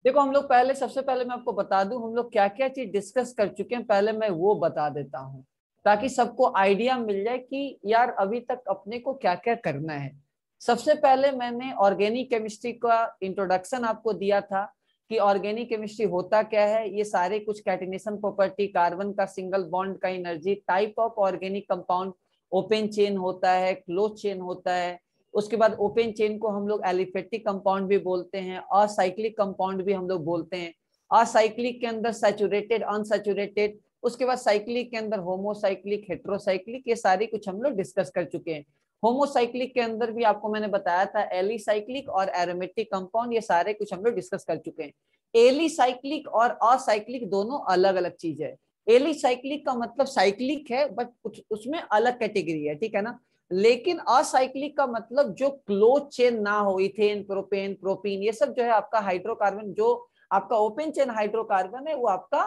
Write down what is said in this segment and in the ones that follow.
देखो हम लोग पहले, सबसे पहले मैं आपको बता दूं हम लोग क्या क्या चीज डिस्कस कर चुके हैं, पहले मैं वो बता देता हूं ताकि सबको आइडिया मिल जाए कि यार अभी तक अपने को क्या क्या करना है। सबसे पहले मैंने ऑर्गेनिक केमिस्ट्री का इंट्रोडक्शन आपको दिया था कि ऑर्गेनिक केमिस्ट्री होता क्या है। ये सारे कुछ कैटिनेशन प्रॉपर्टी, कार्बन का सिंगल बॉन्ड का energy, type of organic compound, open chain होता है, क्लोज चेन होता है। उसके बाद ओपन चेन को हम लोग एलिफेटिक कंपाउंड भी बोलते हैं, असाइक्लिक कंपाउंड भी हम लोग बोलते हैं। असाइक्लिक के अंदर सैचुरेटेड, अनसैचुरेटेड, उसके बाद साइक्लिक के अंदर होमोसाइक्लिक, हेट्रोसाइक्लिक, ये सारी कुछ हम लोग डिस्कस कर चुके हैं। होमोसाइक्लिक के अंदर भी आपको मैंने बताया था एलिसाइक्लिक और एरोमेटिक कंपाउंड, ये सारे कुछ हम लोग डिस्कस कर चुके हैं। एलिसाइक्लिक और असाइक्लिक दोनों अलग अलग चीज है। एलिसाइक्लिक का मतलब साइक्लिक है बट कुछ उसमें अलग कैटेगरी है, ठीक है ना। लेकिन असाइक्लिक का मतलब जो क्लोज चेन ना हो, इथेन, प्रोपेन, प्रोपीन, ये सब जो है आपका हाइड्रोकार्बन, जो आपका ओपन चेन हाइड्रोकार्बन है वो आपका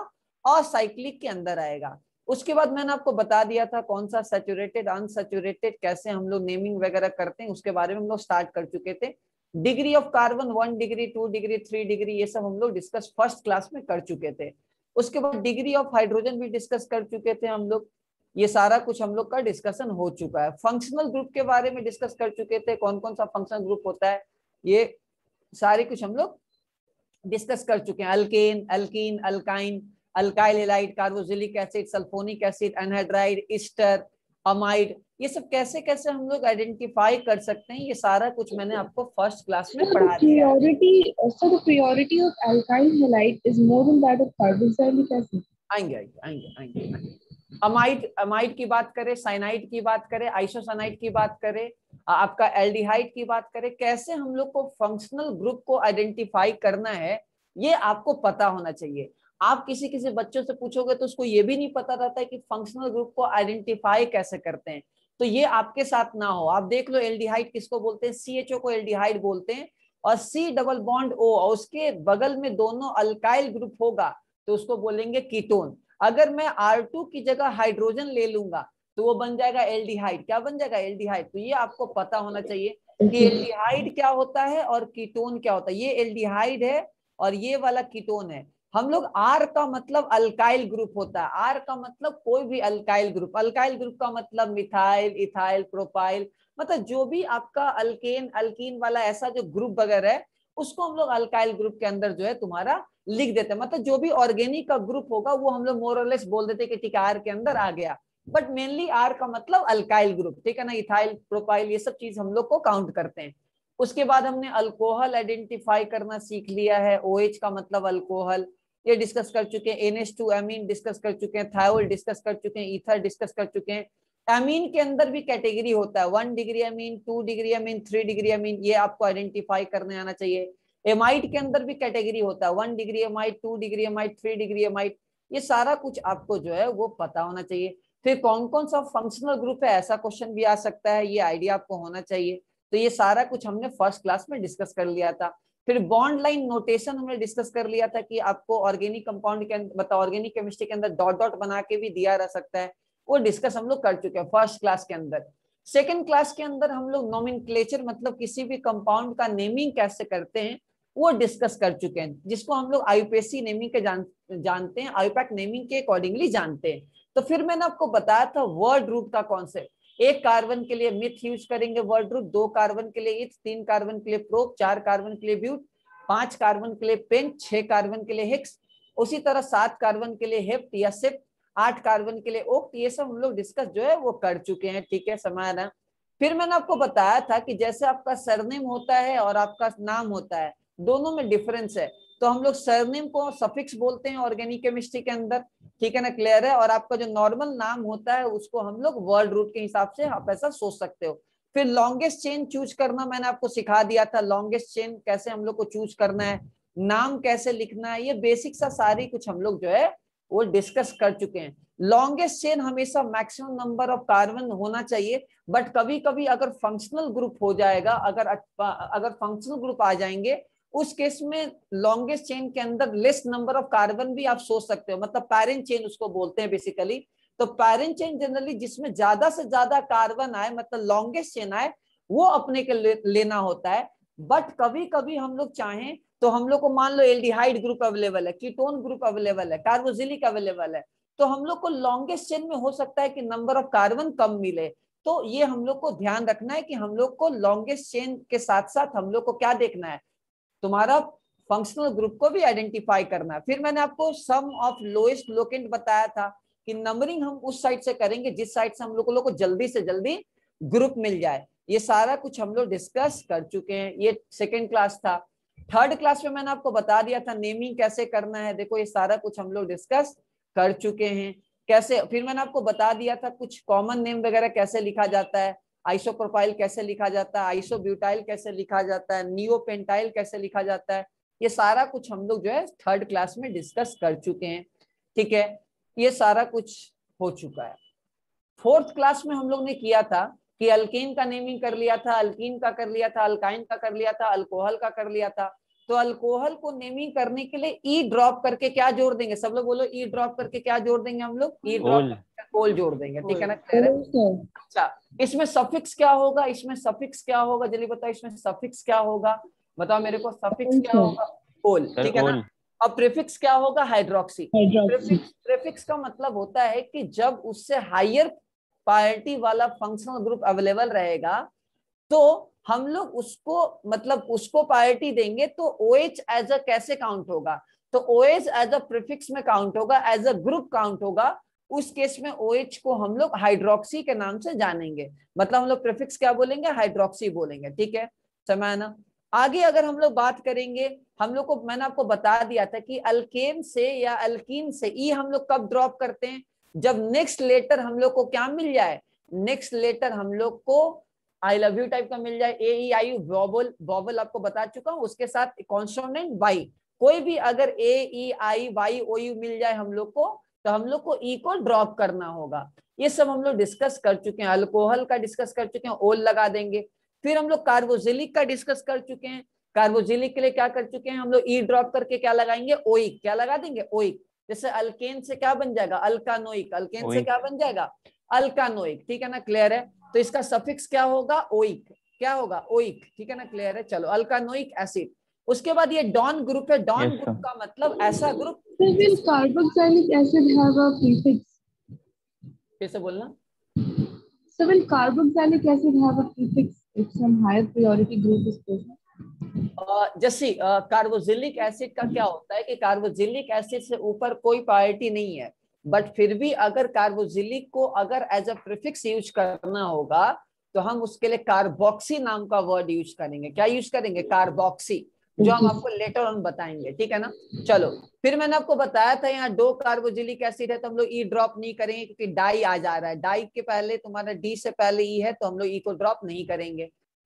असाइक्लिक के अंदर आएगा। उसके बाद मैंने आपको बता दिया था कौन सा सैचुरेटेड, अनसैचुरेटेड, कैसे हम लोग नेमिंग वगैरह करते हैं, उसके बारे में हम लोग स्टार्ट कर चुके थे। Degree of carbon 1 degree, 2 degree, 3 degree, ये सब हम लोग डिस्कस फर्स्ट क्लास में कर चुके थे। उसके बाद डिग्री ऑफ हाइड्रोजन भी डिस्कस कर चुके थे हम लोग। ये सारा कुछ हम लोग का डिस्कशन हो चुका है। फंक्शनल ग्रुप के बारे में डिस्कस कर चुके थे, कौन कौन सा फंक्शनल ग्रुप होता है, ये सारे कुछ हम लोग डिस्कस कर चुके हैं। Alkane, alkyne, alkyne, alkyl halide, carboxylic acid, sulphonic acid, anhydride, Easter, amide, ये सब कैसे कैसे हम लोग आइडेंटिफाई कर सकते हैं, ये सारा कुछ मैंने आपको फर्स्ट क्लास में पढ़ा दिया है। The purity of alkyl halide is more than that of carboxylic acid. आएंगे आएंगे आएंगे आएंगे, आएंगे। अमाइड, अमाइड की बात करें, साइनाइड की बात करें, आइसोसाइनाइड की बात करें, आपका एल्डिहाइड की बात करें, कैसे हम लोग को फंक्शनल ग्रुप को आइडेंटिफाई करना है ये आपको पता होना चाहिए। आप किसी किसी बच्चों से पूछोगे तो उसको ये भी नहीं पता रहता है कि फंक्शनल ग्रुप को आइडेंटिफाई कैसे करते हैं। तो ये आपके साथ ना हो। आप देख लो एल्डिहाइड किसको बोलते हैं, CHO को एल्डिहाइड बोलते हैं, और C डबल बॉन्ड O और उसके बगल में दोनों अल्काइल ग्रुप होगा तो उसको बोलेंगे कीटोन। अगर मैं R2 की जगह हाइड्रोजन ले लूंगा तो वो बन जाएगा एल्डिहाइड। क्या बन जाएगा, एल्डिहाइड। तो ये आपको पता होना चाहिए कि एल्डिहाइड क्या होता है और कीटोन क्या होता है। ये एल्डिहाइड है और ये वाला कीटोन है। हम लोग R का मतलब अल्काइल ग्रुप होता है, R का मतलब कोई भी अल्काइल ग्रुप। अल्काइल ग्रुप का मतलब मिथाइल, इथाइल, प्रोपाइल, मतलब जो भी आपका अल्केन, अल्कीन वाला ऐसा जो ग्रुप वगैरह है उसको हम लोग अल्काइल ग्रुप के अंदर जो है तुम्हारा लिख देते हैं। मतलब जो भी ऑर्गेनिक का ग्रुप होगा वो हम लोग मोरलेस बोल देते कि ठीक है आर के अंदर आ गया, बट मेनली आर का मतलब अल्काइल ग्रुप, ठीक है ना। इथाइल, प्रोपाइल, ये सब चीज हम लोग को काउंट करते हैं। उसके बाद हमने अल्कोहल आइडेंटिफाई करना सीख लिया है। OH का मतलब अल्कोहल, ये डिस्कस कर चुके हैं। NH2 एमीन डिस्कस कर चुके हैं, थायोल डिस्कस कर चुके हैं, ईथर डिस्कस कर चुके हैं। एमीन के अंदर भी कैटेगरी होता है, 1 degree amine, 2 degree amine, 3 degree amine, ये आपको आइडेंटिफाई करने आना चाहिए। एमाइड के अंदर भी कैटेगरी होता है, 1 degree amide, 2 degree amide, 3 degree amide, ये सारा कुछ आपको जो है वो पता होना चाहिए। फिर कौन कौन सा फंक्शनल ग्रुप है ऐसा क्वेश्चन भी आ सकता है, ये आइडिया आपको होना चाहिए। तो ये सारा कुछ हमने फर्स्ट क्लास में डिस्कस कर लिया था। फिर बॉन्ड लाइन नोटेशन हमने डिस्कस कर लिया था कि आपको ऑर्गेनिक कंपाउंड के अंदर, मतलब ऑर्गेनिक केमिस्ट्री के अंदर डॉट डॉट बना के भी दिया रह सकता है, वो डिस्कस हम लोग कर चुके हैं फर्स्ट क्लास के अंदर। सेकेंड क्लास के अंदर हम लोग नोमेनक्लेचर, मतलब किसी भी कंपाउंड का नेमिंग कैसे करते हैं वो डिस्कस कर चुके हैं, जिसको हम लोग आईयूपीएसी नेमिंग के जानते हैं, आईयूपैक नेमिंग के अकॉर्डिंगली जानते हैं। तो फिर मैंने आपको बताया था वर्ड रूट का कॉन्सेप्ट। 1 कार्बन के लिए मिथ यूज करेंगे वर्ड रूट, 2 कार्बन के लिए इथ, 3 कार्बन के लिए प्रोप, 4 कार्बन के लिए ब्यूट, 5 कार्बन के लिए पेंट, 6 कार्बन के लिए हेक्स, उसी तरह 7 कार्बन के लिए हेप्ट या सेप्ट, 8 कार्बन के लिए ओक्ट, ये सब हम लोग डिस्कस जो है वो कर चुके हैं, ठीक है, समझ रहे हैं। फिर मैंने आपको बताया था कि जैसे आपका सरनेम होता है और आपका नाम होता है, दोनों में डिफरेंस है। तो हम लोग सरनेम को सफिक्स बोलते हैं ऑर्गेनिक केमिस्ट्री के अंदर, ठीक है ना, क्लियर है। और आपका जो नॉर्मल नाम होता है उसको हम लोग वर्ड रूट के हिसाब से आप ऐसा सोच सकते हो। फिर लॉन्गेस्ट चेन चूज करना मैंने आपको सिखा दिया था, लॉन्गेस्ट चेन कैसे हम लोग को चूज करना है, नाम कैसे लिखना है, ये बेसिक सा सारी कुछ हम लोग जो है वो डिस्कस कर चुके हैं। लॉन्गेस्ट चेन हमेशा मैक्सिमम नंबर ऑफ कार्बन होना चाहिए, बट कभी कभी अगर फंक्शनल ग्रुप हो जाएगा, अगर फंक्शनल ग्रुप आ जाएंगे उस केस में लॉन्गेस्ट चेन के अंदर लेस नंबर ऑफ कार्बन भी आप सोच सकते हो, मतलब पैरेंट चेन उसको बोलते हैं बेसिकली। तो पैरेंट चेन जनरली जिसमें ज्यादा से ज्यादा कार्बन आए, मतलब लॉन्गेस्ट चेन आए, वो अपने के लेना होता है। बट कभी कभी हम लोग चाहें तो हम लोग को मान लो एल्डिहाइड ग्रुप अवेलेबल है, कीटोन ग्रुप अवेलेबल है, कार्बोक्सिलिक अवेलेबल है, तो हम लोग को लॉन्गेस्ट चेन में हो सकता है कि नंबर ऑफ कार्बन कम मिले। तो ये हम लोग को ध्यान रखना है कि हम लोग को लॉन्गेस्ट चेन के साथ साथ हम लोग को क्या देखना है, तुम्हारा फंक्शनल ग्रुप को भी आइडेंटिफाई करना है। फिर मैंने आपको सम ऑफ लोएस्ट लोकेंट बताया था कि नंबरिंग हम उस साइड से करेंगे जिस साइड से हम लोग को जल्दी से जल्दी ग्रुप मिल जाए। ये सारा कुछ हम लोग डिस्कस कर चुके हैं, ये सेकेंड क्लास था। थर्ड क्लास में मैंने आपको बता दिया था नेमिंग कैसे करना है, देखो ये सारा कुछ हम लोग डिस्कस कर चुके हैं कैसे। फिर मैंने आपको बता दिया था कुछ कॉमन नेम वगैरह कैसे लिखा जाता है, आइसोप्रोपाइल कैसे लिखा जाता है, आइसोब्यूटाइल कैसे लिखा जाता है, नियोपेंटाइल कैसे लिखा जाता है, ये सारा कुछ हम लोग जो है थर्ड क्लास में डिस्कस कर चुके हैं। ठीक है, ये सारा कुछ हो चुका है। फोर्थ क्लास में हम लोग ने किया था कि अल्केन का नेमिंग कर लिया था, अल्कीन का कर लिया था, अल्काइन का कर लिया था, अल्कोहल का कर लिया था। तो अल्कोहल को नेमिंग करने के लिए ई ड्रॉप करके क्या जोड़ देंगे, सब लोग बोलो, ई ड्रॉप करके क्या जोड़ देंगे हम लोग, ई ड्रॉप करके कोल जोड़ देंगे। ठीक है ना, क्लियर है? अच्छा, इसमें सफिक्स क्या होगा, इसमें सफिक्स क्या होगा, जल्दी बताओ, इसमें सफिक्स क्या होगा, बताओ मेरे को, सफिक्स क्या होगा, कोल। ठीक है ना। अब प्रीफिक्स क्या होगा, हाइड्रोक्सी। प्रीफिक्स का मतलब होता है कि जब उससे हायर प्रायोरिटी वाला फंक्शनल ग्रुप अवेलेबल रहेगा तो हम लोग उसको मतलब उसको प्रायोरिटी देंगे, तो OH एज अ कैसे काउंट होगा, तो OH एज अ प्रीफिक्स में काउंट होगा, एज अ ग्रुप काउंट होगा। उस केस में OH को हम लोग हाइड्रोक्सी के नाम से जानेंगे, मतलब हम लोग प्रीफिक्स क्या बोलेंगे, हाइड्रोक्सी बोलेंगे। ठीक है, समझ ना। आगे अगर हम लोग बात करेंगे, हम लोग को मैंने आपको बता दिया था कि अल्केन से या अल्कीन से ई हम लोग कब ड्रॉप करते हैं, जब नेक्स्ट लेटर हम लोग को क्या मिल जाए, नेक्स्ट लेटर हम लोग को आई लव यू टाइप का मिल जाए, ए ई आई वॉबल, वॉबल आपको बता चुका हूं, उसके साथ कॉन्सोनेंट वाई, कोई भी अगर ए ई आई वाई ओ यू मिल जाए हम लोग को, तो हम लोग को ई को ड्रॉप करना होगा। ये सब हम लोग डिस्कस कर चुके हैं, अल्कोहल का डिस्कस कर चुके हैं, ओल लगा देंगे। फिर हम लोग कार्बोजिलिक का डिस्कस कर चुके हैं, कार्बोजिलिक के लिए क्या कर चुके हैं हम लोग, ई ड्रॉप करके क्या लगाएंगे, ओइक, क्या लगा देंगे, ओइक। जैसे अल्केन से क्या बन जाएगा, अल्कानोइक, अल्केन से क्या बन जाएगा, अल्कानोइक। ठीक है ना, क्लियर है। तो इसका सफिक्स क्या होगा, ओइक, क्या होगा, ओइक। ठीक है ना, क्लियर है। चलो, अल्कानोइक एसिड। उसके बाद ये डॉन ग्रुप है, डॉन ग्रुप का मतलब ऐसा group, carboxylic acid have a prefix, फिर से बोलना। So will carboxylic acid have a prefix if some higher priority group is present? जैसे कार्बोक्सिलिक एसिड का क्या होता है कि कार्बोक्सिलिक एसिड से ऊपर कोई प्रायोरिटी नहीं है, बट फिर भी अगर कार्बोक्सिलिक को अगर एज अ प्रीफिक्स यूज करना होगा तो हम उसके लिए कार्बोक्सी नाम का वर्ड यूज करेंगे। क्या यूज करेंगे, कार्बोक्सी, जो हम आपको लेटर ऑन बताएंगे। ठीक है ना। चलो, फिर मैंने आपको बताया था यहाँ दो कार्बोक्सिलिक एसिड है तो हम लोग ई ड्रॉप नहीं करेंगे क्योंकि डाई आ जा रहा है, डाई के पहले तुम्हारा डी से पहले ई है तो हम लोग ई को ड्रॉप नहीं करेंगे।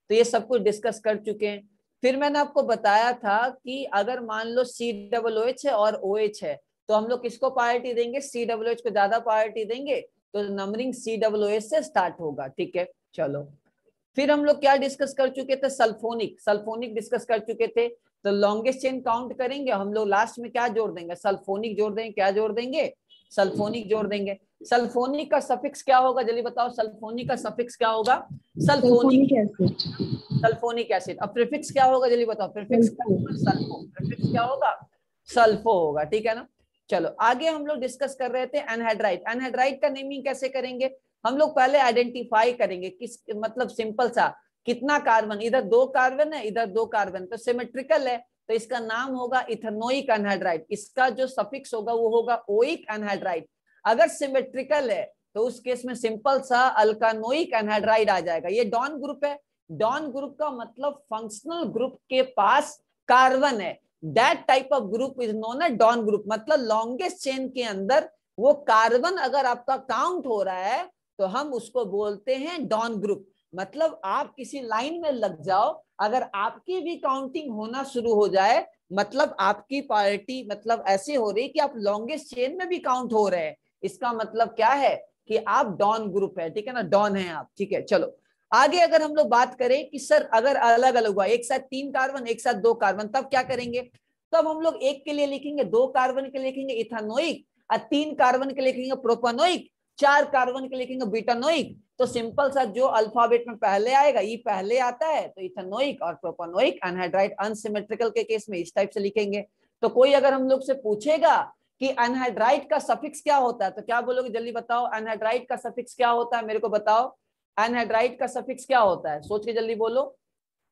तो ये सब कुछ डिस्कस कर चुके हैं। फिर मैंने आपको बताया था कि अगर मान लो COOH है और OH है तो हम लोग किसको प्रायोरिटी देंगे, COOH को ज्यादा प्रायोरिटी देंगे, तो नंबरिंग COOH से स्टार्ट होगा। ठीक है, चलो। फिर हम लोग क्या डिस्कस कर चुके थे, सल्फोनिक, सल्फोनिक डिस्कस कर चुके थे। तो लॉन्गेस्ट चेन काउंट करेंगे हम लोग, लास्ट में क्या जोड़ देंगे, सल्फोनिक जोड़ देंगे, क्या जोड़ देंगे, सल्फोनिक जोड़ देंगे। सल्फोनिक का सफिक्स क्या होगा, जल्दी बताओ, सल्फोनिक का सफिक्स क्या होगा, सल्फोनिक एसिड, सल्फोनिक एसिड। अब प्रीफिक्स क्या होगा, जल्दी बताओ, प्रीफिक्स क्या होगा, सल्फो, प्रीफिक्स क्या होगा, सल्फो होगा। ठीक है ना। चलो, आगे हम लोग डिस्कस कर रहे थे एनहाइड्राइड। एनहाइड्राइड का नेमिंग कैसे करेंगे, हम लोग पहले आइडेंटिफाई करेंगे किस, मतलब सिंपल सा, कितना कार्बन, इधर 2 कार्बन है, इधर 2 कार्बन, तो सिमेट्रिकल है, तो इसका नाम होगा इथेनोइक एनहाइड्राइड। इसका जो सफिक्स होगा वो होगा ओइक एनहाइड्राइड। अगर सिमेट्रिकल है तो उस केस में सिंपल सा अल्कानोइक एनहाइड्राइड आ जाएगा। ये डॉन ग्रुप है, डॉन ग्रुप का मतलब फंक्शनल ग्रुप के पास कार्बन है, that type of group is known as डॉन ग्रुप। मतलब लॉन्गेस्ट चेन के अंदर वो कार्बन अगर आपका काउंट हो रहा है तो हम उसको बोलते हैं डॉन ग्रुप। मतलब आप किसी लाइन में लग जाओ, अगर आपकी भी काउंटिंग होना शुरू हो जाए, मतलब आपकी प्रायोरिटी मतलब ऐसे हो रही कि आप लॉन्गेस्ट चेन में भी काउंट हो रहे हैं, इसका मतलब क्या है कि आप डॉन ग्रुप है। ठीक है ना, डॉन है आप। ठीक है, चलो आगे अगर हम लोग बात करें कि सर अगर अलग अलग हुआ, एक साथ 3 कार्बन एक साथ 2 कार्बन, तब क्या करेंगे, तब हम लोग एक के लिए लिखेंगे, 2 कार्बन के लिए लिखेंगे इथानोइक और 3 कार्बन के लिए लिखेंगे प्रोपानोइक, 4 कार्बन के लिखेंगे ब्यूटानोइक, तो सिंपल सा जो अल्फाबेट में पहले आएगा ई पहले आता है, तो इथेनोइक और प्रोपानोइक एनहाइड्राइड अनसिमेट्रिकल के केस में इस टाइप से लिखेंगे। तो कोई अगर हम लोग से पूछेगा कि एनहाइड्राइड का सफिक्स क्या होता है, तो क्या बोलोगे, जल्दी बताओ, एनहाइड्राइड का सफिक्स क्या होता है, मेरे को बताओ, एनहाइड्राइड का सफिक्स क्या होता है, सोच के जल्दी बोलो।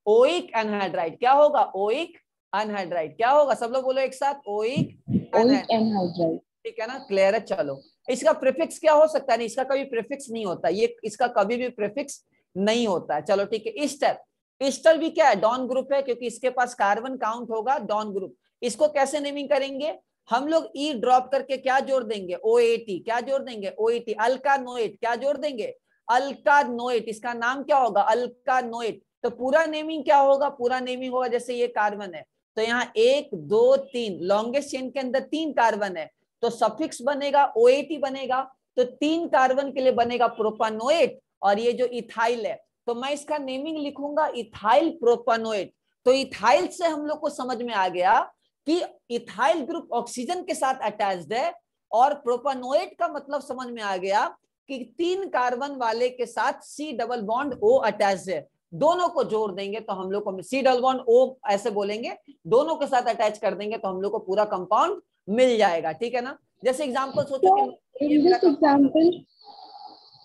ओइक एनहाइड्राइड क्या होगा, ओइक एनहाइड्राइड क्या होगा, सब लोग बोलो एक साथ, ओइक एनहाइड्राइड। ठीक है ना, क्लियर है। चलो इसका प्रीफिक्स क्या हो सकता है, नहीं इसका कभी प्रीफिक्स नहीं होता, ये इसका कभी भी प्रीफिक्स नहीं होता है। चलो ठीक है। ईस्टर, ईस्टर भी क्या है, डॉन ग्रुप है, क्योंकि इसके पास कार्बन काउंट होगा डॉन ग्रुप। इसको कैसे नेमिंग करेंगे हम लोग, ई ड्रॉप करके क्या जोड़ देंगे, OAT, क्या जोड़ देंगे, OAT, अल्कानोएट, क्या जोड़ देंगे, अल्कानोएट, इसका नाम क्या होगा, अल्कानोएट। तो पूरा नेमिंग क्या होगा, पूरा नेमिंग होगा, जैसे ये कार्बन है तो यहाँ 1 2 3, लॉन्गेस्ट चेन के अंदर 3 कार्बन है, तो सफिक्स बनेगा OAT बनेगा, तो 3 कार्बन के लिए बनेगा प्रोपानोएट, और ये जो इथाइल है तो मैं इसका नेमिंग लिखूंगा इथाइल प्रोपानोएट। तो इथाइल से हम लोग को समझ में आ गया कि इथाइल ग्रुप ऑक्सीजन के साथ अटैच्ड है, और प्रोपानोएट का मतलब समझ में आ गया कि 3 कार्बन वाले के साथ C double bond O attached है। दोनों को जोड़ देंगे तो हम लोग को C डबल बॉन्ड O ऐसे बोलेंगे, दोनों के साथ अटैच कर देंगे तो हम लोग को पूरा कंपाउंड मिल जाएगा, ठीक है ना। जैसे एग्जांपल सोचो कि ये मेरा एग्जांपल,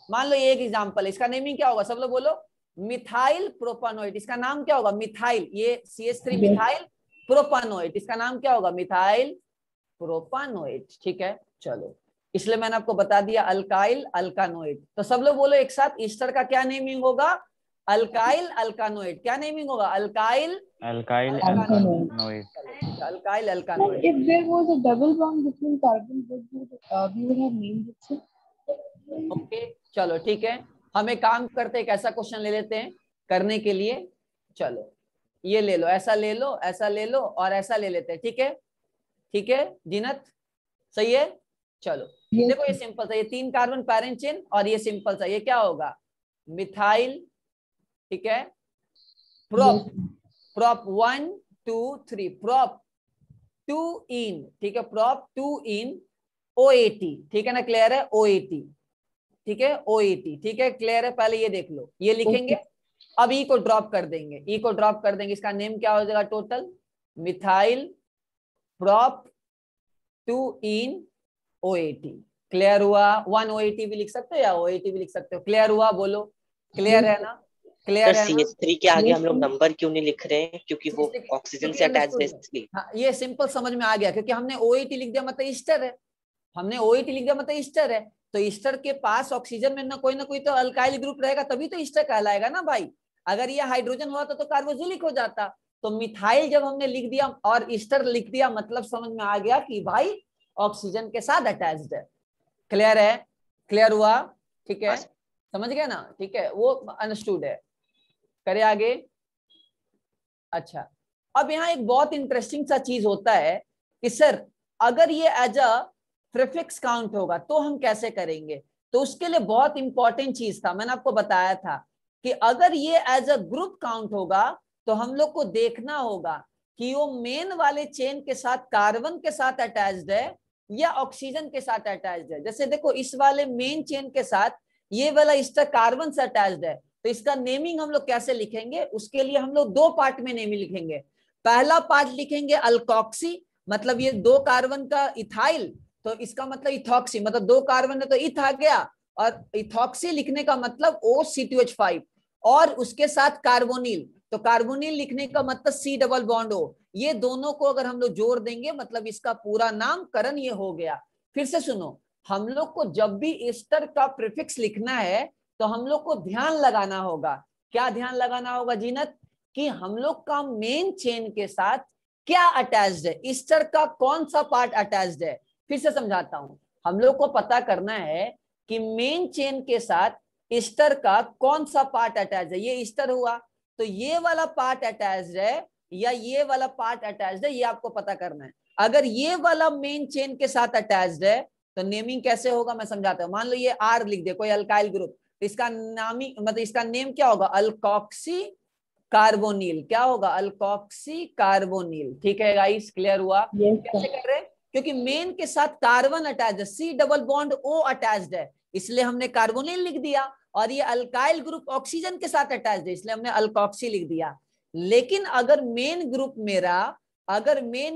मान लो ये एक एग्जांपल है, इसका नेमिंग क्या होगा, सब लोग बोलो, मिथाइल प्रोपानोएट, इसका नाम क्या होगा, मिथाइल, ये CH3 मिथाइल प्रोपानोएट, इसका नाम क्या होगा, मिथाइल प्रोपानोएट, ठीक है। चलो इसलिए मैंने आपको बता दिया अल्काइल अल्कानोएट। तो सब लोग बोलो एक साथ, ईस्टर का क्या नेमिंग होगा, अल्काइल अल्कानोएट, क्या नेमिंग होगा, alkyl alkyl alkanoid. Alkyl alkanoate. If there was a double bond between carbon, we would have named it so. Okay चलो ठीक है, हम एक काम करते हैं, एक ऐसा क्वेश्चन ले लेते हैं करने के लिए। चलो ये ले लो, ऐसा ले लो, ऐसा ले लो, और ऐसा ले लेते हैं, ठीक है, ठीक है जीनत, सही है। चलो देखो ये सिंपल सा, ये 3 कार्बन पैरेंट चेन, और ये सिंपल सा, ये क्या होगा, मिथाइल, ठीक है, प्रोप, प्रोप 1 2 3, प्रोप 2 इन, ठीक है, प्रोप 2 इन OAT, ठीक है ना, क्लियर है, OAT, ठीक है, OAT, ठीक है, क्लियर है। पहले ये देख लो, ये लिखेंगे, अब ई को ड्रॉप कर देंगे, ई को ड्रॉप कर देंगे, इसका नेम क्या हो जाएगा टोटल, मिथाइल प्रोप 2 इन OAT, क्लियर हुआ। 1 OAT भी लिख सकते हो या OAT भी लिख सकते हो, क्लियर हुआ, बोलो क्लियर है ना, क्लियर है ना। CH3 के आगे हम लोग नंबर क्यों नहीं लिख रहे हैं, क्योंकि वो ऑक्सीजन से अटैच है इसलिए। हाँ ये सिंपल समझ में आ गया, क्योंकि हमने OAT लिख दिया मतलब ईस्टर है, हमने OAT लिख दिया मतलब ईस्टर है, तो ईस्टर के पास ऑक्सीजन में ना कोई तो अल्काइल ग्रुप रहेगा, तभी तो ईस्टर कहलाएगा ना भाई। अगर ये हाइड्रोजन हुआ तो कार्बोक्सिलिक हो जाता। तो मिथाइल जब हमने लिख दिया और ईस्टर लिख दिया, मतलब समझ में आ गया कि भाई ऑक्सीजन के साथ अटैच्ड है, क्लियर है, क्लियर हुआ, ठीक है, समझ गया ना, ठीक है, वो अंडरस्टूड है। करे आगे। अच्छा अब यहाँ एक बहुत इंटरेस्टिंग सा चीज होता है कि सर अगर ये एज अ प्रीफिक्स काउंट होगा तो हम कैसे करेंगे। तो उसके लिए बहुत इंपॉर्टेंट चीज था, मैंने आपको बताया था कि अगर ये एज अ ग्रुप काउंट होगा तो हम लोग को देखना होगा कि वो मेन वाले चेन के साथ कार्बन के साथ अटैच्ड है या ऑक्सीजन के साथ अटैच्ड है। जैसे देखो इस वाले मेन चेन के साथ ये वाला इसका कार्बन से अटैच्ड है, तो इसका नेमिंग हम लोग कैसे लिखेंगे, उसके लिए हम लोग 2 पार्ट में नेमिंग लिखेंगे। पहला पार्ट लिखेंगे अल्कोक्सी, मतलब ये 2 कार्बन का इथाइल, तो इसका मतलब इथॉक्सी, मतलब 2 कार्बन है तो इथ आ गया, और इथॉक्सी लिखने का मतलब OC2H5, और उसके साथ कार्बोनिल, तो कार्बोनिल लिखने का मतलब C डबल बॉन्ड O। ये दोनों को अगर हम लोग जोड़ देंगे मतलब इसका पूरा नामकरण ये हो गया। फिर से सुनो, हम लोग को जब भी ईस्टर का प्रीफिक्स लिखना है तो हम लोग को ध्यान लगाना होगा, क्या ध्यान लगाना होगा जीनत, कि हम लोग का मेन चेन के साथ क्या अटैच्ड है, ईस्टर का कौन सा पार्ट अटैच्ड है। फिर से समझाता हूं, हम लोग को पता करना है कि मेन चेन के साथ ईस्टर का कौन सा पार्ट अटैच्ड है। ये ईस्टर हुआ तो ये वाला पार्ट अटैच्ड है या ये वाला पार्ट अटैच्ड है, ये आपको पता करना है। अगर ये वाला मेन चेन के साथ अटैच्ड है तो नेमिंग कैसे होगा मैं समझाता हूं। मान लो ये R लिख दे कोई अल्काइल ग्रुप, तो इसका नामी मतलब इसका नेम क्या होगा, अल्कोक्सी कार्बोनिल, क्या होगा, अल्कोक्सी कार्बोनिल, ठीक है गाइस, क्लियर हुआ। कैसे कर रहे हैं, क्योंकि मेन के साथ कार्बन अटैच है, C double bond O attached है, इसलिए हमने कार्बोनिल लिख दिया, और ये अल्काइल ग्रुप ऑक्सीजन के साथ अटैच्ड है इसलिए हमने अल्कोक्सी लिख दिया। लेकिन अगर मेन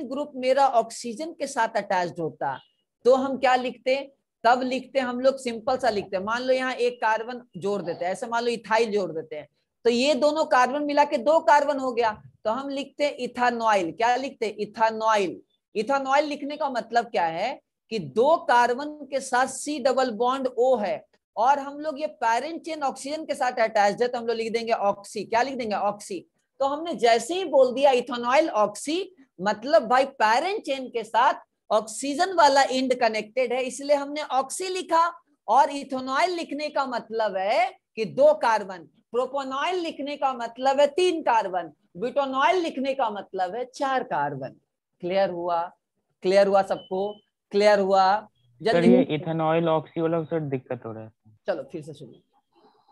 ग्रुप मेरा ऑक्सीजन के साथ अटैच्ड होता तो हम क्या लिखते, तब लिखते हम लोग सिंपल सा लिखते हैं। मान लो यहाँ एक कार्बन जोड़ देते हैं, ऐसे मान लो इथाइल जोड़ देते हैं, तो ये दोनों कार्बन मिला के 2 कार्बन हो गया, तो हम लिखते हैं इथानॉइल। क्या लिखते हैं? इथानॉइल। इथानॉइल लिखने का मतलब क्या है कि 2 कार्बन के साथ C डबल बॉन्ड O है, और हम लोग ये पैरेंट चेन ऑक्सीजन के साथ अटैच्ड है, तो हम लोग लिख देंगे ऑक्सी। क्या लिख देंगे? ऑक्सी। तो हमने जैसे ही बोल दिया इथानॉइल ऑक्सी, मतलब भाई पैरेंट चेन के साथ ऑक्सीजन वाला एंड कनेक्टेड है, इसलिए हमने ऑक्सी लिखा। और इथेनॉइल लिखने का मतलब है कि 2 कार्बन, प्रोपोनॉइल लिखने का मतलब है 3 कार्बन, ब्यूटानॉइल लिखने का मतलब है 4 कार्बन। क्लियर हुआ? क्लियर हुआ सबको? क्लियर हुआ? सर ये इथेनॉइल ऑक्सी वाला सर दिक्कत हो रहा है। चलो फिर से सुनिए।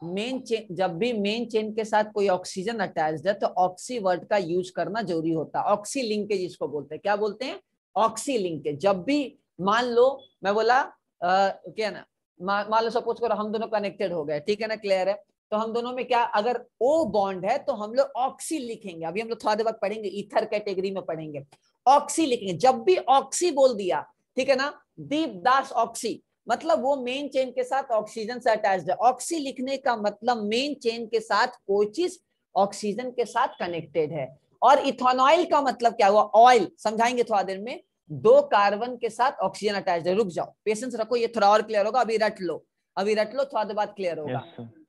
मेन चेन, जब भी मेन चेन के साथ कोई ऑक्सीजन अटैच्ड है तो ऑक्सी वर्ड का यूज करना जरूरी होता है। ऑक्सी लिंकेज इसको बोलते हैं। क्या बोलते हैं? Oxy linkage. जब भी मान लो मैं बोला क्या ना, मान लो सपोज करो हम दोनों कनेक्टेड हो गए, ठीक है ना? क्लियर है? तो हम दोनों में क्या, अगर ओ बॉन्ड है तो हम लोग ऑक्सी लिखेंगे। अभी हम लोग थोड़ा देर बाद पढ़ेंगे, ईथर कैटेगरी में पढ़ेंगे, ऑक्सी लिखेंगे। जब भी ऑक्सी बोल दिया, ठीक है ना, दीपदास ऑक्सी, मतलब वो मेन चेन के साथ ऑक्सीजन से अटैच्ड है। ऑक्सी लिखने का मतलब मेन चेन के साथ कोई चीज ऑक्सीजन के साथ कनेक्टेड है। और इथेनॉइल का मतलब क्या हुआ? ऑयल। समझाएंगे थोड़ा देर में। 2 कार्बन के साथ ऑक्सीजन अटैच्ड है। रुक जाओ, पेशेंस रखो, ये थोड़ा और क्लियर होगा। अभी रट लो, थोड़ा देर बाद क्लियर होगा।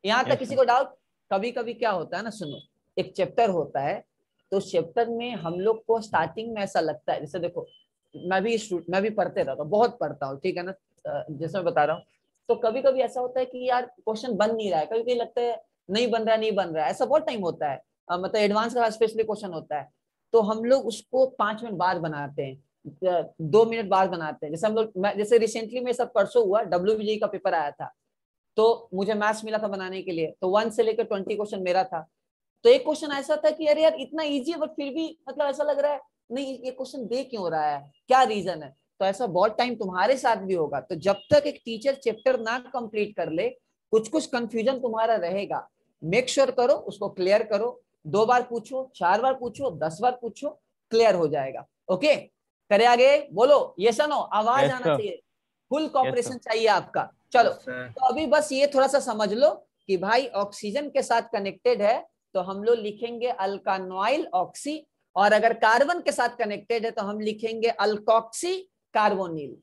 यहाँ तक किसी को डाउट? कभी कभी क्या होता है ना, सुनो, एक चैप्टर होता है, तो चैप्टर में हम लोग को स्टार्टिंग में ऐसा लगता है, जैसे देखो मैं भी पढ़ते रहता हूँ, बहुत पढ़ता हूँ, ठीक है ना, जैसे मैं बता रहा हूँ, तो कभी कभी ऐसा होता है कि यार क्वेश्चन बन नहीं रहा है, कभी कभी लगता है नहीं बन रहा है, ऐसा बहुत टाइम होता है। मतलब एडवांस का स्पेशली क्वेश्चन होता है, तो हम लोग उसको 5 मिनट बाद बनाते हैं, 2 मिनट बाद बनाते हैं। जैसे हम लोग, जैसे रिसेंटली में सब परसों हुआ, WBJ का पेपर आया था, तो मुझे मैथ्स मिला था बनाने के लिए, तो 1 से लेकर 20 क्वेश्चन मेरा था। तो एक क्वेश्चन ऐसा था कि यार इतना इजी है, बट फिर भी मतलब ऐसा लग रहा है नहीं ये क्वेश्चन दे क्यों रहा है, क्या रीजन है? तो ऐसा बहुत टाइम तुम्हारे साथ भी होगा। तो जब तक एक टीचर चैप्टर ना कंप्लीट कर ले, कुछ कंफ्यूजन तुम्हारा रहेगा। मेक श्योर करो उसको क्लियर करो, 2 बार पूछो, 4 बार पूछो, 10 बार पूछो, क्लियर हो जाएगा। ओके, करे आगे, बोलो ये सुनो, आवाज आना चाहिए, फुल कॉपरेशन चाहिए आपका। चलो, तो अभी बस ये थोड़ा सा समझ लो कि भाई ऑक्सीजन के साथ कनेक्टेड है तो हम लोग लिखेंगे अल्कानॉइल ऑक्सी, और अगर कार्बन के साथ कनेक्टेड है तो हम लिखेंगे अल्कोक्सी कार्बोनिल।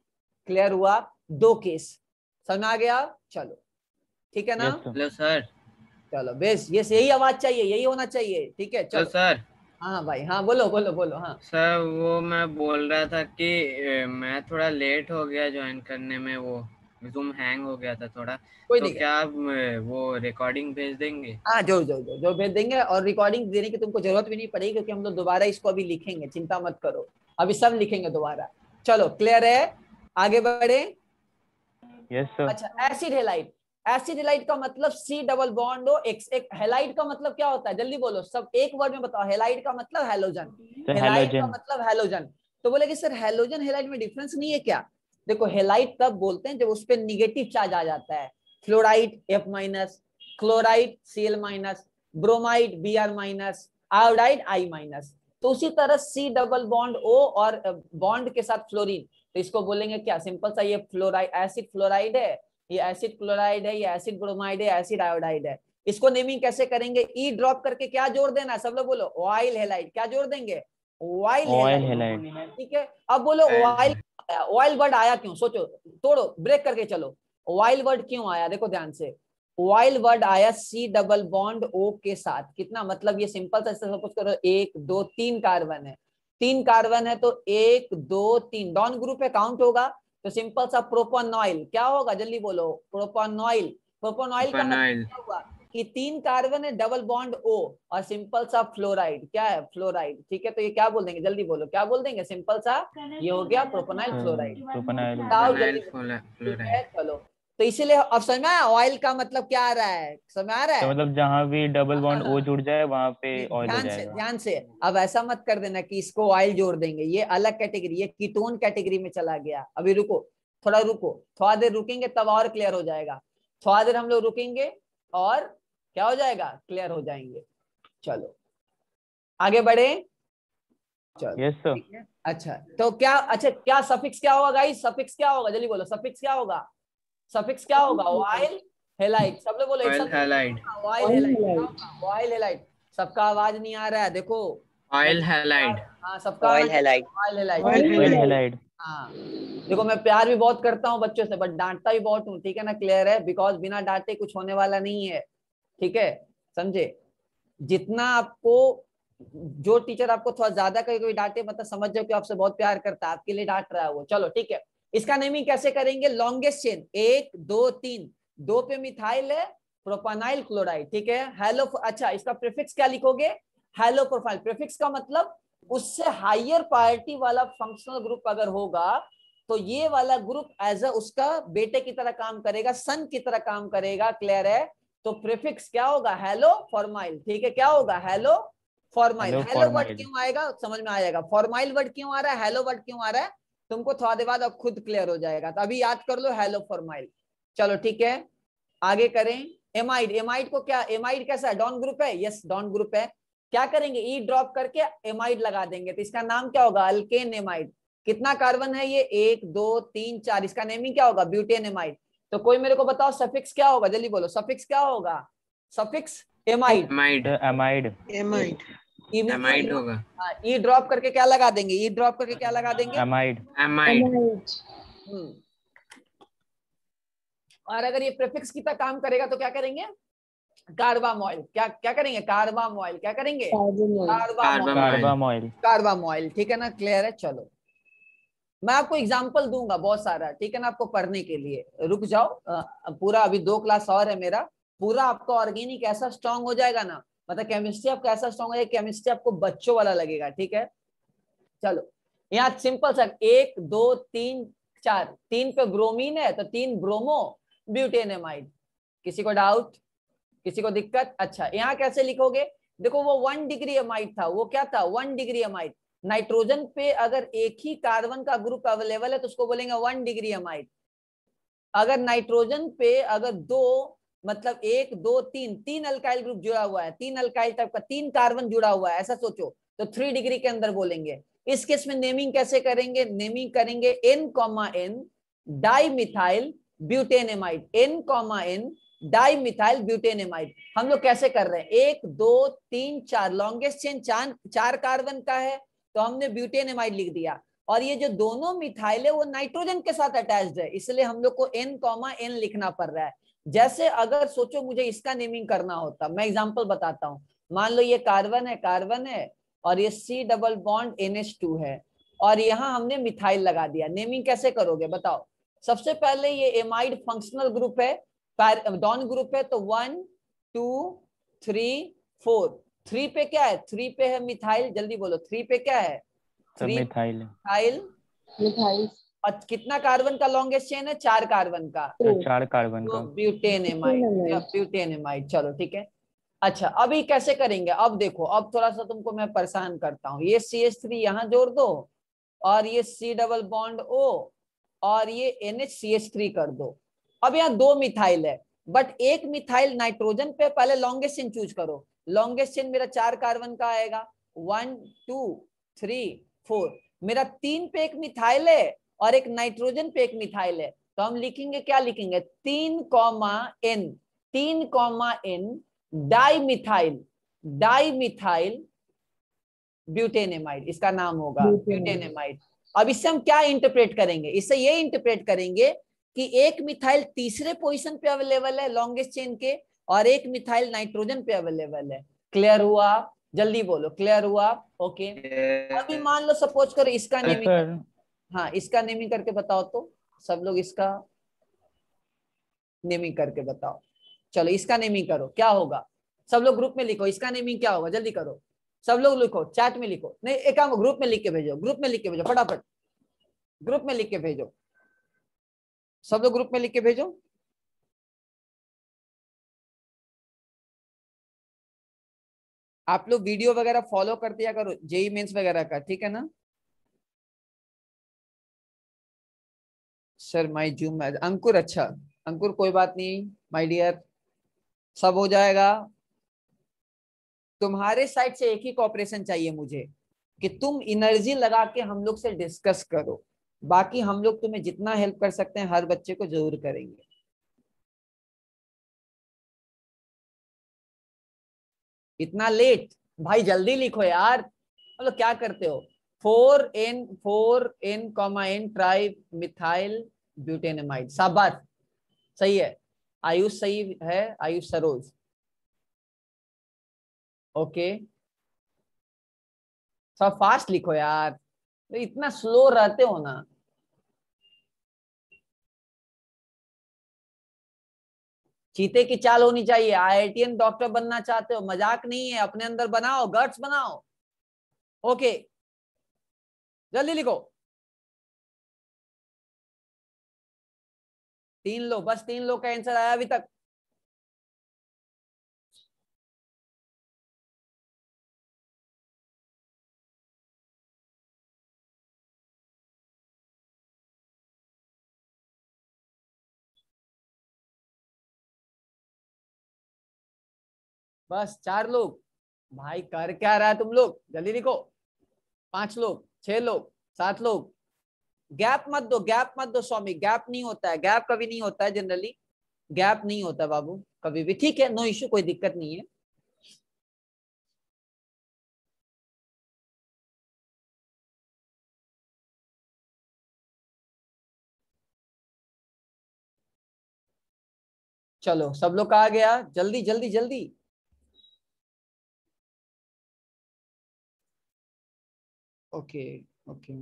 क्लियर हुआ? 2 केस समझ आ गया? चलो ठीक है ना? Hello sir. चलो बेस, ये यही आवाज चाहिए, यही होना चाहिए, ठीक है? चलो सर। हाँ भाई, हाँ बोलो। हाँ सर वो मैं बोल रहा था कि मैं थोड़ा लेट हो गया ज्वाइन करने में, वो जूम हैंग हो गया था थोड़ा, तो क्या आप वो रिकॉर्डिंग भेज देंगे? हाँ जो भेज देंगे, और रिकॉर्डिंग देने की तुमको जरूरत भी नहीं पड़ेगी, क्योंकि हम लोग दोबारा इसको अभी लिखेंगे, चिंता मत करो, अभी सब लिखेंगे दोबारा। चलो क्लियर है? आगे बढ़े। Yes sir. अच्छा, एसिड हेलाइड। एसिड हेलाइड का मतलब C double bond O X। एक हेलाइड का मतलब क्या होता है, जल्दी बोलो सब, एक वर्ड में बताओ। हेलाइड का मतलब हेलोजन, हेलाइड का मतलब हेलोजन। तो बोले कि सर हेलोजन हेलाइड में डिफरेंस नहीं है क्या? देखो, हेलाइड तब बोलते हैं जब उस पर निगेटिव चार्ज आ जाता है। Fluoride F-, chloride Cl-, bromide Br-, iodide I-। तो उसी तरह C डबल बॉन्ड O और बॉन्ड के साथ फ्लोरीन, तो इसको बोलेंगे क्या? सिंपल सा, ये फ्लोराइड, एसिड फ्लोराइड है, ये एसिड क्लोराइड है, ये एसिड ब्रोमाइड है, एसिड आयोडाइड है। इसको नेमिंग कैसे करेंगे? ई ड्रॉप करके क्या जोड़ देना, सब लोग बोलो, ऑयल हेलाइड। क्या जोड़ देंगे? Oil halide. ठीक है, अब बोलो ऑयल, ऑयल वर्ड आया क्यों? सोचो, तोड़ो, ब्रेक करके चलो, ऑयल वर्ड क्यों आया? देखो ध्यान से, ऑयल वर्ड आया C डबल बॉन्ड O के साथ। कितना मतलब, ये सिंपल सा, सपोज करो 1 2 3 कार्बन है, 3 कार्बन है तो 1 2 3 डॉन ग्रुप है, काउंट होगा। तो सिंपल सा प्रोपोनॉइल क्या होगा, जल्दी बोलो, प्रोपोनॉइल। प्रोपोनॉइल का मतलब क्या हुआ कि 3 कार्बन है, डबल बॉन्ड O, और सिंपल सा फ्लोराइड, क्या है? फ्लोराइड। ठीक है, तो ये क्या बोल देंगे, जल्दी बोलो, क्या बोल देंगे? सिंपल सा ये हो गया प्रोपोनाइल फ्लोराइड। चलो, तो इसीलिए अब समझ में आया ऑयल का मतलब क्या आ रहा है? समझ आ रहा है? तो मतलब जहाँ भी डबल बॉन्ड O जुड़ जाए वहां पे ऑयल हो जाएगा। ध्यान से, अब ऐसा मत कर देना कि इसको ऑयल जोड़ देंगे, ये अलग कैटेगरी, ये कीटोन कैटेगरी में चला गया। अभी रुको, थोड़ा रुको, थोड़ा देर रुकेंगे तब और क्लियर हो जाएगा। थोड़ा देर हम लोग रुकेंगे और क्या हो जाएगा, क्लियर हो जाएंगे। चलो आगे बढ़े। चलो यस सर। ठीक है। अच्छा तो क्या, अच्छा क्या सफिक्स क्या होगा गाइस, सफिक्स क्या होगा, जल्दी बोलो, सफिक्स क्या होगा, सफिक्स क्या होगा, वाइल हेलाइट, सब लोग बोलो एक ऑयल साथ, हैलाइड, वाइल हेलाइट क्या होगा, वाइल हेलाइट। सबका आवाज नहीं आ रहा है, देखो ऑयल हैलाइड, हाँ सबका oil halide, while halide. Oil halide. हाँ देखो मैं प्यार भी बहुत करता हूँ बच्चों से, बट डांटता भी बहुत हूँ, ठीक है ना, क्लियर है, बिकॉज बिना डांटे कुछ होने वाला नहीं है, ठीक है, समझे। जितना आपको, जो टीचर आपको थोड़ा ज्यादा कभी कभी डांटे, मतलब समझ जाओ कि आपसे बहुत प्यार करता है, आपके लिए डांट रहा है वो। चलो ठीक है, इसका नेमिंग कैसे करेंगे, लॉन्गेस्ट चेन 1 2 3, 2 पे मिथाइल है, प्रोपानाइल क्लोराइड, ठीक है, हेलो। अच्छा इसका प्रीफिक्स क्या लिखोगे, हेलो प्रोफाइल। प्रीफिक्स का मतलब उससे हायर प्रायोरिटी वाला फंक्शनल ग्रुप अगर होगा तो ये वाला ग्रुप एज अ उसका बेटे की तरह काम करेगा, सन की तरह काम करेगा, क्लियर है। तो प्रीफिक्स क्या होगा, हेलो फॉर्माइल, ठीक है, क्या होगा, हेलो फॉर्माइल। हेलो वर्ड क्यों आएगा समझ में आएगा, फॉर्माइल वर्ड क्यों आ रहा है, हेलो वर्ड क्यों आ रहा है, तुमको थोड़ा देर बाद अब खुद क्लियर हो जाएगा, तो अभी याद कर लो हेलो फॉर्माइल। चलो ठीक है आगे करें। एमाइड, एमाइड को क्या, एमाइड कैसा है, डॉन ग्रुप है, यस डॉन ग्रुप है। क्या करेंगे, ई ड्रॉप करके एमाइड लगा देंगे, तो इसका नाम क्या होगा, अल्केन एमाइड। कितना कार्बन है ये, 1 2 3 4, इसका नेमिंग क्या होगा, ब्यूटेन एमाइड। तो कोई मेरे को बताओ सफिक्स क्या होगा, जल्दी बोलो, सफिक्स क्या होगा, suffix amide, amide, amide, amide, amide होगा, ई ड्रॉप करके क्या लगा देंगे, ई ड्रॉप करके क्या लगा देंगे, एमाइड, एमाइड, और अगर ये प्रीफिक्स की तरह काम करेगा तो क्या करेंगे, कार्बामॉइल, क्या क्या करेंगे, कार्बामॉइल, क्या करेंगे, कार्बामॉइल, कार्बामॉइल। कार्बामॉइल, ठीक है ना, क्लियर है। चलो मैं आपको एग्जांपल दूंगा बहुत सारा, ठीक है ना, आपको पढ़ने के लिए, रुक जाओ पूरा अभी 2 क्लास और है मेरा, पूरा आपका ऑर्गेनिक ऐसा स्ट्रांग हो जाएगा ना, मतलब केमिस्ट्री आपका ऐसा स्ट्रांग हो जाएगा, केमिस्ट्री आपको बच्चों वाला लगेगा, ठीक है। चलो यहाँ सिंपल सा 1 2 3 4, 3 पे ब्रोमीन है तो 3 ब्रोमो ब्यूटेनेमाइड। किसी को डाउट, किसी को दिक्कत, अच्छा यहाँ कैसे लिखोगे, देखो वो 1 डिग्री अमाइड था, वो क्या था 1 डिग्री अमाइड। नाइट्रोजन पे अगर एक ही कार्बन का ग्रुप अवेलेबल है तो उसको बोलेंगे 1 डिग्री अमाइड। अगर नाइट्रोजन पे अगर दो, मतलब 1 2 3, 3 अल्काइल ग्रुप जुड़ा हुआ है, 3 अल्काइल टाइप का 3 कार्बन जुड़ा हुआ है, ऐसा सोचो, तो 3 डिग्री के अंदर बोलेंगे। इस केस में नेमिंग कैसे करेंगे, नेमिंग करेंगे N, di methyl butanamide, N, di methyl butanamide. हम लोग कैसे कर रहे हैं, 1 2 3 4, लॉन्गेस्ट चेन 4 कार्बन का है तो हमने ब्यूटेनेमाइड लिख दिया, और ये जो दोनों मिथाइल है वो नाइट्रोजन के साथ अटैच्ड है, इसलिए हम लोग को N, लिखना पड़ रहा है। जैसे अगर सोचो मुझे इसका नेमिंग करना होता, मैं एग्जांपल बताता हूं, मान लो ये कार्बन है और ये C डबल बॉन्ड NH2 है, और यहाँ हमने मिथाइल लगा दिया, नेमिंग कैसे करोगे बताओ। सबसे पहले ये एमाइड फंक्शनल ग्रुप है, डॉन ग्रुप है, तो 1 2 3 4, 3 पे क्या है, 3 पे है मिथाइल, जल्दी बोलो 3 पे क्या है, 3 मिथाइल, मिथाइल और कितना कार्बन का लॉन्गेस्ट चेन है, 4 कार्बन का, 4 कार्बन तो का। ब्यूटेनेमाइड, ब्यूटेनेमाइड। चलो ठीक है। अच्छा अभी कैसे करेंगे, अब देखो, अब थोड़ा सा तुमको मैं परेशान करता हूँ, ये CH3 यहाँ जोड़ दो, और ये C डबल बॉन्ड O, और ये NHCH3 कर दो। अब यहाँ 2 मिथाइल है, बट एक मिथाइल नाइट्रोजन पे, पहले लॉन्गेस्ट चेन चूज करो, लॉन्गेस्ट चेन मेरा 4 कार्बन का आएगा, 1 2 3 4, मेरा 3 पे एक मिथाइल है और एक नाइट्रोजन पे एक मिथाइल है, तो हम लिखेंगे, क्या लिखेंगे, 3 N, डाई मिथाइल ब्यूटेनेमाइड, इसका नाम होगा ब्यूटेनेमाइड। अब इससे हम क्या इंटरप्रेट करेंगे, इससे ये इंटरप्रेट करेंगे कि एक मिथाइल तीसरे पोजीशन पे अवेलेबल है लॉन्गेस्ट चेन के, और एक मिथाइल नाइट्रोजन पे अवेलेबल है। क्लियर हुआ, जल्दी बोलो, क्लियर हुआ, ओके। अभी मान लो सपोज करो इसका नेमिंग, हाँ इसका नेमिंग करके बताओ, तो सब लोग इसका नेमिंग करके बताओ। चलो इसका नेमिंग करो, क्या होगा, सब लोग ग्रुप में लिखो, इसका नेमिंग क्या होगा, जल्दी करो, सब लोग लिखो, चैट में लिखो, नहीं एक काम ग्रुप में लिख के भेजो, ग्रुप में लिख के भेजो, फटाफट ग्रुप में लिख के भेजो, सब लोग ग्रुप में लिख के भेजो। आप लोग वीडियो वगैरह फॉलो कर दिया करो जेई मेंस वगैरह का, ठीक है ना। सर माय जूम, अंकुर, अच्छा अंकुर कोई बात नहीं माय डियर, सब हो जाएगा। तुम्हारे साइड से एक ही कॉपरेशन चाहिए मुझे कि तुम एनर्जी लगा के हम लोग से डिस्कस करो। बाकी हम लोग तुम्हें जितना हेल्प कर सकते हैं हर बच्चे को जरूर करेंगे। इतना लेट भाई, जल्दी लिखो यार, मतलब क्या करते हो। 4n ट्राई मिथाइल ब्यूटेनामाइड, शाबाश, सही है। आयुष सही है, आयुष सरोज, ओके। सब फास्ट लिखो यार, तो इतना स्लो रहते हो ना। चीते की चाल होनी चाहिए। आईआईटीएन डॉक्टर बनना चाहते हो, मजाक नहीं है, अपने अंदर बनाओ, गट्स बनाओ, ओके। जल्दी लिखो। 3 लो, बस 3 लो का आंसर आया अभी तक। बस 4 लोग। भाई कर क्या रहा है तुम लोग, जल्दी लिखो। 5 लोग, 6 लोग, 7 लोग। गैप मत दो, गैप मत दो स्वामी, गैप नहीं होता है, गैप कभी नहीं होता है जनरली, गैप नहीं होता बाबू कभी भी। ठीक है, नो इश्यू, कोई दिक्कत नहीं है। चलो सब लोग आ गया, जल्दी जल्दी जल्दी। Okay okay.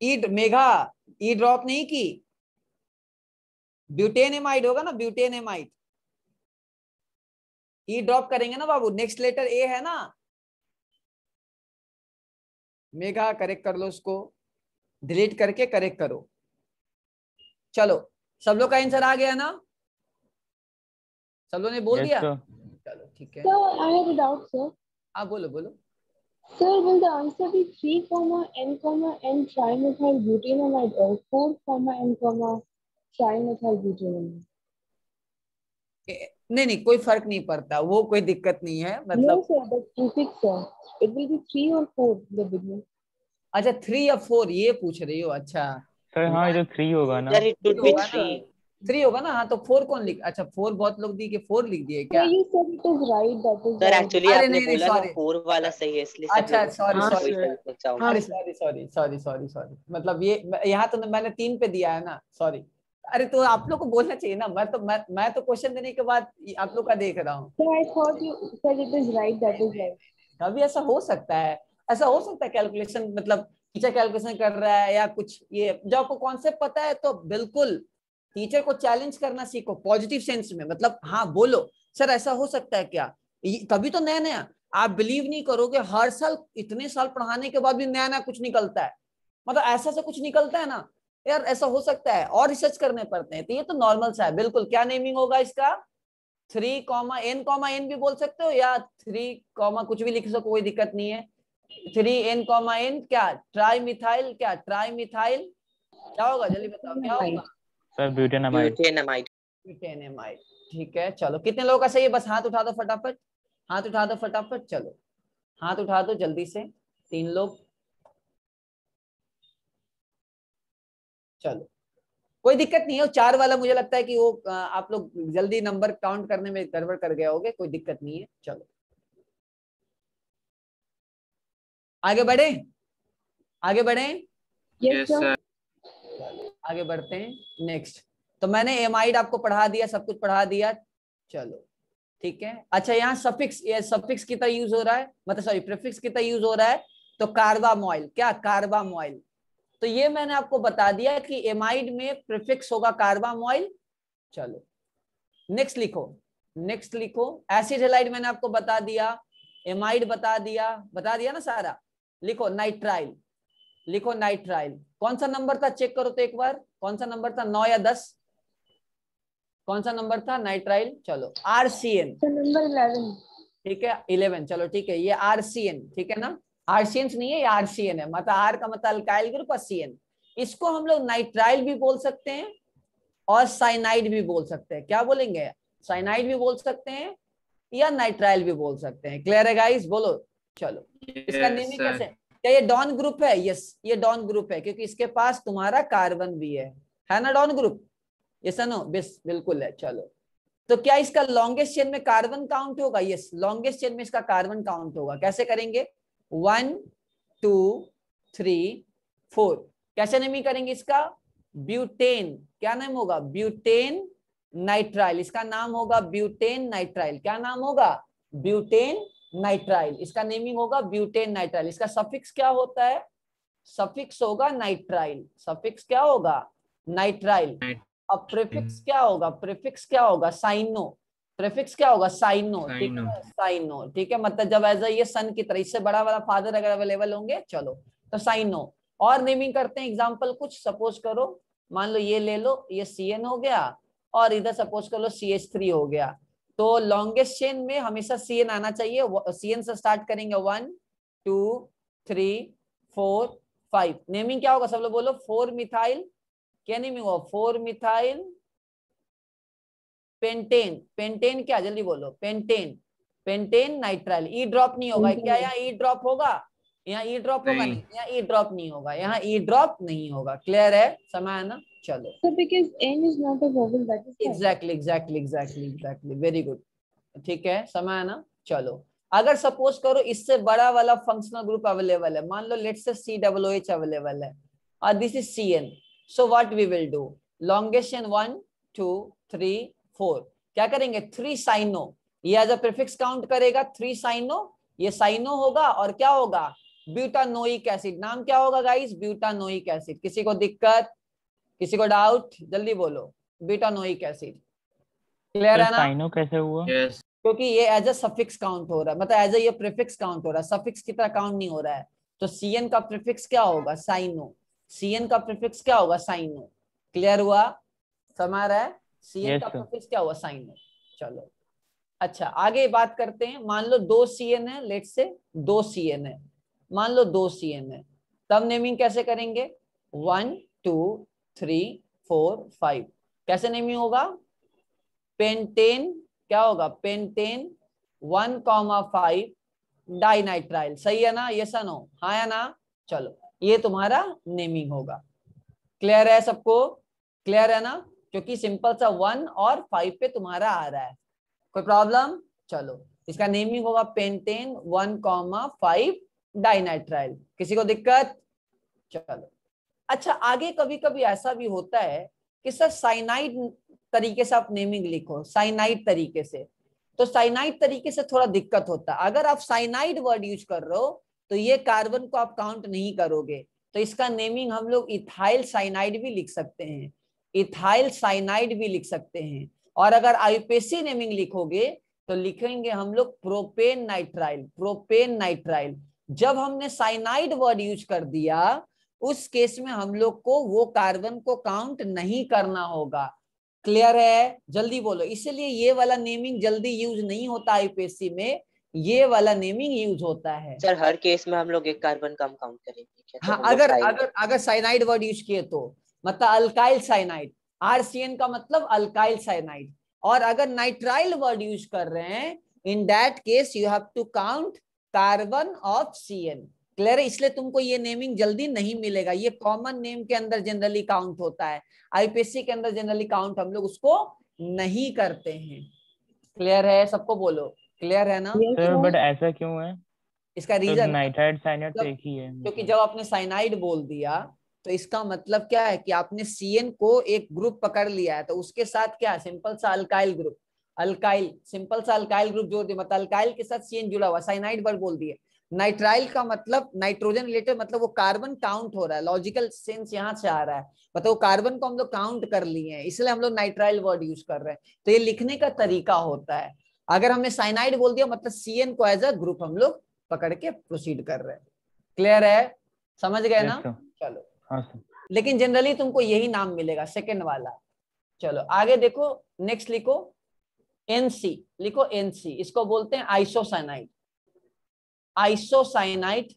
E Megha, E drop नहीं की, ब्यूटेनेमाइड होगा ना, ब्यूटेनेमाइड। ई ड्रॉप करेंगे ना बाबू, नेक्स्ट लेटर ए है ना। मेघा करेक्ट कर लो उसको, डिलीट करके करेक्ट करो। चलो सब लोग का आंसर आ गया ना, सब लोगों ने बोल दिया। चलो ठीक है। Sir, I have a doubt, sir. हाँ बोलो बोलो। Sir, will the answer be 3, N trimethyl butenamide or 4, N, trimethyl butenamide? नहीं नहीं, कोई फर्क नहीं पड़ता, वो कोई दिक्कत नहीं है No, मतलब। sir, but prefix, sir. It will be 3 or 4 in the beginning. अच्छा 3 या 4 ये पूछ रही हो, अच्छा। सर हाँ, ये तो 3 होगा ना। Sir, it would be होगा ना, 3. 3 होगा ना। हाँ तो 4 कौन लिख, अच्छा 4 बहुत लोग दी के 4 लिख दिए Sir, क्या। you said it is right. That is Sir, right. actually अरे आपने नहीं नहीं बोला ना सॉरी, 4 वाला सही है, इसलिए सब अच्छा लोग सॉरी हाँ सॉरी, वही सर, सही सोचा होगा। हाँ अरे sir. Sorry sorry sorry sorry sorry, मतलब ये यहाँ तो मैंने 3 पे दिया है ना, सॉरी। अरे तो आप लोग को बोलना चाहिए ना, मैं तो क्वेश्चन देने के बाद आप लोग का देख रहा हूँ। Sir, I thought you said it is right. That is right. अभी ऐसा हो सकता है, ऐसा हो सकता है कैलकुलेशन, मतलब टीचर कैलकुलेशन कर रहा है या कुछ, ये जब आपको कॉन्सेप्ट पता है तो बिल्कुल टीचर को चैलेंज करना सीखो पॉजिटिव सेंस में, मतलब हाँ बोलो सर ऐसा हो सकता है क्या, तभी तो नया नया। आप बिलीव नहीं करोगे, हर साल इतने साल पढ़ाने के बाद भी नया नया कुछ निकलता है, मतलब ऐसा से कुछ निकलता है ना यार, ऐसा हो सकता है और रिसर्च करने पड़ते हैं, तो ये तो नॉर्मल सा है बिल्कुल। क्या नेमिंग होगा इसका, 3, N भी बोल सकते हो या 3, कुछ भी लिख सको, कोई दिक्कत नहीं है। 3, N, क्या ट्राई मिथाइल, क्या ट्राई मिथाइल क्या होगा, जल्दी बताओ क्या होगा। Sir butanamide. ब्यूटेनामाइड। ब्यूटेनामाइड, ठीक है। चलो कितने लोगों का सही है, बस हाथ उठा दो फटाफट, हाथ उठा दो फटाफट, चलो हाथ उठा दो जल्दी से, 3 लोग। चलो कोई दिक्कत नहीं है, 4 वाला मुझे लगता है कि वो आप लोग जल्दी नंबर काउंट करने में गड़बड़ कर गए होगे, कोई दिक्कत नहीं है। चलो आगे बढ़े, आगे बढ़े, Yes, sir. आगे बढ़ते हैं नेक्स्ट। तो मैंने एमाइड आपको पढ़ा दिया, सब कुछ पढ़ा दिया, चलो ठीक है। अच्छा यहाँ सफिक्स, ये सफिक्स की तरह यूज हो रहा है, मतलब सॉरी प्रीफिक्स की तरह यूज हो रहा है, तो कार्बामोइल, क्या कार्बामोइल, तो ये मैंने आपको बता दिया कि एमाइड में प्रीफिक्स होगा कार्बामोइल। चलो नेक्स्ट लिखो, नेक्स्ट लिखो। एसिड हैलाइड मैंने आपको बता दिया, एमाइड बता दिया ना सारा। लिखो नाइट्राइल, लिखो नाइट्राइल। कौन सा नंबर था चेक करो तो एक बार, कौन सा नंबर था, 9 या 10, कौन सा नंबर था नाइट्राइल। चलो RCN, Sir, number 11. ठीक है 11, चलो ठीक है, ये RCN ठीक है ना, आर्सियंस नहीं है, ये RCN है, मतलब R का मतलब अल्काइल ग्रुप और CN। इसको हम लोग नाइट्राइल भी बोल सकते हैं और साइनाइड भी बोल सकते हैं। क्या बोलेंगे? साइनाइड भी बोल सकते हैं या नाइट्राइल भी बोल सकते हैं। क्लियर है गाइस? बोलो। चलो इसका नेमिंग कैसे? क्या ये डॉन ग्रुप है? यस, ये डॉन ग्रुप है क्योंकि इसके पास तुम्हारा कार्बन भी है ना डॉन ग्रुप? Yes no? बिल्कुल है। चलो तो क्या इसका लॉन्गेस्ट चेन में कार्बन काउंट होगा? यस, लॉन्गेस्ट चेन में इसका कार्बन काउंट होगा। कैसे करेंगे? 1 2 3 4। कैसे नेमिंग करेंगे इसका? ब्यूटेन। क्या नाम होगा? Butane nitrile. इसका नाम होगा ब्यूटेन नाइट्राइल। क्या नाम होगा? Butane nitrile. इसका नेमिंग होगा ब्यूटेन नाइट्राइल। इसका सफिक्स क्या होता है? सफिक्स होगा नाइट्राइल। सफिक्स क्या होगा? नाइट्राइल। अब प्रीफिक्स क्या होगा? प्रीफिक्स क्या होगा? साइनो। प्रीफिक्स क्या होगा? साइनो। ठीक है, साइनो। ठीक है, मतलब जब एज ये सन की तरह, इससे बड़ा वाला फादर अगर अवेलेबल होंगे, चलो तो साइनो। और नेमिंग करते हैं एग्जांपल कुछ। सपोज करो, मान लो ये ले लो, ये CN हो गया और इधर सपोज कर लो CH3 हो गया। तो लॉन्गेस्ट चेन में हमेशा CN आना चाहिए। CN से स्टार्ट करेंगे। 1 2 3 4 5। नेमिंग क्या होगा? सब लोग बोलो। 4 मिथाइल। क्या नेमिंग होगा? 4 मिथाइल पेंटेन। पेंटेन क्या? जल्दी बोलो। Pentane. Pentane nitrile. E drop नहीं होगा क्या? यहाँ ई ड्रॉप होगा? यहाँ ई ड्रॉप होगा? नहीं, यहाँ ई ड्रॉप नहीं होगा। यहाँ ई ड्रॉप नहीं होगा। क्लियर है? समय है ना? चलो। So because N is not a vowel, that is why. Exactly very good. ठीक है, समय है ना? चलो अगर सपोज करो इससे बड़ा वाला फंक्शनल ग्रुप अवेलेबल है, मान लो लेट्स से COOH अवेलेबल है और this is CN। So what we will do? Longest chain 1 2 3 4। क्या करेंगे? 3 साइनो। ये एज अ प्रीफिक्स काउंट करेगा। 3 साइनो, ये साइनो होगा और क्या होगा? Butanoic acid. नाम क्या होगा गाइस? Butanoic acid. किसी को दिक्कत? किसी को डाउट? जल्दी बोलो। Butanoic acid. क्लियर है ना? साइनो कैसे हुआ? यस। क्योंकि ये एज अ सफिक्स काउंट हो रहा है, मतलब एज अ ये प्रीफिक्स काउंट हो रहा है, सफिक्स की तरह काउंट नहीं हो रहा है। तो CN का प्रीफिक्स क्या होगा? साइनो। CN का प्रीफिक्स क्या होगा? साइनो। क्लियर हुआ? समझ रहा है? CN का प्रीफिक्स क्या हुआ? साइनो। चलो अच्छा आगे बात करते हैं। मान लो 2 CN है, लेट से 2 CN है। मान लो 2 CN है, तब नेमिंग कैसे करेंगे? 1 2 3 4 5। कैसे नेमिंग होगा? पेंटेन। क्या होगा? Pentane 1,5 dinitrile. सही है ना? Yes no? हाँ या ना? चलो ये तुम्हारा नेमिंग होगा। क्लियर है सबको? क्लियर है ना? क्योंकि सिंपल सा 1 और 5 पे तुम्हारा आ रहा है। कोई प्रॉब्लम? चलो इसका नेमिंग होगा पेंटेन 1,5 डाइनाइट्राइल। किसी को दिक्कत? चलो अच्छा आगे कभी कभी ऐसा भी होता है कि सर साइनाइड तरीके से आप नेमिंग लिखो, साइनाइड तरीके से, तो साइनाइड तरीके से थोड़ा दिक्कत होता है। अगर आप साइनाइड वर्ड यूज कर रहे हो तो ये कार्बन को आप काउंट नहीं करोगे, तो इसका नेमिंग हम लोग इथाइल साइनाइड भी लिख सकते हैं, इथाइल साइनाइड भी लिख सकते हैं। और अगर आईयूपीएसी नेमिंग लिखोगे तो लिखेंगे हम लोग प्रोपेन नाइट्राइल, प्रोपेन नाइट्राइल। जब हमने साइनाइड वर्ड यूज कर दिया उस केस में हम लोग को वो कार्बन को काउंट नहीं करना होगा। क्लियर है? जल्दी बोलो। इसलिए ये वाला नेमिंग जल्दी यूज नहीं होता आईयूपीएसी में, ये वाला नेमिंग यूज होता है। सर हर केस में हम लोग एक कार्बन कम काउंट करेंगे? हाँ, अगर साइनाइड वर्ड यूज किए तो मतलब अल्काइल साइनाइड, RCN का मतलब अल्काइल साइनाइड। और अगर नाइट्राइल वर्ड यूज कर रहे हैं in that case you have to count carbon of CN। Clear है? इसलिए तुमको ये नेमिंग जल्दी नहीं मिलेगा। ये कॉमन नेम के अंदर जनरली काउंट होता है, आईयूपीएसी के अंदर जनरली काउंट हम लोग उसको नहीं करते हैं। क्लियर है? सबको बोलो। क्लियर है ना? सर बट ऐसा क्यों है? इसका रीजन नाइट्राइड साइनाइड तो एक ही है। क्योंकि जब आपने साइनाइड बोल दिया तो इसका मतलब क्या है कि आपने CN को एक ग्रुप पकड़ लिया है, तो उसके साथ क्या? सिंपल सा अल्काइल ग्रुप, अल्काइल, सिंपल सा अल्काइल ग्रुप जोड़ दिया, मतलब अल्काइल के साथ CN जुड़ा हुआ, साइनाइड वर्ड बोल दिए। नाइट्राइल का मतलब नाइट्रोजन रिलेटेड, मतलब वो कार्बन काउंट हो रहा है, लॉजिकल सेंस यहाँ से आ रहा है, मतलब वो कार्बन को हम लोग काउंट कर लिए हैं, इसलिए हम लोग नाइट्राइल वर्ड यूज कर रहे हैं। तो ये लिखने का तरीका होता है। अगर हमने साइनाइड बोल दिया मतलब CN को एज अ ग्रुप हम लोग पकड़ के प्रोसीड कर रहे हैं। क्लियर है? समझ गए ना? चलो हाँ सर। लेकिन जनरली तुमको यही नाम मिलेगा, सेकंड वाला। चलो आगे देखो, नेक्स्ट लिखो NC, लिखो NC, इसको बोलते हैं आइसोसाइनाइड। आइसोसाइनाइड,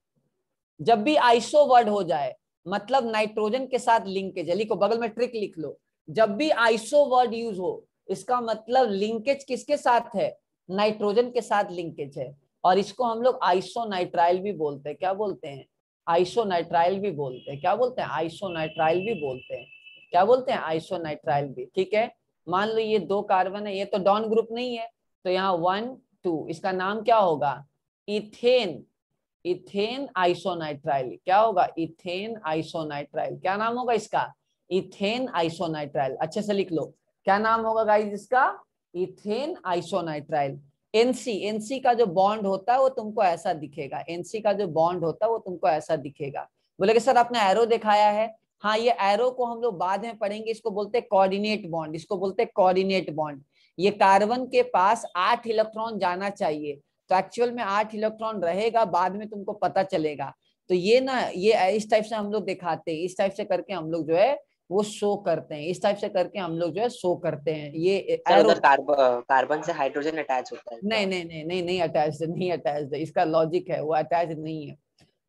जब भी आइसो वर्ड हो जाए मतलब नाइट्रोजन के साथ लिंकेज है, लिखो बगल में ट्रिक लिख लो, जब भी आइसो वर्ड यूज हो इसका मतलब लिंकेज किसके साथ है, नाइट्रोजन के साथ लिंकेज है, और इसको हम लोग आइसोनाइट्राइल भी बोलते हैं। क्या बोलते हैं, आइसोनाइट्राइल भी बोलते हैं। क्या बोलते हैं, आइसोनाइट्राइल भी बोलते हैं। क्या बोलते हैं, आइसोनाइट्राइल भी। ठीक है, मान लो ये 2 कार्बन है, ये तो डॉन ग्रुप नहीं है, तो यहाँ 1 2, इसका नाम क्या होगा, इथेन, इथेन आइसोनाइट्राइल। क्या होगा, इथेन आइसोनाइट्राइल। क्या नाम होगा इसका, इथेन आइसोनाइट्राइल। अच्छे से लिख लो, क्या नाम होगा गाइस इसका, इथेन आइसोनाइट्राइल। एनसी, एनसी का जो बॉन्ड होता है वो तुमको ऐसा दिखेगा, एनसी का जो बॉन्ड होता है वो तुमको ऐसा दिखेगा। बोले कि सर आपने एरो दिखाया है, हाँ ये एरो को हम लोग बाद में पढ़ेंगे, इसको बोलते हैं कोऑर्डिनेट बॉन्ड, इसको बोलते हैं कोऑर्डिनेट बॉन्ड। ये कार्बन के पास 8 इलेक्ट्रॉन जाना चाहिए, तो एक्चुअल में 8 इलेक्ट्रॉन रहेगा, बाद में तुमको पता चलेगा। तो ये ना, ये इस टाइप से हम लोग दिखाते हैं, इस टाइप से करके हम लोग जो है वो शो करते हैं, इस टाइप से करके हम लोग जो है शो करते हैं। ये एरो कार्बन से हाइड्रोजन अटैच होता है। नहीं नहीं नहीं नहीं नहीं अटैच नहीं, अटैच है, इसका लॉजिक है, वो अटैच नहीं है,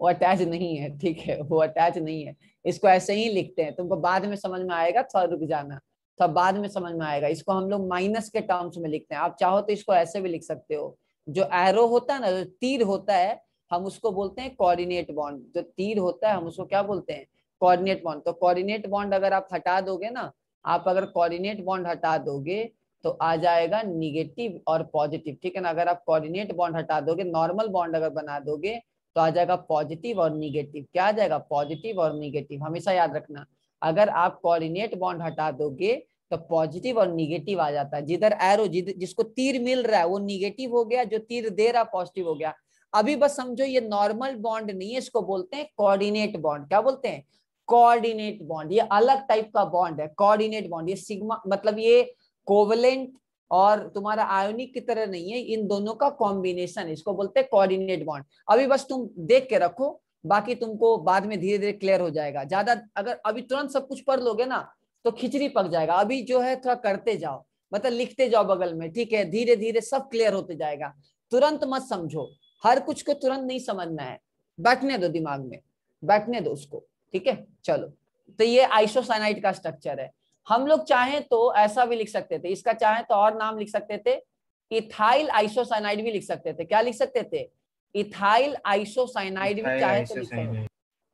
वो अटैच नहीं है। ठीक है, वो अटैच नहीं है, इसको ऐसे ही लिखते हैं, तुमको बाद में समझ में आएगा, थोड़ा रुक जाना, थोड़ा बाद में समझ में आएगा। इसको हम लोग माइनस के टर्म्स में लिखते हैं, आप चाहो तो इसको ऐसे भी लिख सकते हो। जो एरो होता है ना, जो तीर होता है, हम उसको बोलते हैं कोऑर्डिनेट बॉन्ड। जो तीर होता है हम उसको क्या बोलते हैं, कोऑर्डिनेट बॉन्ड। तो कोऑर्डिनेट बॉन्ड अगर आप हटा दोगे ना, आप अगर कोऑर्डिनेट बॉन्ड हटा दोगे तो आ जाएगा निगेटिव और पॉजिटिव। ठीक है ना, अगर आप कोऑर्डिनेट बॉन्ड हटा दोगे, नॉर्मल बॉन्ड अगर बना दोगे तो आ जाएगा पॉजिटिव और निगेटिव। क्या आ जाएगा, पॉजिटिव और निगेटिव। हमेशा याद रखना, अगर आप कोऑर्डिनेट बॉन्ड हटा दोगे तो पॉजिटिव और निगेटिव आ जाता है। जिधर एरो, जिसको तीर मिल रहा है वो निगेटिव हो गया, जो तीर दे रहा पॉजिटिव हो गया। अभी बस समझो ये नॉर्मल बॉन्ड नहीं है, इसको बोलते हैं कोऑर्डिनेट बॉन्ड। क्या बोलते हैं, कोऑर्डिनेट बॉन्ड। ये अलग टाइप का बॉन्ड है, कोऑर्डिनेट बॉन्ड। ये सिग्मा मतलब ये कोवलेंट और तुम्हारा आयोनिक की तरह नहीं है, इन दोनों का कॉम्बिनेशन, इसको बोलते हैं कोऑर्डिनेट बॉन्ड। अभी बस तुम देख के रखो, बाकी तुमको बाद में धीरे धीरे क्लियर हो जाएगा। ज्यादा अगर अभी तुरंत सब कुछ पढ़ लोगे ना तो खिचड़ी पक जाएगा। अभी जो है थोड़ा करते जाओ, मतलब लिखते जाओ बगल में, ठीक है, धीरे धीरे सब क्लियर होते जाएगा। तुरंत मत समझो, हर कुछ को तुरंत नहीं समझना है, बैठने दो दिमाग में, बैठने दो उसको। ठीक है, चलो, तो ये आइसोसाइनाइड का स्ट्रक्चर है। हम लोग चाहें तो ऐसा भी लिख सकते थे, इसका चाहे तो और नाम लिख सकते थे, इथाइल आइसोसाइनाइड भी लिख सकते थे। क्या लिख सकते थे, इथाइल आइसोसाइनाइड भी चाहे तो लिख सकते,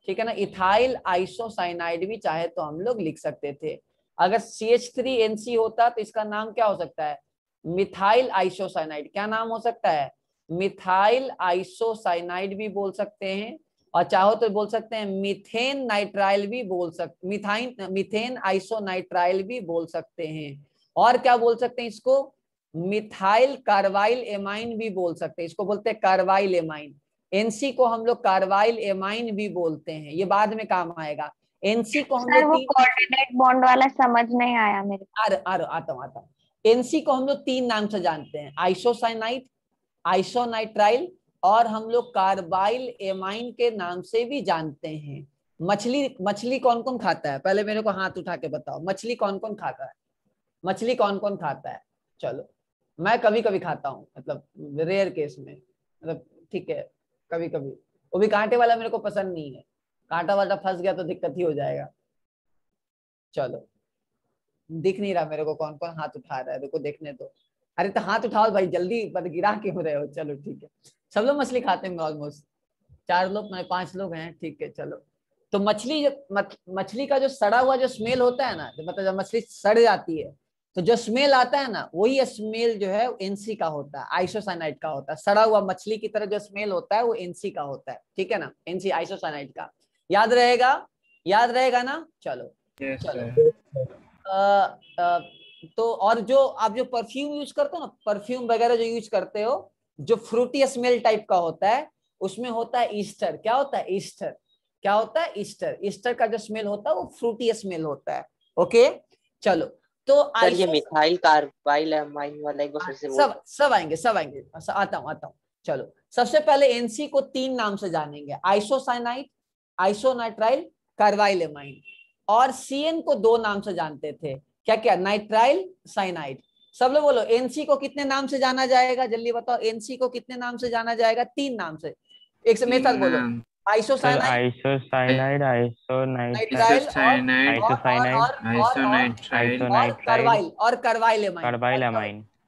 ठीक है ना, इथाइल आइसोसाइनाइड भी चाहे तो हम लोग लिख सकते थे। अगर CH3NC होता तो इसका नाम क्या हो सकता है, मिथाइल आइसोसाइनाइड। क्या नाम हो सकता है, मिथाइल आइसोसाइनाइड भी बोल सकते हैं, और चाहो तो बोल सकते हैं मीथेन नाइट्राइल भी बोल सकते, मीथेन आइसोनाइट्राइल भी बोल सकते हैं। और क्या बोल सकते हैं इसको, मिथाइल कार्बाइल एमाइन भी बोल सकते हैं, इसको बोलते हैं कार्बाइल एमाइन। एनसी को हम लोग कार्बाइल एमाइन भी बोलते हैं, ये बाद में काम आएगा। एनसी को हम लोग कोऑर्डिनेट बॉन्ड वाला समझ नहीं आया मेरे को। आता हूँ। एनसी को हम लोग 3 नाम से जानते हैं, आइसोसाइनाइड, आइसोनाइट्राइल, और हम लोग कार्बाइल एमाइन के नाम से भी जानते हैं। मछली कौन कौन खाता है, पहले मेरे को हाथ उठा के बताओ, मछली कौन कौन खाता है, मछली कौन कौन खाता है। चलो, मैं कभी कभी खाता हूँ, मतलब रेयर केस में, मतलब ठीक है, कभी कभी, वो भी कांटे वाला मेरे को पसंद नहीं है, कांटा वाटा फंस गया तो दिक्कत ही हो जाएगा। चलो, दिख नहीं रहा मेरे को कौन कौन हाथ उठा रहा है, देखो देखने दो। अरे तो हाथ उठाओ भाई, जल्दी गिरा क्यों रहे हो। चलो ठीक है, सब लोग मछली खाते हैं ऑलमोस्ट, 4 लोग, 5 लोग हैं, ठीक है। चलो, तो मछली का जो सड़ा हुआ जो स्मेल होता है ना, मतलब जब मछली सड़ जाती है तो जो स्मेल आता है ना, वही स्मेल जो है एनसी का होता है, आइसोसाइनाइड का होता है। सड़ा हुआ मछली की तरह जो स्मेल होता है वो एनसी का होता है, ठीक है ना, एनसी आइसोसाइनाइड का। याद रहेगा ना। चलो चलो, तो और जो आप जो परफ्यूम यूज करते हो ना, परफ्यूम वगैरह जो यूज करते हो, जो फ्रूटी स्मेल टाइप का होता है, उसमें होता है ईस्टर। क्या होता है, ईस्टर। क्या होता है, ईस्टर। ईस्टर का जो स्मेल होता है वो फ्रूटी स्मेल होता है। ओके, चलो, तो सर ये मिथाइल कार्बाइल एमाइन वाला एक बार फिर से सब आएंगे, आता हूँ। चलो, सबसे पहले एनसी को 3 नाम से जानेंगे, आइसोसाइनाइड, आइसोनाइट्राइल, कार्बाइल एमाइन। और CN को 2 नाम से जानते थे, क्या, नाइट्राइल साइनाइड। सब लोग बोलो, एनसी को कितने नाम से जाना जाएगा, जल्दी बताओ, एनसी को कितने नाम से जाना जाएगा, 3 नाम से। एक से मेरे साथ बोलो, आइसोसाइनाइड, आइसोसाइनाइड, नाइट्राइल और कार्बाइल एमाइन।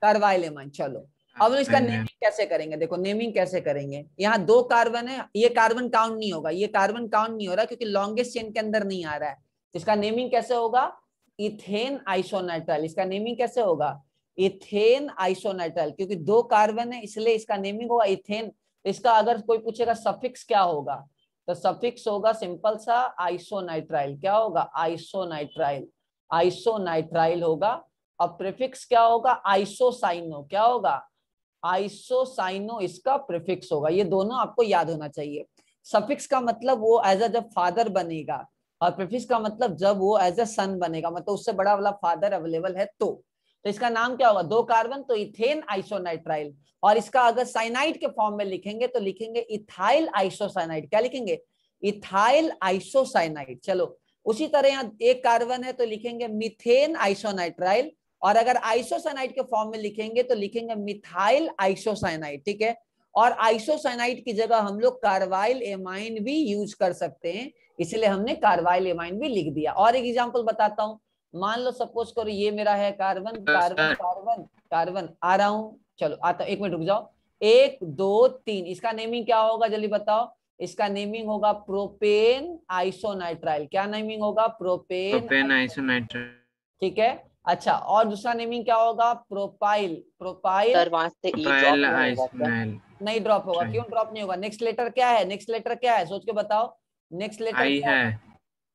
Carbyl amine. चलो अब इसका नेमिंग कैसे करेंगे, देखो नेमिंग कैसे करेंगे। यहाँ 2 कार्बन है, ये कार्बन काउंट नहीं होगा, ये कार्बन काउंट नहीं हो रहा क्योंकि लॉन्गेस्ट चेन के अंदर नहीं आ रहा है। इसका नेमिंग कैसे होगा, इथेन आइसोनाइट्राइल। इसका नेमिंग कैसे होगा, इथेन आइसोनाइट्राइल, क्योंकि 2 कार्बन है इसलिए इसका नेमिंग होगा इथेन। इसका अगर कोई पूछेगा सफिक्स क्या होगा, तो सफिक्स होगा सिंपल सा आइसोनाइट्राइल। क्या होगा, आइसोनाइट्राइल, आइसोनाइट्राइल होगा। और प्रीफिक्स क्या होगा, आइसोसाइनो। क्या होगा, आइसोसाइनो इसका प्रीफिक्स होगा। ये दोनों आपको याद होना चाहिए। सफिक्स का मतलब वो एज अ जब फादर बनेगा, और प्रीफिक्स का मतलब जब वो एज अ सन बनेगा, मतलब उससे बड़ा वाला फादर अवेलेबल है तो इसका नाम क्या होगा, 2 कार्बन तो इथेन आइसोनाइट्राइल। और इसका अगर साइनाइड के फॉर्म में लिखेंगे तो लिखेंगे इथाइल आइसोसाइनाइड। क्या लिखेंगे, इथाइल आइसोसाइनाइड। चलो उसी तरह यहाँ 1 कार्बन है तो लिखेंगे मीथेन आइसोनाइट्राइल, और अगर आइसोसाइनाइड के फॉर्म में लिखेंगे तो लिखेंगे मिथाइल आइसोसाइनाइड। ठीक है, और आइसोसाइनाइड की जगह हम लोग कार्बाइल एमाइन भी यूज कर सकते हैं, इसलिए हमने कार्बाइल एमाइन भी लिख दिया। और एक एग्जांपल बताता हूं, मान लो सपोज करो ये मेरा है कार्बन कार्बन कार्बन कार्बन, आ रहा हूं, चलो आता, 1 मिनट रुक जाओ, 1 2 3, इसका नेमिंग क्या होगा जल्दी बताओ। इसका नेमिंग होगा प्रोपेन आइसोनाइट्राइल। क्या नेमिंग होगा, प्रोपेन आइसोनाइट्राइल। ठीक है, अच्छा और दूसरा नेमिंग क्या होगा, प्रोपाइल। प्रोपाइल सर वहां से ई ड्रॉप होगा, नहीं ड्रॉप होगा, क्यों ड्रॉप नहीं होगा, नेक्स्ट लेटर क्या है, नेक्स्ट लेटर क्या है, सोच के बताओ, नेक्स्ट लेटर आई क्या है।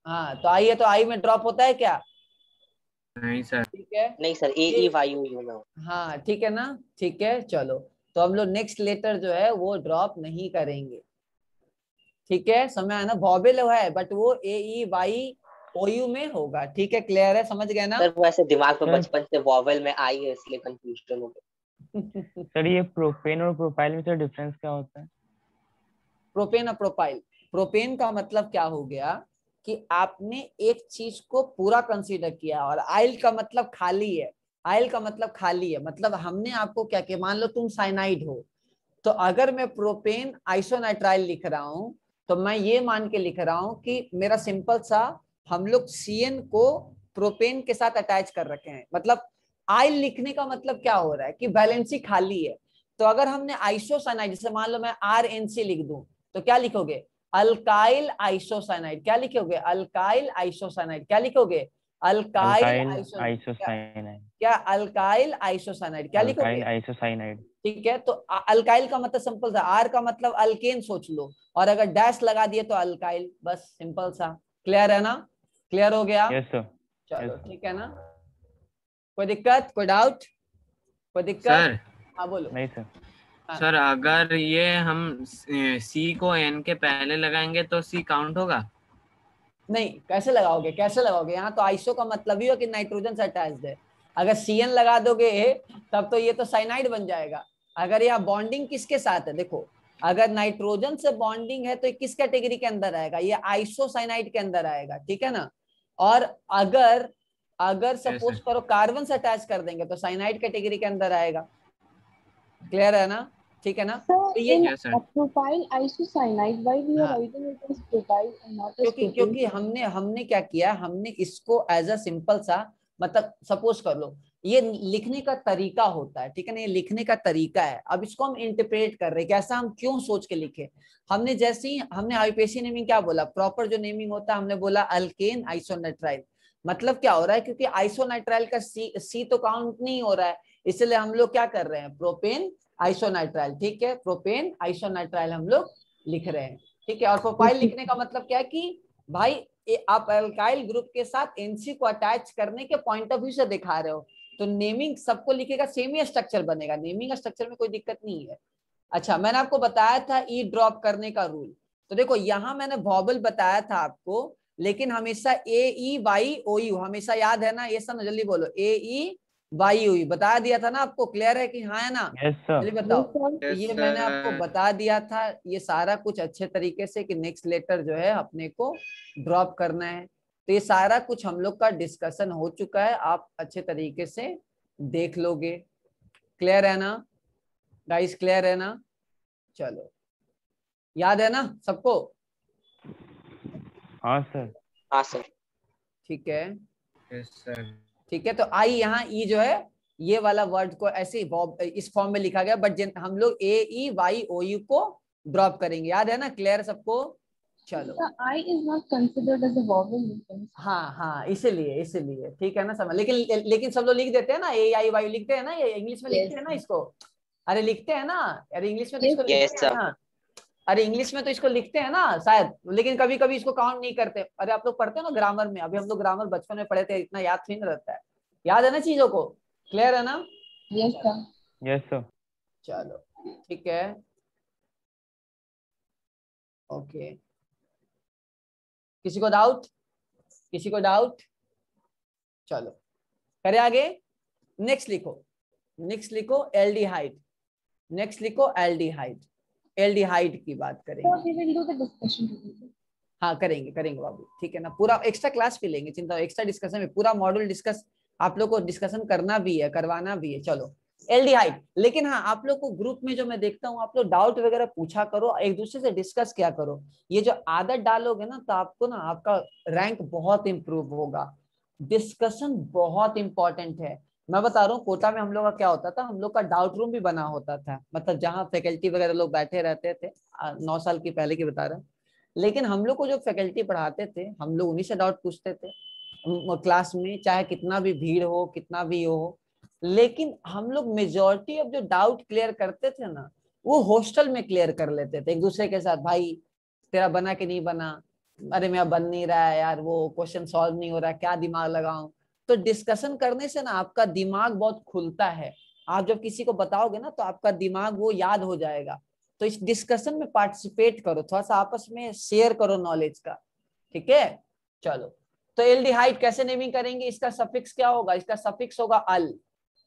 हाँ तो आई है, तो आई में ड्रॉप होता है क्या, नहीं सर, ठीक है, नहीं sir, A E why you में। हाँ ठीक है ना, ठीक है। चलो तो हम लोग नेक्स्ट लेटर जो है वो ड्रॉप नहीं करेंगे, ठीक है, समझ आया ना, वॉवेल है बट वो ए ई वाई ओ यू में होगा, ठीक है, क्लियर है, समझ गए ना। सर वो ऐसे दिमाग में बचपन से वॉवेल में आई है इसलिए कंफ्यूजन हो गया। सर ये प्रोपेन और प्रोपाइल में सर डिफरेंस क्या होता है? प्रोपेन और प्रोपाइल, प्रोपेन का मतलब क्या हो गया कि आपने एक चीज को पूरा कंसीडर किया, और आइल का मतलब खाली है, आइल का मतलब खाली है, मतलब हमने आपको क्या किया, मान लो तुम साइनाइड हो, तो अगर मैं प्रोपेन आइसोनाइट्राइल लिख रहा हूं तो मैं ये मान के लिख रहा हूं कि मेरा सिंपल सा, हम लोग CN को प्रोपेन के साथ अटैच कर रखे हैं, मतलब आइल लिखने का मतलब क्या हो रहा है कि वैलेंसी खाली है। तो अगर हमने आइसोसाइनाइड, जैसे मान लो मैं RNC लिख दूं तो क्या लिखोगे, अल्काइल आइसोसाइनाइड। क्या लिखोगे, अल्काइल आइसोसाइनाइड। क्या लिखोगे, अल्काइल आइसोसाइनाइड। क्या, अल्काइल आइसोसाइनाइड। क्या लिखोगे, आइसोसाइनाइड। ठीक है, तो अल्काइल का मतलब सिंपल सा, आर का मतलब अल्केन सोच लो, और अगर डैश लगा दिए तो अल्काइल, बस सिंपल सा, क्लियर है ना, क्लियर हो गया। यस सर, चलो ठीक है ना, कोई दिक्कत, कोई डाउट, कोई दिक्कत, सर हाँ बोलो। नहीं सर। हाँ। सर अगर ये हम सी को एन के पहले लगाएंगे तो सी काउंट होगा? नहीं, कैसे लगाओगे, कैसे लगाओगे, यहाँ तो आइसो का मतलब ही हो कि नाइट्रोजन से अटैच्ड है, अगर CN लगा दोगे तब तो ये तो साइनाइड बन जाएगा। अगर यहाँ बॉन्डिंग किसके साथ है, देखो अगर नाइट्रोजन से बॉन्डिंग है तो ये किस कैटेगरी के अंदर आएगा, ये आइसोसाइनाइड के अंदर आएगा, ठीक है ना। और अगर अगर सपोज करो कार्बन से अटैच कर देंगे तो साइनाइड कैटेगरी के अंदर आएगा, क्लियर है ना, ठीक है ना। तो ये propyl isocyanide, why we are writing it as propyl and not as propane? क्योंकि हमने क्या किया, हमने इसको एज अ सिंपल सा, मतलब सपोज कर लो ये लिखने का तरीका होता है, ठीक है ना, ये लिखने का तरीका है, अब इसको हम इंटरप्रेट कर रहे हैं कैसा, हम क्यों सोच के लिखे। हमने जैसे ही हमने आईपीएससी नेमिंग क्या बोला, प्रॉपर जो नेमिंग होता है हमने बोला अल्केन आइसोनाइट्राइल, मतलब क्या हो रहा है, क्योंकि आइसोनाइट्राइल का सी तो काउंट नहीं हो रहा है, इसलिए हम लोग क्या कर रहे हैं, प्रोपेन आइसोनाइट्राइल, ठीक है, प्रोपेन आइसोनाइट्राइल हम लोग लिख रहे हैं, ठीक है। और प्रोपाइल लिखने का मतलब क्या है कि भाई आप अल्काइल ग्रुप के साथ NC को अटैच करने के पॉइंट ऑफ व्यू से दिखा रहे हो, तो नेमिंग सबको लिखेगा सेम ही स्ट्रक्चर बनेगा, नेमिंग स्ट्रक्चर में कोई दिक्कत नहीं है। अच्छा मैंने आपको बताया था ई ड्रॉप करने का रूल, तो देखो यहाँ मैंने वॉबल बताया था आपको, लेकिन हमेशा AEYOU हमेशा याद है ना, ये सब जल्दी बोलो, AEYOU बता दिया था ना आपको, क्लियर है कि हाँ है ना, जल्दी बताओ। ये मैंने आपको बता दिया था ये सारा कुछ अच्छे तरीके से कि नेक्स्ट लेटर जो है अपने को ड्रॉप करना है, तो ये सारा कुछ हम लोग का डिस्कशन हो चुका है, आप अच्छे तरीके से देख लोगे, क्लियर है ना गाइस, क्लियर है ना, चलो याद है ना सबको। हाँ सर। हाँ सर। ठीक है, यस सर। ठीक है। तो आई यहाँ ई जो है ये वाला वर्ड को ऐसे इस फॉर्म में लिखा गया, बट हम लोग ए ई वाई ओ यू को ड्रॉप करेंगे, याद है ना? क्लियर सबको? चलो, I is not considered as a vowel in French. हाँ हाँ, इसीलिए ठीक है ना समझ। लेकिन सब लोग लिख देते हैं ना, ए आई वाई लिखते हैं ना, ये इंग्लिश में लिखते हैं ना इसको। अरे लिखते हैं ना, अरे इंग्लिश में तो इसको लिखते हैं ना, अरे इंग्लिश में तो इसको लिखते हैं ना शायद, लेकिन कभी कभी इसको काउंट नहीं करते। अरे आप लोग पढ़ते हो ना ग्रामर में, अभी हम लोग ग्रामर बचपन में पढ़े थे, इतना याद नहीं रहता है, याद है ना चीजों को? क्लियर है ना? Yes sir. Yes sir. चलो ठीक है, ओके। किसी को डाउट? किसी को डाउट? चलो करें आगे। नेक्स्ट लिखो एल्डिहाइड। नेक्स्ट लिखो एल्डिहाइड। एल्डिहाइड की बात करेंगे। So we will do the discussion together. हाँ करेंगे बाबू, ठीक है ना। पूरा एक्स्ट्रा क्लास भी लेंगे, चिंता, एक्स्ट्रा डिस्कशन में पूरा मॉड्यूल डिस्कस आप लोग को डिस्कशन करना भी है, करवाना भी है। चलो एल्डिहाइड। लेकिन हाँ, आप लोग को ग्रुप में जो मैं देखता हूँ, आप लोग डाउट वगैरह पूछा करो, एक दूसरे से डिस्कस किया करो। ये जो आदत डालोगे ना, तो आपको ना आपका रैंक बहुत इंप्रूव होगा। डिस्कशन बहुत इंपॉर्टेंट है। मैं बता रहा हूँ, कोटा में हम लोग का क्या होता था, हम लोग का डाउट रूम भी बना होता था, मतलब जहाँ फैकल्टी वगैरह लोग बैठे रहते थे। 9 साल की पहले की बता रहा हूँ। लेकिन हम लोग को जो फैकल्टी पढ़ाते थे, हम लोग उन्हीं से डाउट पूछते थे क्लास में, चाहे कितना भी भीड़ हो, कितना भी हो। लेकिन हम लोग मेजॉरिटी ऑफ जो डाउट क्लियर करते थे ना, वो हॉस्टल में क्लियर कर लेते थे एक दूसरे के साथ। भाई तेरा बना कि नहीं बना? अरे मेरा बन नहीं रहा है यार, वो क्वेश्चन सॉल्व नहीं हो रहा है, क्या दिमाग लगाऊं? तो डिस्कशन करने से ना आपका दिमाग बहुत खुलता है। आप जब किसी को बताओगे ना, तो आपका दिमाग वो याद हो जाएगा। तो इस डिस्कशन में पार्टिसिपेट करो, थोड़ा सा आपस में शेयर करो नॉलेज का, ठीक है? चलो, तो एल्डिहाइड कैसे नेमिंग करेंगे? इसका सफिक्स क्या होगा? इसका सफिक्स होगा अल।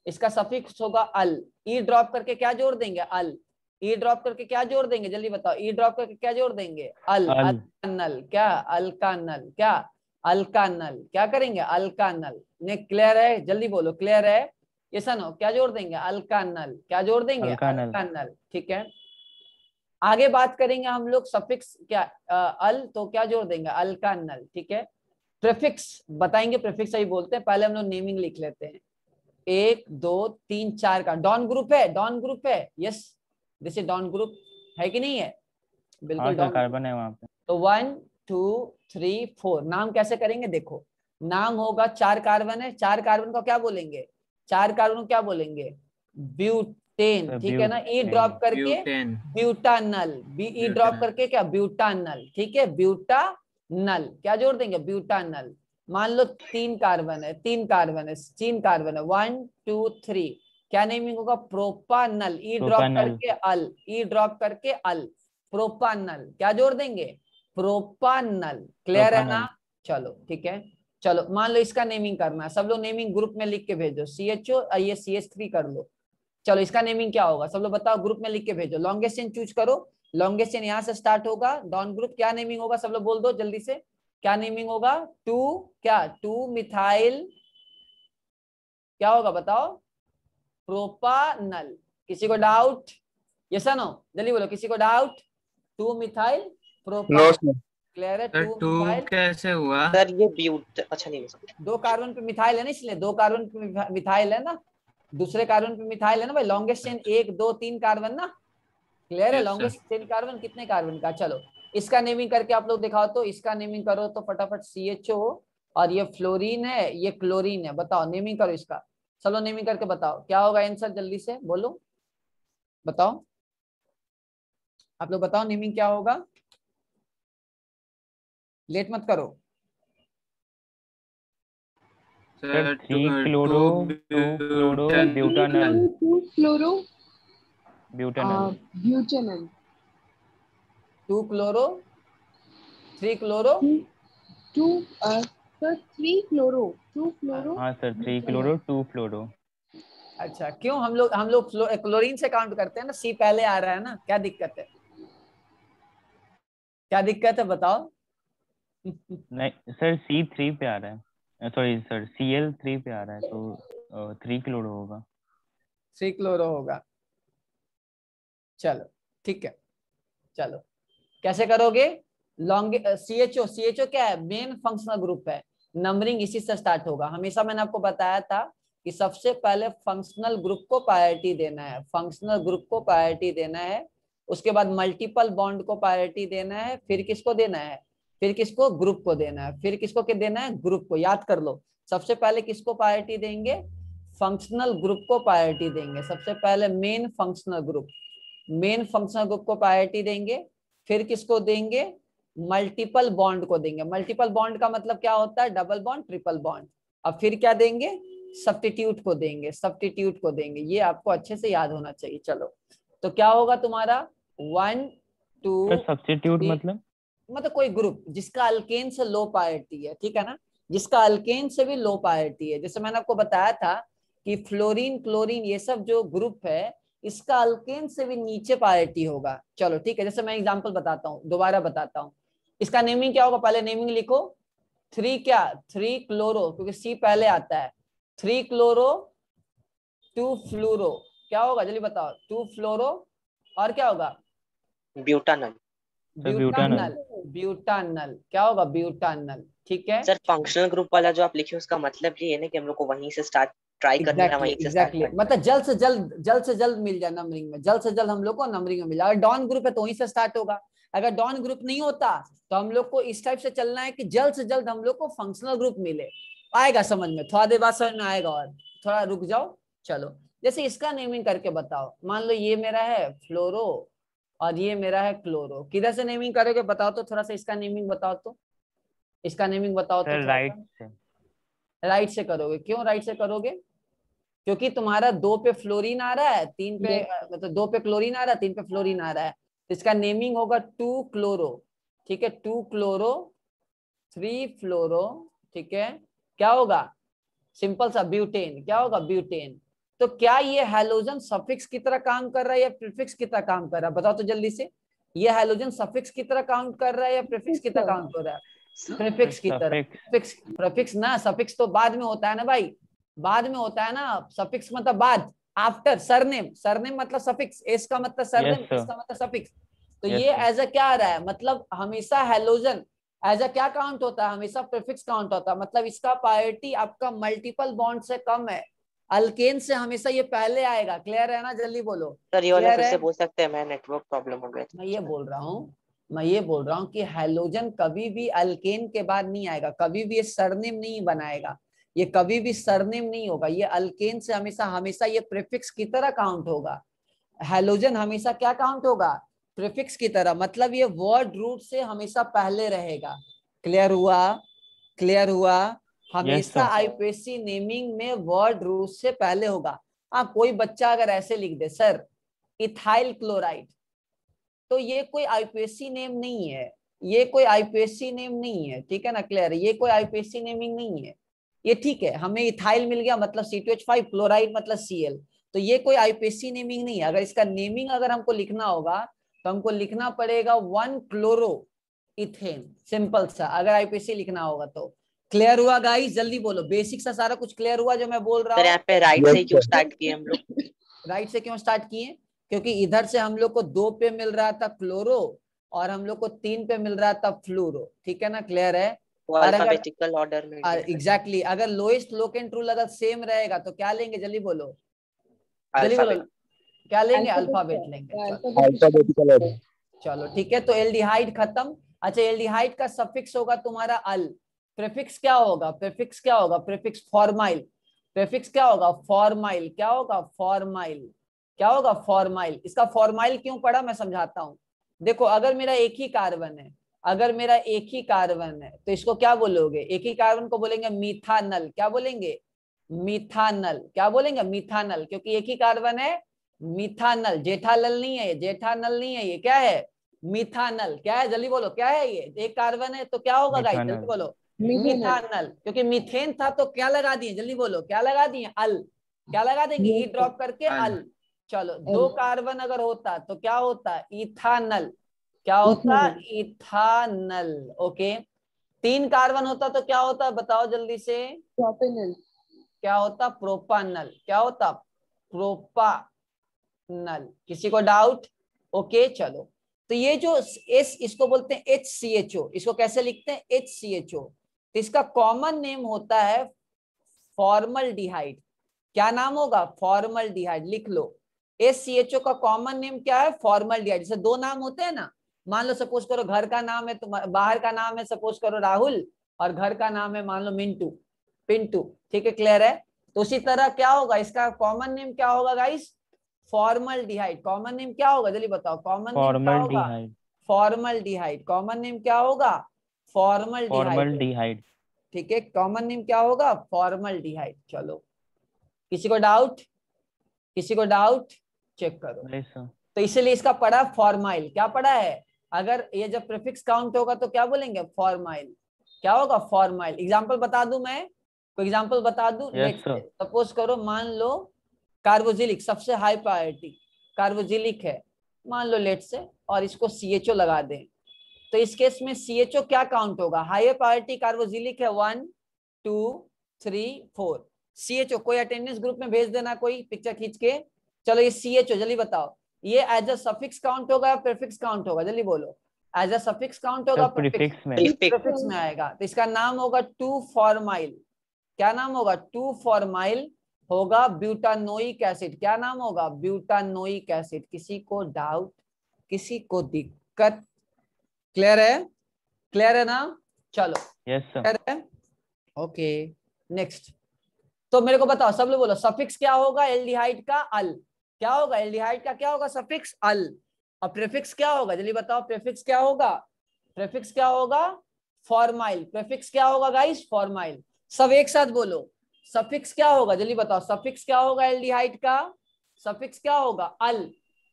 इसका सफिक्स होगा अल। ई ड्रॉप करके क्या जोड़ देंगे? अल। ई ड्रॉप करके क्या जोड़ देंगे? जल्दी बताओ, ई ड्रॉप करके क्या जोड़ देंगे? अल। अल्कानल। क्या? अल्कानल। क्या? अल्कानल। क्या करेंगे? अल्कानल। ने क्लियर है? जल्दी बोलो, क्लियर है? ये सनो, क्या जोड़ देंगे? अल्कानल। क्या जोड़ देंगे? अल्कानल। ठीक है, आगे बात करेंगे हम लोग सफिक्स क्या, अल, तो क्या जोड़ देंगे? अल्कानल। ठीक है, प्रीफिक्स बताएंगे, प्रीफिक्स सही बोलते हैं। पहले हम लोग नेमिंग लिख लेते हैं। 1 2 3 4 का डॉन ग्रुप है, डॉन ग्रुप है। यस, दिस इज डॉन ग्रुप, है कि नहीं है? बिल्कुल डॉन कार्बन है वहां पे। तो 1 2 3 4 नाम कैसे करेंगे? देखो, नाम होगा 4 कार्बन है, 4 कार्बन को क्या बोलेंगे? 4 कार्बन को क्या बोलेंगे? ब्यूटेन। ठीक है ना? ई ड्रॉप करके ब्यूटानल। ई ड्रॉप करके क्या? ब्यूटानल। ठीक है, ब्यूटानल। क्या जोड़ देंगे? ब्यूटानल। मान लो 3 कार्बन है, 3 कार्बन है, 3 कार्बन है, 1 2 3, क्या नेमिंग होगा? प्रोपानल। ई ड्रॉप करके अल, ई ड्रॉप करके अल, प्रोपानल। क्या जोड़ देंगे? प्रोपानल। क्लियर है ना? चलो ठीक है, चलो मान लो इसका नेमिंग करना, सब लोग नेमिंग ग्रुप में लिख के भेजो। CHO, ये CH3 कर लो। चलो इसका नेमिंग क्या होगा? सब लोग बताओ, ग्रुप में लिख के भेजो। लॉन्गेस्ट चेन चूज करो, लॉन्गेस्ट चेन यहाँ से स्टार्ट होगा, डॉन ग्रुप। क्या नेमिंग होगा? सब लोग बोल दो जल्दी से, क्या नेमिंग होगा? 2 क्या? 2 मिथाइल, क्या होगा बताओ? प्रोपानल। किसी को डाउट? यस नो, जल्दी बोलो, किसी को डाउट? 2 मिथाइल प्रोपानल। क्लियर है? 2 मिथाइल कैसे हुआ सर? ये ब्यूट, अच्छा नहीं, 2 कार्बन पे मिथाइल है ना, इसलिए 2 कार्बन पे मिथाइल है ना, दूसरे कार्बन पे मिथाइल है ना भाई। लॉन्गेस्ट चेन 1 2 3 कार्बन ना। क्लियर है? लॉन्गेस्ट चेन कार्बन कितने कार्बन का? चलो इसका नेमिंग करके आप लोग दिखाओ तो, इसका नेमिंग करो तो फटाफट। CHO, और ये फ्लोरीन है, ये क्लोरीन है। बताओ नेमिंग करो इसका, चलो नेमिंग करके बताओ क्या होगा आंसर, जल्दी से बोलो, बताओ आप लोग, बताओ नेमिंग क्या होगा, लेट मत करो। Sir 3 chloro 2 chloro butanal. 2 chloro butanal. Butanal. 2 chloro 3 chloro 2 sir 3 chloro 2 chloro. हाँ सर, 3 क्लोरो 2 फ्लोरो। अच्छा, क्यों? हम लोग क्लोरीन से काउंट करते हैं ना, C पहले आ रहा है ना, क्या दिक्कत है? क्या दिक्कत है बताओ? नहीं सर, C3 पे आ रहा है, सॉरी सर, Cl3 पे आ रहा है, तो 3 क्लोरो होगा। 3 क्लोरो होगा। चलो ठीक है, चलो कैसे करोगे? लॉन्ग CHO क्या है, मेन फंक्शनल ग्रुप है, नंबरिंग इसी से स्टार्ट होगा। हमेशा मैंने आपको बताया था कि सबसे पहले फंक्शनल ग्रुप को प्रायोरिटी देना है, फंक्शनल ग्रुप को प्रायोरिटी देना है, उसके बाद मल्टीपल बॉन्ड को प्रायोरिटी देना है, फिर किसको देना है, फिर किसको, ग्रुप को देना है, फिर किसको क्या देना है, ग्रुप को। याद कर लो, सबसे पहले किसको प्रायोरिटी देंगे, फंक्शनल ग्रुप को प्रायोरिटी देंगे। सबसे पहले main functional group, main functional group को प्रायोरिटी देंगे, फिर किसको देंगे, मल्टीपल बॉन्ड को देंगे। मल्टीपल बॉन्ड का मतलब क्या होता है, डबल बॉन्ड, ट्रिपल बॉन्ड। अब फिर क्या देंगे, सब्स्टिट्यूट को देंगे, सब्स्टिट्यूट को देंगे। ये आपको अच्छे से याद होना चाहिए। चलो तो क्या होगा तुम्हारा 1 2 सब्स्टिट्यूट 3, मतलब कोई ग्रुप जिसका अल्केन से लो प्रायोरिटी है, ठीक है ना, जिसका अल्केन से भी लो प्रायोरिटी है। जैसे मैंने आपको बताया था कि फ्लोरीन, क्लोरीन, ये सब जो ग्रुप है इसका अल्केन से भी नीचे प्रायोरिटी होगा। चलो ठीक है, जैसे मैं एग्जांपल बताता हूँ, दोबारा बताता हूँ। इसका नेमिंग क्या होगा, पहले नेमिंग लिखो। 3 क्या, 3 क्लोरो, क्योंकि C पहले आता है। 3 क्लोरो 2 फ्लूरो, क्या होगा जल्दी बताओ, 2 फ्लोरो, और क्या होगा, ब्यूटानल। ब्यूटानल, ब्यूटानल, क्या होगा, ब्यूटानल। ठीक है सर फंक्शनल ग्रुप वाला जो आप लिखे उसका मतलब ये है ना कि हम लोग को वहीं से स्टार्ट ट्राई करना है, वहीं से स्टार्ट करना है। मतलब जल्द से जल्द मिल जाए नंबरिंग में, जल्द से जल्द हम लोग को नंबरिंग में मिल जाए। अगर डॉन ग्रुप है तो वहीं से स्टार्ट होगा, अगर डॉन ग्रुप नहीं होता तो हम लोग को इस टाइप से चलना है कि जल्द से जल्द हम लोग को फंक्शनल ग्रुप मिले। आएगा समझ में, थोड़ा देर बाद समझ में आएगा, और थोड़ा रुक जाओ। चलो जैसे इसका नेमिंग करके बताओ, मान लो ये मेरा है फ्लोरो और ये मेरा है क्लोरो, किधर से नेमिंग करोगे बताओ तो, थोड़ा सा इसका नेमिंग बताओ तो, इसका नेमिंग बताओ तो। राइट से, राइट से करोगे, क्यों राइट से करोगे, क्योंकि तुम्हारा 2 पे फ्लोरीन आ रहा है, 3 पे मतलब 2 पे क्लोरीन आ रहा है, 3 पे फ्लोरीन आ रहा है, तो इसका नेमिंग होगा 2 क्लोरो। ठीक है, 2 क्लोरो 3 फ्लोरो। ठीक है, क्या होगा, सिंपल सा ब्यूटेन, क्या होगा, ब्यूटेन। तो क्या ये हैलोजन सफिक्स की तरह काम कर रहा है या प्रीफिक्स की तरह काम कर रहा है, बताओ तो जल्दी से। ये हैलोजन सफिक्स की तरह काउंट कर रहा है या प्रीफिक्स की तरह काउंट कर रहा है, प्रीफिक्स की तरह। प्रीफिक्स ना, सफिक्स तो बाद में होता है ना भाई, बाद में होता है ना, सफिक्स मतलब बाद, आफ्टर सरनेम, सरनेम मतलब सफिक्स, एस का मतलब सरनेम, एस का मतलब सफिक्स। तो ये एज अ क्या आ रहा है, मतलब हमेशा हैलोजन एज अ क्या काउंट होता है, हमेशा प्रीफिक्स काउंट होता है, मतलब इसका प्रायोरिटी आपका मल्टीपल बॉन्ड से कम है, अल्केन से हमेशा ये पहले आएगा। क्लियर है ना, जल्दी बोलो। सर ये वाला फिर से बोल सकते हैं, मैं नेटवर्क प्रॉब्लम हो गया था। मैं ये बोल रहा हूँ कि हैलोजन कभी भी अल्केन के बाद नहीं आएगा, कभी भी ये सरनेम नहीं बनाएगा, ये कभी भी सरनेम नहीं होगा, ये अल्केन से हमेशा हमेशा ये प्रीफिक्स की तरह काउंट होगा। हैलोजन हमेशा क्या काउंट होगा, प्रीफिक्स की तरह, मतलब ये वर्ड रूट से हमेशा पहले रहेगा। क्लियर हुआ, क्लियर हुआ, हमेशा आईपीएससी नेमिंग में वर्ड रूट से पहले होगा। हाँ, कोई बच्चा अगर ऐसे लिख दे सर इथाइल क्लोराइड, तो ये कोई आईपीएससी नेम नहीं है, ये कोई आईपीएससी नेम नहीं है, ठीक है ना, क्लियर है, ये कोई आईपीएससी नेमिंग नहीं है। ये ठीक है, हमें इथाइल मिल गया मतलब C2H5, क्लोराइड मतलब Cl, तो ये कोई आईपीएससी नेमिंग नहीं है। अगर इसका नेमिंग अगर हमको लिखना होगा तो हमको लिखना पड़ेगा 1 क्लोरो इथेन, सिंपल सा, अगर आईपीएससी लिखना होगा तो। क्लियर हुआ गाइस, जल्दी बोलो, बेसिक सा सारा कुछ क्लियर हुआ जो मैं बोल रहा हूँ। यहाँ पे राइट से क्यों स्टार्ट किए हम लोग, राइट से क्यों स्टार्ट किए, क्योंकि इधर से हम लोग को 2 पे मिल रहा था क्लोरो और हम लोग को 3 पे मिल रहा था फ्लूरो, ठीक है ना, क्लियर है। वो अल्फाबेटिकल ऑर्डर में एग्जैक्टली, अगर लोएस्ट लोकेंट रूल अगर सेम रहेगा तो क्या लेंगे, जल्दी बोलो, जल्दी बोलो, क्या लेंगे, अल्फाबेट लेंगे। चलो ठीक है, तो एल्डिहाइड खत्म। अच्छा, एल्डिहाइड का सफिक्स होगा तुम्हारा अल, प्रीफिक्स क्या होगा, प्रीफिक्स क्या होगा, प्रीफिक्स फॉर्माइल, प्रीफिक्स क्या होगा, फॉर्माइल, क्या होगा, फॉर्माइल, क्या होगा, फॉर्माइल। इसका फॉर्माइल क्यों पड़ा मैं समझाता हूँ। देखो, अगर मेरा एक ही कार्बन है, अगर मेरा एक ही कार्बन है तो इसको क्या बोलोगे, एक ही कार्बन को बोलेंगे मिथानल, क्या बोलेंगे, मिथानल, क्या बोलेंगे, मिथानल, क्योंकि एक ही कार्बन है, मिथानल, जेठानल नहीं है, जेठानल नहीं है, ये क्या है, मिथानल, क्या है, जल्दी बोलो, क्या है, ये एक कार्बन है तो क्या होगा गाइस, जल्दी बोलो, मिथानल, क्योंकि मीथेन था तो क्या लगा दिए, जल्दी बोलो, क्या लगा दिए, अल, क्या लगा देंगे, ई ड्रॉप करके अल। चलो, 2 कार्बन अगर होता तो क्या होता, इथानल, क्या होता, इथानल, ओके। 3 कार्बन होता तो क्या होता, बताओ जल्दी से, प्रोपेनल, क्या होता, प्रोपानल, क्या होता, प्रोपानल। किसी को डाउट, ओके चलो। तो ये जो एस इसको बोलते हैं HCHO, इसको कैसे लिखते हैं HCHO। तो इसका कॉमन नेम होता है फॉर्मल्डिहाइड। क्या नाम होगा? फॉर्मल्डिहाइड। लिख लो, HCHO का कॉमन नेम क्या है? फॉर्मल्डिहाइड। जैसे दो नाम होते हैं ना, मान लो सपोज करो घर का नाम है, तो बाहर का नाम है सपोज करो राहुल, और घर का नाम है मान लो मिंटू, पिंटू, ठीक है, क्लियर है। तो उसी तरह क्या होगा, इसका कॉमन नेम क्या होगा गाइस? फॉर्मल्डिहाइड। कॉमन नेम क्या होगा जल्दी बताओ, कॉमन नेम क्या होगा? फॉर्मल्डिहाइड। कॉमन नेम क्या होगा? फॉर्मल्डिहाइड। ठीक है, कॉमन नेम क्या होगा? फॉर्मल्डिहाइड। चलो, किसी को डाउट? किसी को डाउट? चेक करो। तो इसलिए इसका पढ़ा फॉर्माइल। क्या पढ़ा है? अगर ये जब प्रीफिक्स काउंट होगा तो क्या बोलेंगे? फॉर्माइल। क्या होगा? फॉर्माइल। एग्जांपल बता दूं मैं, कोई एग्जांपल बता दूं? सपोज करो, मान लो कार्बोजिलिक सबसे हाई प्रायोरिटी कार्बोजिलिक है, मान लो लेट से, और इसको CHO लगा दें, तो इस केस में CHO क्या काउंट होगा? हाई प्रायोरिटी कार्बोजिलिक है 1 2 3 4। CHO कोई अटेंडेंस ग्रुप में भेज देना, कोई पिक्चर खींच के। चलो ये CHO जल्दी बताओ, ये एज अ सफिक्स काउंट होगा या प्रीफिक्स काउंट होगा? जल्दी बोलो। एज अ सफिक्स काउंट होगा, प्रीफिक्स में आएगा। तो इसका नाम होगा 2-फॉर्माइल। क्या नाम होगा? 2-फॉर्माइल होगा ब्यूटानोइक एसिड। क्या नाम होगा? Butanoic acid. किसी को डाउट? किसी को दिक्कत? क्लियर है? क्लियर है ना? चलो, यस सर। क्लियर है? Okay, next. तो मेरे को बताओ, सब लोग बोलो, सफिक्स क्या होगा एल्डिहाइड का? अल। क्या होगा एल्डिहाइड का? क्या होगा? सफिक्स अल। और प्रीफिक्स क्या होगा जल्दी बताओ? प्रीफिक्स क्या होगा? प्रीफिक्स क्या होगा? फॉर्माइल। प्रीफिक्स क्या होगा गाइस? फॉर्माइल। सब एक साथ बोलो, सफिक्स क्या होगा जल्दी बताओ? सफिक्स क्या होगा एल्डिहाइड का? सफिक्स क्या होगा? अल।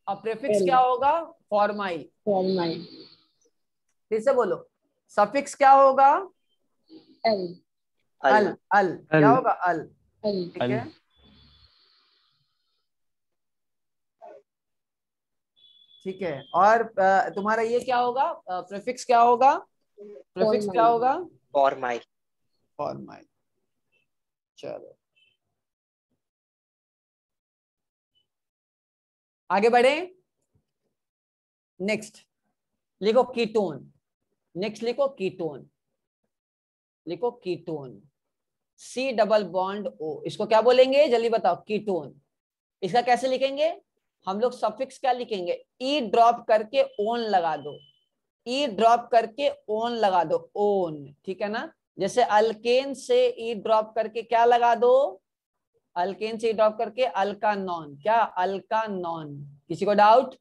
और प्रीफिक्स क्या होगा? फॉर्माइल। फॉर्माइल। फिर से बोलो, सफिक्स क्या होगा? एल। अल। अल क्या होगा? अल। ठीक है, ठीक है। और तुम्हारा ये क्या होगा? प्रीफिक्स क्या होगा? प्रीफिक्स क्या होगा? फॉर्माइल। फॉर्माइल। चलो आगे बढ़े। नेक्स्ट लिखो कीटोन। नेक्स्ट लिखो कीटोन। लिखो कीटोन, C+O। इसको क्या बोलेंगे जल्दी बताओ? कीटोन। इसका कैसे लिखेंगे हम लोग? सफिक्स क्या लिखेंगे? ई ड्रॉप करके ओन लगा दो। ई ड्रॉप करके ओन लगा दो, ओन, ठीक है ना। जैसे अल्केन से ई ड्रॉप करके क्या लगा दो? अल्केन से ई ड्रॉप करके अल्कानॉन। क्या? अल्कानॉन। किसी को डाउट?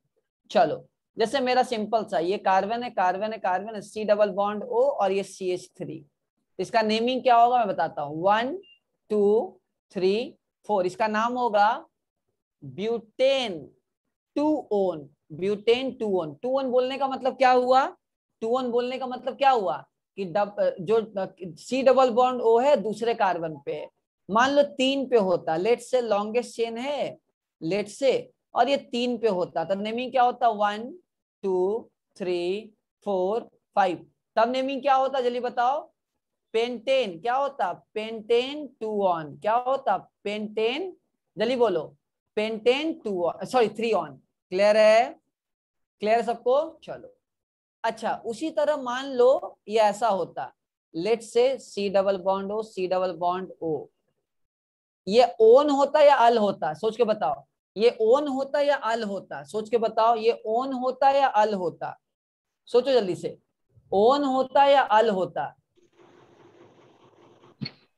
चलो, जैसे मेरा सिंपल सा, ये कार्बन है, कार्बन है, कार्बन है, C+O और ये CH3। इसका नेमिंग क्या होगा मैं बताता हूँ। 1 2 3 4। इसका नाम होगा ब्यूटेन 2-ओन। ब्यूटेन 2-ओन। 2-ओन बोलने का मतलब क्या हुआ? 2-ओन बोलने का मतलब क्या हुआ कि जो C+O है दूसरे कार्बन पे है, मान लो 3 पे होता, लेट से लॉन्गेस्ट चेन है, लेट से, और ये 3 पे होता, तब नेमिंग क्या होता? 1 2 3 4 5। तब नेमिंग क्या होता जल्दी बताओ? पेंटेन। क्या होता? पेंटेन 2-ऑन। क्या होता? पेंटेन, जल्दी बोलो, पेंटेन 2-ऑन, सॉरी 3-ऑन। क्लियर है? क्लियर सबको? चलो, अच्छा, उसी तरह मान लो ये ऐसा होता, लेट से C+O C+O। ये ओन होता या अल होता? सोच के बताओ, ये ओन होता या अल होता? सोच के बताओ, ये ओन होता या अल होता? सोचो जल्दी से, ओन होता या अल होता?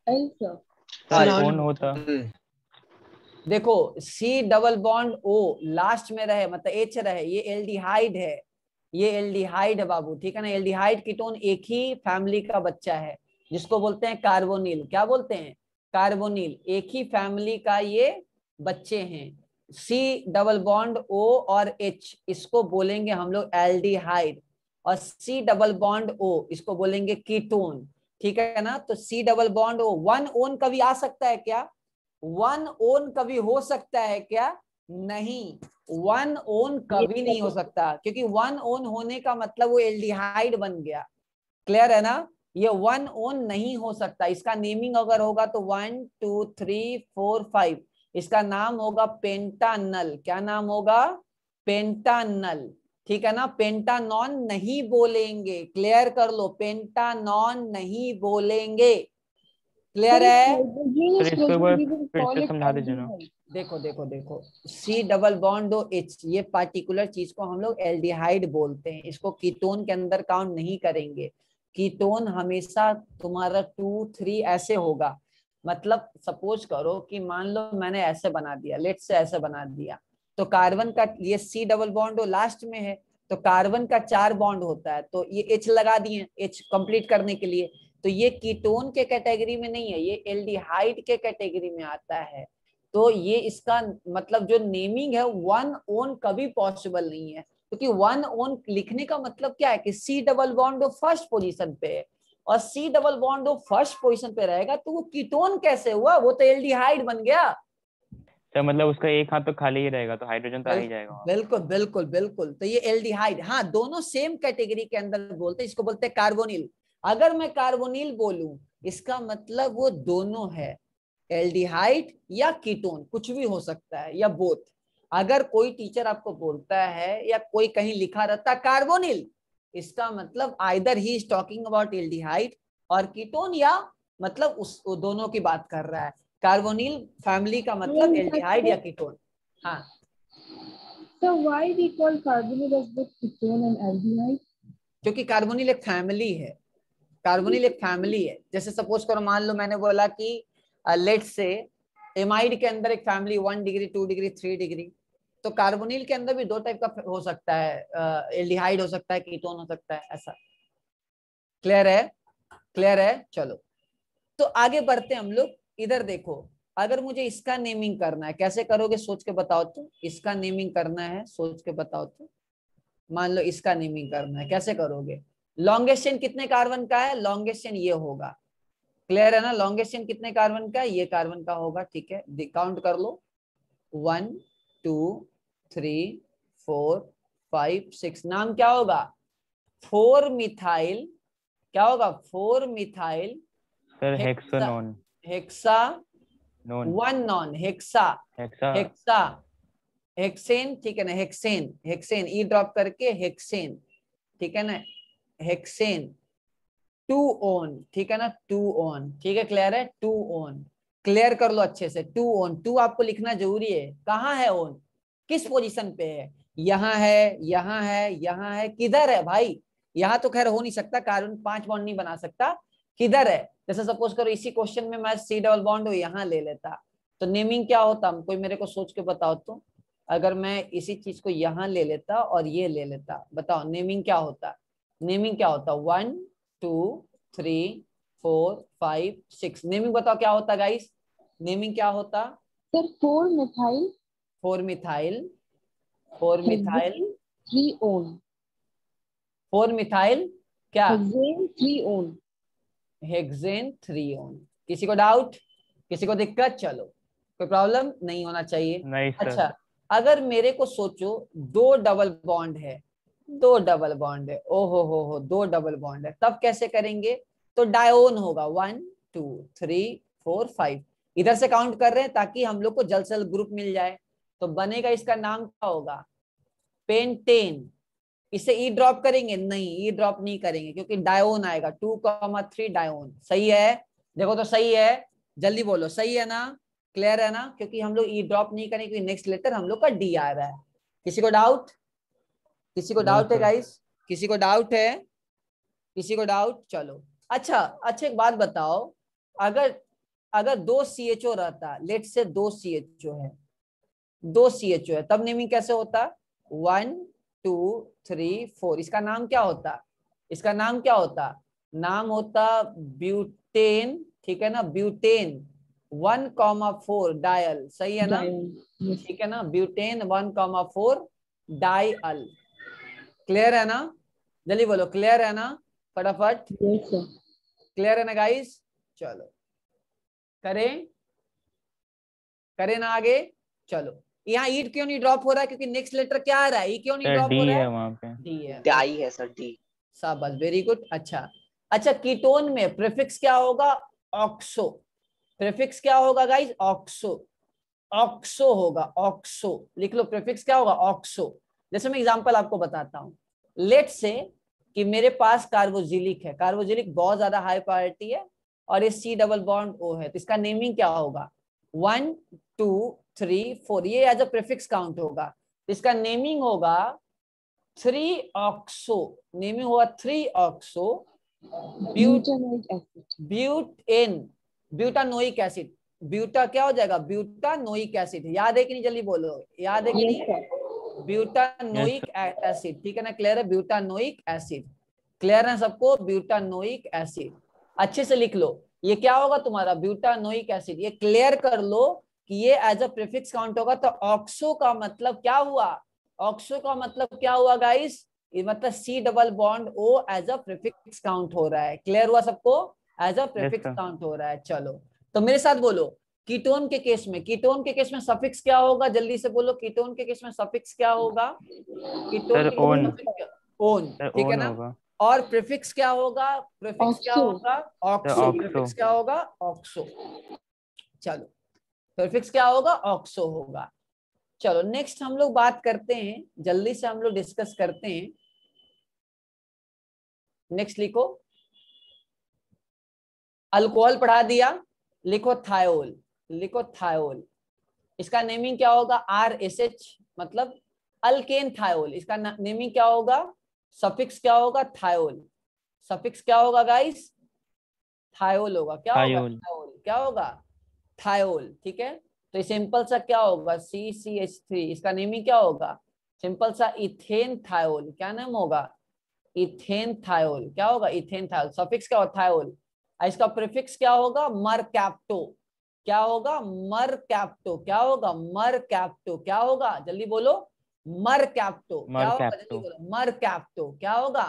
ओन होता। देखो, C+O लास्ट में रहे, मतलब H रहे, ये एल्डिहाइड है, ये एल्डिहाइड है बाबू, ठीक है ना। एल्डिहाइड कीटोन एक ही फैमिली का बच्चा है, जिसको बोलते हैं कार्बोनिल। क्या बोलते हैं? कार्बोनिल। एक ही फैमिली का ये बच्चे हैं। C+O और H, इसको बोलेंगे हम लोग एल्डिहाइड, और C+O इसको बोलेंगे कीटोन, ठीक है ना। तो C+O 1-ओन कभी आ सकता है क्या? 1-ओन कभी हो सकता है क्या? नहीं, 1-ओन कभी नहीं हो सकता, क्योंकि 1-ओन होने का मतलब वो एल्डिहाइड बन गया। क्लियर है ना? ये 1-ओन नहीं हो सकता। इसका नेमिंग अगर होगा तो 1 2 3 4 5, इसका नाम होगा पेंटानल। क्या नाम होगा? पेंटानल। ठीक है ना, पेंटानॉन नहीं बोलेंगे, क्लियर कर लो, पेंटानॉन नहीं बोलेंगे, क्लियर है। फिर से समझा दीजिए ना। देखो देखो देखो, C double bond O H, ये पार्टिकुलर चीज को हम लोग एल्डिहाइड बोलते हैं, इसको कीटोन के अंदर काउंट नहीं करेंगे। कीटोन हमेशा तुम्हारा 2, 3 ऐसे होगा। मतलब सपोज करो कि मान लो मैंने ऐसे बना दिया, लेट से ऐसे बना दिया, तो कार्बन का ये C double bond O last में है, तो कार्बन का 4 बॉन्ड होता है, तो ये H लगा दिए, H कंप्लीट करने के लिए, तो ये कीटोन के कैटेगरी में नहीं है, ये एल्डिहाइड के कैटेगरी में आता है। तो ये इसका मतलब जो नेमिंग है वन ओन कभी पॉसिबल नहीं है, क्योंकि वन ओन लिखने का मतलब क्या है कि C double bond first position पे है, और C double bond first position पे रहेगा तो वो कीटोन कैसे हुआ, वो तो एल्डिहाइड बन गया। तो मतलब उसका एक हाथ तो खाली ही रहेगा, तो हाइड्रोजन तो आ ही जाएगा। बिल्कुल बिल्कुल बिल्कुल, तो ये एल्डिहाइड, हाँ दोनों सेम कैटेगरी के अंदर बोलते हैं, इसको बोलते हैं कार्बोनिल। अगर मैं कार्बोनिल बोलूं इसका मतलब वो दोनों है, एल्डिहाइड या कीटोन, कुछ भी हो सकता है, या बोथ। अगर कोई टीचर आपको बोलता है या कोई कहीं लिखा रहता है कार्बोनिल, इसका मतलब either he is talking about aldehyde और कीटोन, या मतलब उस दोनों की बात कर रहा है। कार्बोनिल फैमिली का मतलब एल्डिहाइड या कीटोन। हाँ, So why we call carbonyl as both ketone and aldehyde? क्योंकि कार्बोनिल एक फैमिली है, कार्बोनिल एक फैमिली है। जैसे सपोज करो, मान लो मैंने बोला कि लेट से एमाइड के अंदर एक फैमिली 1 डिग्री 2 डिग्री 3 डिग्री, तो कार्बोनिल के अंदर भी 2 टाइप का हो सकता है, एल्डिहाइड हो सकता है, कीटोन हो सकता है, ऐसा। क्लियर है, क्लियर है। चलो तो आगे बढ़ते हैं हम लोग। इधर देखो, अगर मुझे इसका नेमिंग करना है, कैसे करोगे सोच के बताओ तो, इसका नेमिंग करना है सोच के बताओ तो। मान लो इसका नेमिंग करना है, कैसे करोगे? लॉन्गेस्ट चेन कितने कार्बन का है? लॉन्गेस्ट चेन ये होगा, क्लियर है ना। लॉन्गेस्ट चेन कितने कार्बन का है? ये कार्बन का होगा, ठीक है, काउंट कर लो, 1 2 3 4 5 6। नाम क्या होगा? 4 मिथाइल, क्या होगा? 4 methyl sir hexanone, hexanone, 1 non, hexa hexa, hexa hexane, ठीक है ना, हेक्सेन, हेक्सेन ई ड्रॉप करके हेक्सेन, ठीक है ना, हेक्सेन 2 ओन, ठीक है ना, 2 ओन, ठीक है, क्लियर है, 2 ओन। क्लियर कर लो अच्छे से, 2 ओन, 2 आपको लिखना जरूरी है। कहाँ है ओन, किस पोजीशन पे है? यहाँ है, यहाँ है, यहाँ है, किधर है भाई? यहाँ तो खैर हो नहीं सकता, कार्बन 5 बॉन्ड नहीं बना सकता, किधर है? जैसे सपोज करो इसी क्वेश्चन में मैं C डबल बॉन्ड यहाँ ले लेता, तो नेमिंग क्या होता? कोई मेरे को सोच के बताओ तो। अगर मैं इसी चीज को यहाँ ले लेता और ये ले लेता, बताओ नेमिंग क्या होता? नेमिंग क्या होता? 1 2 3 4 5 6। नेमिंग बताओ क्या होता गाइस? नेमिंग क्या होता? Sir, 4 methyl 4 methyl, 4 methyl, 3 on 4 methyl क्या? hexane 3 on। Hexane 3 own. किसी को डाउट, किसी को दिक्कत? चलो कोई प्रॉब्लम नहीं होना चाहिए। नहीं सर। अच्छा, अगर मेरे को सोचो 2 डबल बॉन्ड है, 2 डबल बॉन्ड है, हो 2 डबल बॉन्ड है, तब कैसे करेंगे? तो डायोन होगा, 1 2 3 4 5, इधर से काउंट कर रहे हैं ताकि हम लोग को जल्द से जल्द ग्रुप मिल जाए। तो बनेगा, इसका नाम क्या होगा? पेंटेन। इसे ई ड्रॉप करेंगे? नहीं, ई ड्रॉप नहीं करेंगे, क्योंकि डायोन आएगा, 2,3 डायोन। सही है, देखो तो सही है, जल्दी बोलो, सही है ना, क्लियर है ना? क्योंकि हम लोग ई ड्रॉप नहीं करेंगे, क्योंकि नेक्स्ट लेटर हम लोग का डी आ रहा है। किसी को डाउट? किसी को डाउट है गाइस? किसी को डाउट है? किसी को डाउट? चलो अच्छा अच्छा, एक बात बताओ, अगर अगर 2 CHO रहता, लेट से 2 CHO है, 2 CHO है, तब नेमिंग कैसे होता? 1 2 3 4। इसका नाम क्या होता? इसका नाम क्या होता? नाम होता ब्यूटेन, ठीक है ना, ब्यूटेन 1,4 डायल। सही है ना? ठीक है ना, ब्यूटेन 1,4 डायल। क्लियर है ना? जल्दी बोलो, क्लियर है ना, फटाफट। क्लियर है ना गाइस? चलो करें, करें ना आगे? चलो, यहाँ ईट क्यों नहीं ड्रॉप हो रहा है? क्योंकि नेक्स्ट लेटर क्या आ रहा है? ई क्यों नहीं ड्रॉप हो रहा है? वहां पे डी है, डी है सर, डी। शाबाश, वेरी गुड। अच्छा अच्छा, कीटोन में प्रीफिक्स क्या होगा? ऑक्सो। प्रीफिक्स क्या होगा गाइस? ऑक्सो, ऑक्सो होगा, ऑक्सो लिख लो। प्रीफिक्स क्या होगा? ऑक्सो। जैसे मैं एग्जांपल आपको बताता हूँ, लेट से कि मेरे पास कार्बोजिलिक है, कार्बोजिलिक बहुत ज्यादा हाई प्रायोरिटी है और ये C डबल बॉन्ड O है, तो इसका नेमिंग क्या होगा 1 2 3 4, ये एज अ प्रीफिक्स काउंट होगा, इसका नेमिंग होगा 3 ऑक्सो, नेमिंग होगा 3 oxo butane, butanoic acid, buta क्या हो जाएगा ब्यूटानोइक एसिड, याद है कि नहीं, जल्दी बोलो, याद है कि नहीं, ब्यूटानोइक एसिड, ठीक है ना, क्लियर है, ब्यूटानोइक एसिड, क्लियर है सबको, ब्यूटानोइक एसिड, अच्छे से लिख लो, ये क्या होगा तुम्हारा ब्यूटानोइक एसिड, ये क्लियर कर लो कि ये एज अ प्रीफिक्स काउंट होगा। तो ऑक्सो का मतलब क्या हुआ, ऑक्सो का मतलब क्या हुआ गाइस, ये मतलब C double bond O as a prefix count हो रहा है, क्लियर हुआ सबको, एज अ प्रीफिक्स काउंट हो रहा है। चलो तो मेरे साथ बोलो, कीटोन के केस में, कीटोन के केस में सफिक्स क्या होगा, जल्दी से बोलो, कीटोन के केस में सफिक्स क्या होगा, कीटोन के ओन, ओन, ठीक है ना, और प्रीफिक्स क्या होगा, प्रीफिक्स क्या होगा ऑक्सो, प्रीफिक्स क्या होगा ऑक्सो, चलो प्रीफिक्स क्या होगा ऑक्सो होगा। चलो नेक्स्ट हम लोग बात करते हैं, जल्दी से हम लोग डिस्कस करते हैं, नेक्स्ट लिखो, अल्कोहल पढ़ा दिया, लिखो थायोल, लिखो थायोल, इसका नेमिंग क्या होगा RSH, मतलब अल्केन थायोल, इसका नेमिंग क्या होगा, सफिक्स क्या होगा थायोल, सफिक्स क्या होगा गाइस थायोल होगा, क्या होगा थायोल, क्या होगा थायोल, ठीक है। तो सिंपल सा क्या होगा CCH3, इसका नेमिंग क्या होगा सिंपल सा इथेन थायोल, क्या नाम होगा इथेन थायोल, क्या होगा इथेन थायोल, सफिक्स क्या होगा थायोल, इसका प्रीफिक्स क्या होगा मरकैप्टो, क्या होगा मरकैप्टो, क्या होगा मरकैप्टो, क्या होगा जल्दी बोलो मरकैप्टो, क्या होगा जल्दी बोलो मरकैप्टो, क्या होगा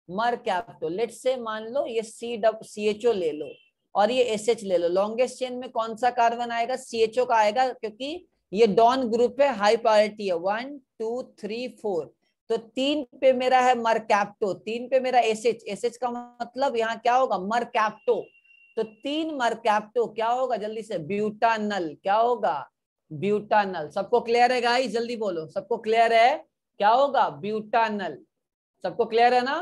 मरकैप्टो। लेट्स से मान लो ये CHO ले लो और ये SH ले लो, लॉन्गेस्ट चेन में कौन सा कार्बन आएगा CHO का आएगा, क्योंकि ये डॉन ग्रुप है, हाई प्रायोरिटी है 1 2 3 4, तो 3 पे मेरा है मरकैप्टो, 3 पे मेरा SH का मतलब यहाँ क्या होगा मरकैप्टो, तो 3 मरकैप्टो क्या होगा जल्दी से ब्यूटानल, क्या होगा ब्यूटानल, सबको क्लियर है गाइस जल्दी बोलो, सबको क्लियर है क्या होगा ब्यूटानल, सबको क्लियर है ना,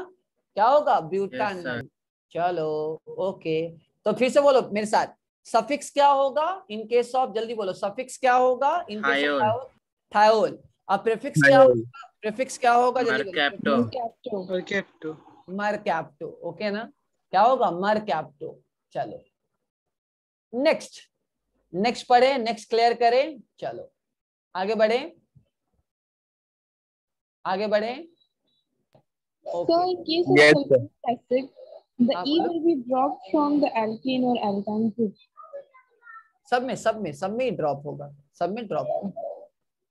क्या होगा ब्यूटानल। चलो ओके, तो फिर से बोलो मेरे साथ, सफिक्स क्या होगा इन केस ऑफ, जल्दी बोलो सफिक्स क्या होगा इन केस ऑफ थायोल, और प्रीफिक्स क्या होगा, प्रीफिक्स क्या होगा जल्दी बोलो मरकैप्टो, ओके ना, क्या होगा मरकैप्टो। चलो नेक्स्ट, नेक्स्ट पढ़े, नेक्स्ट क्लियर करें, चलो आगे बढ़े, आगे बढ़े। So in case of sulfuric acid, the E will be dropped from the alkene or alkyne group. सब में ड्रॉप होगा, सब में ड्रॉप होगा,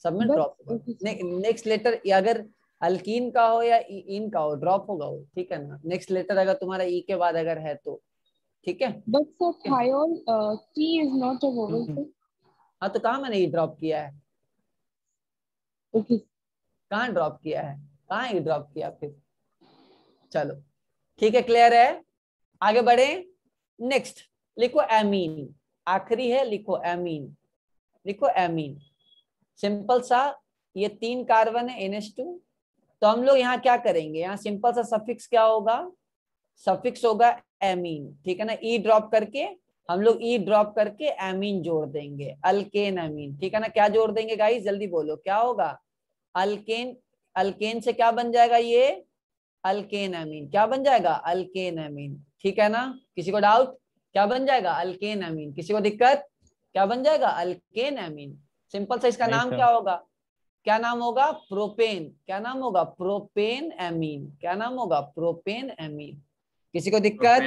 सब में ड्रॉप होगा। नेक्स्ट लेटर अगर अल्कीन का हो या इन का हो ड्रॉप होगा वो, ठीक है ना, नेक्स्ट लेटर अगर तुम्हारा ई के बाद अगर है तो ठीक है। But so thiol T is not a vowel. हाँ तो कहाँ मैंने ई ड्रॉप किया है, Okay. कहाँ ड्रॉप किया है, कहाँ ई ड्रॉप किया फिर, चलो ठीक है क्लियर है, आगे बढ़े। नेक्स्ट लिखो एमीन, आखिरी है, लिखो एमीन, लिखो एमीन, सिंपल सा, ये 3 कार्बन है NH2, तो हम लोग यहाँ क्या करेंगे, यहाँ सिंपल सा सफिक्स क्या होगा, सफिक्स होगा एमीन, ठीक है ना, ई ड्रॉप करके हम लोग ई ड्रॉप करके एमीन जोड़ देंगे, अल्केन एमीन, ठीक है ना, क्या जोड़ देंगे गाइस जल्दी बोलो क्या होगा अल्केन, अल्केन से क्या बन जाएगा ये अल्केन एमीन, क्या बन जाएगा अल्केन एमीन, ठीक है ना, किसी को डाउट, क्या बन जाएगा अल्केन एमीन, किसी को दिक्कत, क्या बन जाएगा अल्केन एमीन, सिंपल सा, इसका नाम क्या होगा, क्या नाम होगा प्रोपेन, क्या नाम होगा प्रोपेन एमीन, क्या नाम होगा प्रोपेन एमीन, किसी को दिक्कत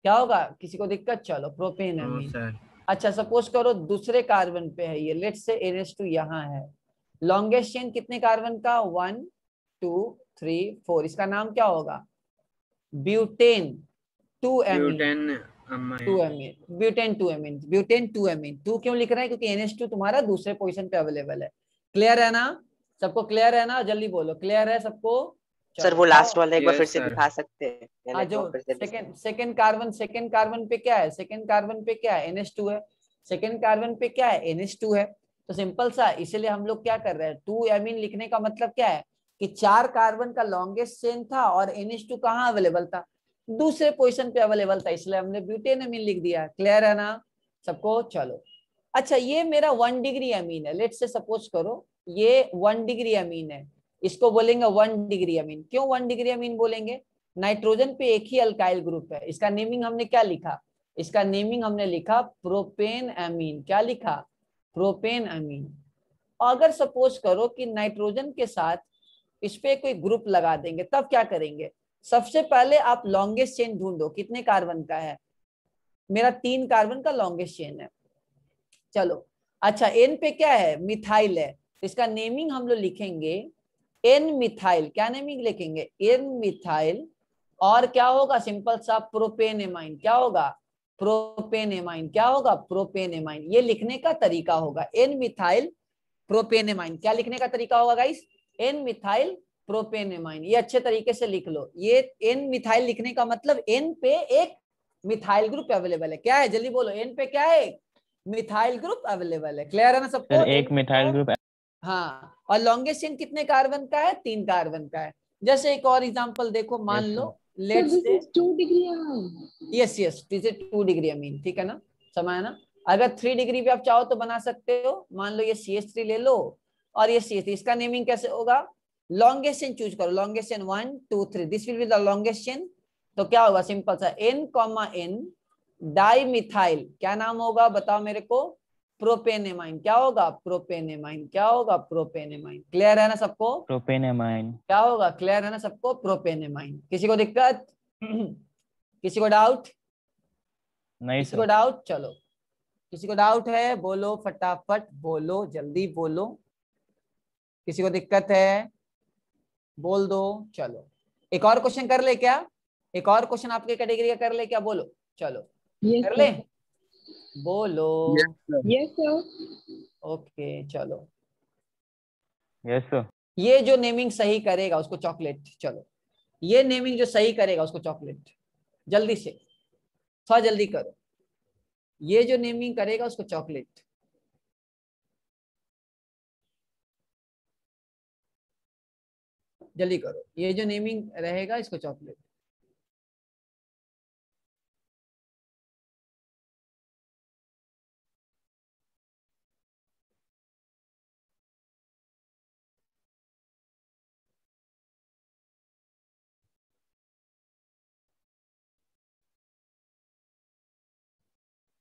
क्या होगा, किसी को दिक्कत, चलो प्रोपेन एमीन। अच्छा सपोज करो दूसरे कार्बन पे है ये, लेट्स से NH2 यहाँ है, लॉन्गेस्ट चेन कितने कार्बन का 1 2 3 4, इसका नाम क्या होगा butane 2 amine, 2 amine, butane 2 amine, butane 2 amine, 2 क्यों लिख रहे हैं क्योंकि NH2 तुम्हारा दूसरे पोजीशन पे अवेलेबल है, क्लियर है ना, सबको क्लियर है ना, जल्दी बोलो क्लियर है सबको। सर वो लास्ट वाला एक बार फिर से दिखा सकते हैं, जो सेकंड कार्बन पे क्या है, सेकंड कार्बन पे क्या है NH2 है, सेकंड कार्बन पे क्या है NH2 है, तो सिंपल सा, इसलिए हम लोग क्या कर रहे हैं, 2 एमीन लिखने का मतलब क्या है कि 4 कार्बन का लॉन्गेस्ट चेन था और NH2 कहाँ अवेलेबल था, दूसरे पोजीशन पे अवेलेबल था, इसलिए हमने ब्यूटेन एमीन लिख दिया। क्लियर है ना सबको? चलो अच्छा, ये मेरा 1 डिग्री अमीन है, लेट्स से सपोज करो ये 1 डिग्री अमीन है, इसको बोलेंगे 1 डिग्री अमीन। क्यों 1 डिग्री अमीन बोलेंगे? नाइट्रोजन पे एक ही अल्काइल ग्रुप है। इसका नेमिंग हमने क्या लिखा? इसका नेमिंग हमने लिखा प्रोपेन अमीन। क्या लिखा? प्रोपेन अमीन। अगर सपोज करो कि नाइट्रोजन के साथ इस पे कोई ग्रुप लगा देंगे, तब क्या करेंगे? सबसे पहले आप लॉन्गेस्ट चेन ढूंढो, कितने कार्बन का है? मेरा 3 कार्बन का लॉन्गेस्ट चेन है। चलो अच्छा, एन पे क्या है? मिथाइल है, इसका नेमिंग हम लोग लिखेंगे एन मिथाइल। क्या नेमिंग लिखेंगे? N methyl. और क्या होगा? सिंपल सा प्रोपेनेमाइन। क्या होगा? प्रोपेनेमाइन। क्या होगा? प्रोपेनेमाइन। ये लिखने का तरीका होगा, एन मिथाइल प्रोपेनेमाइन। क्या लिखने का तरीका होगा गाइस? N methyl प्रोपेनेमाइन। ये अच्छे तरीके से लिख लो। ये एन मिथाइल लिखने का मतलब एन पे एक मिथाइल ग्रुप अवेलेबल है। क्या है? जल्दी बोलो, एन पे क्या है? मिथाइल ग्रुप अवेलेबल है। क्लियर है ना सबको? एक मिथाइल ग्रुप। हाँ, और लॉन्गेस्ट चेन कितने कार्बन का है? 3 कार्बन का है। जैसे एक और एग्जांपल देखो, मान लो लेट्स से 2 degree amine. Yes yes, this is 2 degree amine. ठीक है ना, समझ है ना? अगर 3 डिग्री भी आप चाहो तो बना सकते हो। मान लो ये CH3 ले लो और ये CH3, इसका नेमिंग कैसे होगा? लॉन्गेस्ट चेन चूज करो, longest chain 1 2 3, this will be the longest chain. तो क्या होगा? सिंपल सा N, डाई मिथाइल। क्या नाम होगा बताओ मेरे को? प्रोपेनेमाइन। क्या होगा? प्रोपेनेमाइन। क्या होगा? प्रोपेनेमाइन। क्लियर है ना सबको? प्रोपेनेमाइन। क्या होगा? क्लियर है ना सबको? प्रोपेनेमाइन। किसी को दिक्कत? किसी को डाउट? नहीं किसी को सर। डाउट? चलो, किसी को डाउट है बोलो, फटाफट बोलो, जल्दी बोलो। किसी को दिक्कत है? बोल दो। चलो, एक और क्वेश्चन कर ले क्या? एक और क्वेश्चन आपके कैटेगरी का कर ले क्या? बोलो, चलो कर ले, बोलो। Yes sir. ओके चलो, यस सर। ये जो नेमिंग सही करेगा उसको चॉकलेट। चलो, ये नेमिंग जो सही करेगा उसको चॉकलेट। जल्दी से, थोड़ा जल्दी करो। ये जो नेमिंग करेगा उसको चॉकलेट। जल्दी करो, ये जो नेमिंग रहेगा इसको चॉकलेट।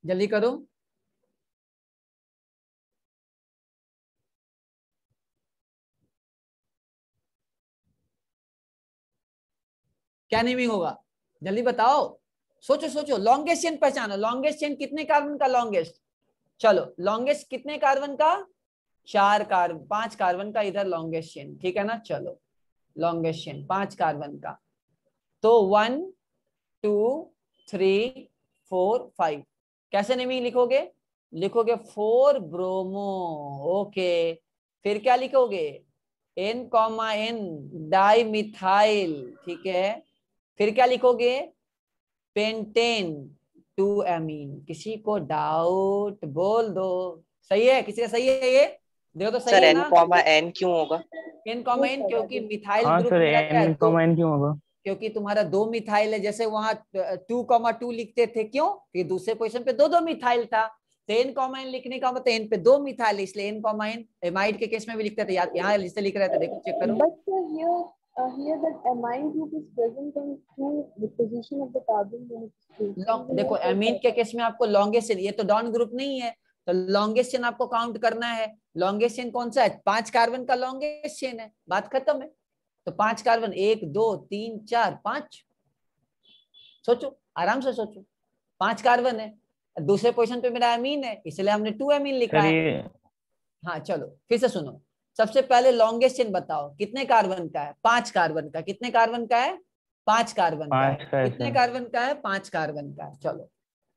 जल्दी करो। क्या नेमिंग होगा? जल्दी बताओ, सोचो सोचो। लॉन्गेस्ट चेन पहचानो, लॉन्गेस्ट चेन कितने कार्बन का लॉन्गेस्ट? चलो, लॉन्गेस्ट कितने कार्बन का? 4 कार्बन, 5 कार्बन का इधर लॉन्गेस्ट चेन। ठीक है ना? चलो, लॉन्गेस्ट चेन 5 कार्बन का। तो 1 2 3 4 5। कैसे नेमिंग लिखोगे? लिखोगे 4 ब्रोमो। ओके, फिर क्या लिखोगे? N, di methyl. ठीक है, फिर क्या लिखोगे? Pentane 2 amine. किसी को डाउट? बोल दो। सही है? किसी का सही है ये? देखो तो सही सर है N, ना? N क्यों होगा? N, क्योंकि मिथाइल हाँ ग्रुप सर, मेरा क्या है? N, N क्यों होगा? क्योंकि तुम्हारा 2 मिथाइल है। जैसे वहां 2,2 लिखते थे, क्यों? कि दूसरे पोजीशन पे 2 मिथाइल था। तो N, लिखने का मतलब N पे 2 मिथाइल है, इसलिए N, एमाइड के केस में भी लिखते थे। यहाँ इससे लिख रहे थे, देखो चेक करो। But sir, here that amine group is present in the position of the carbon when it is देखो एमीन के केस में आपको लॉन्गेस्ट चेन, ये तो डॉन ग्रुप नहीं है, तो लॉन्गेस्ट चेन आपको काउंट करना है। लॉन्गेस्ट चेन कौन सा है? 5 कार्बन का लॉन्गेस्ट चेन है, बात खत्म है। तो 5 कार्बन, 1 2 3 4 5। सोचो, आराम से सोचो। 5 कार्बन है, दूसरे पोजीशन पे मेरा एमीन है, इसलिए हमने 2 एमीन लिखा है। हाँ चलो, फिर से सुनो। सबसे पहले लॉन्गेस्ट चेन बताओ, कितने कार्बन का है? 5 कार्बन का। कितने कार्बन का है? 5 कार्बन का है। कितने कार्बन का है? 5 कार्बन का है। चलो,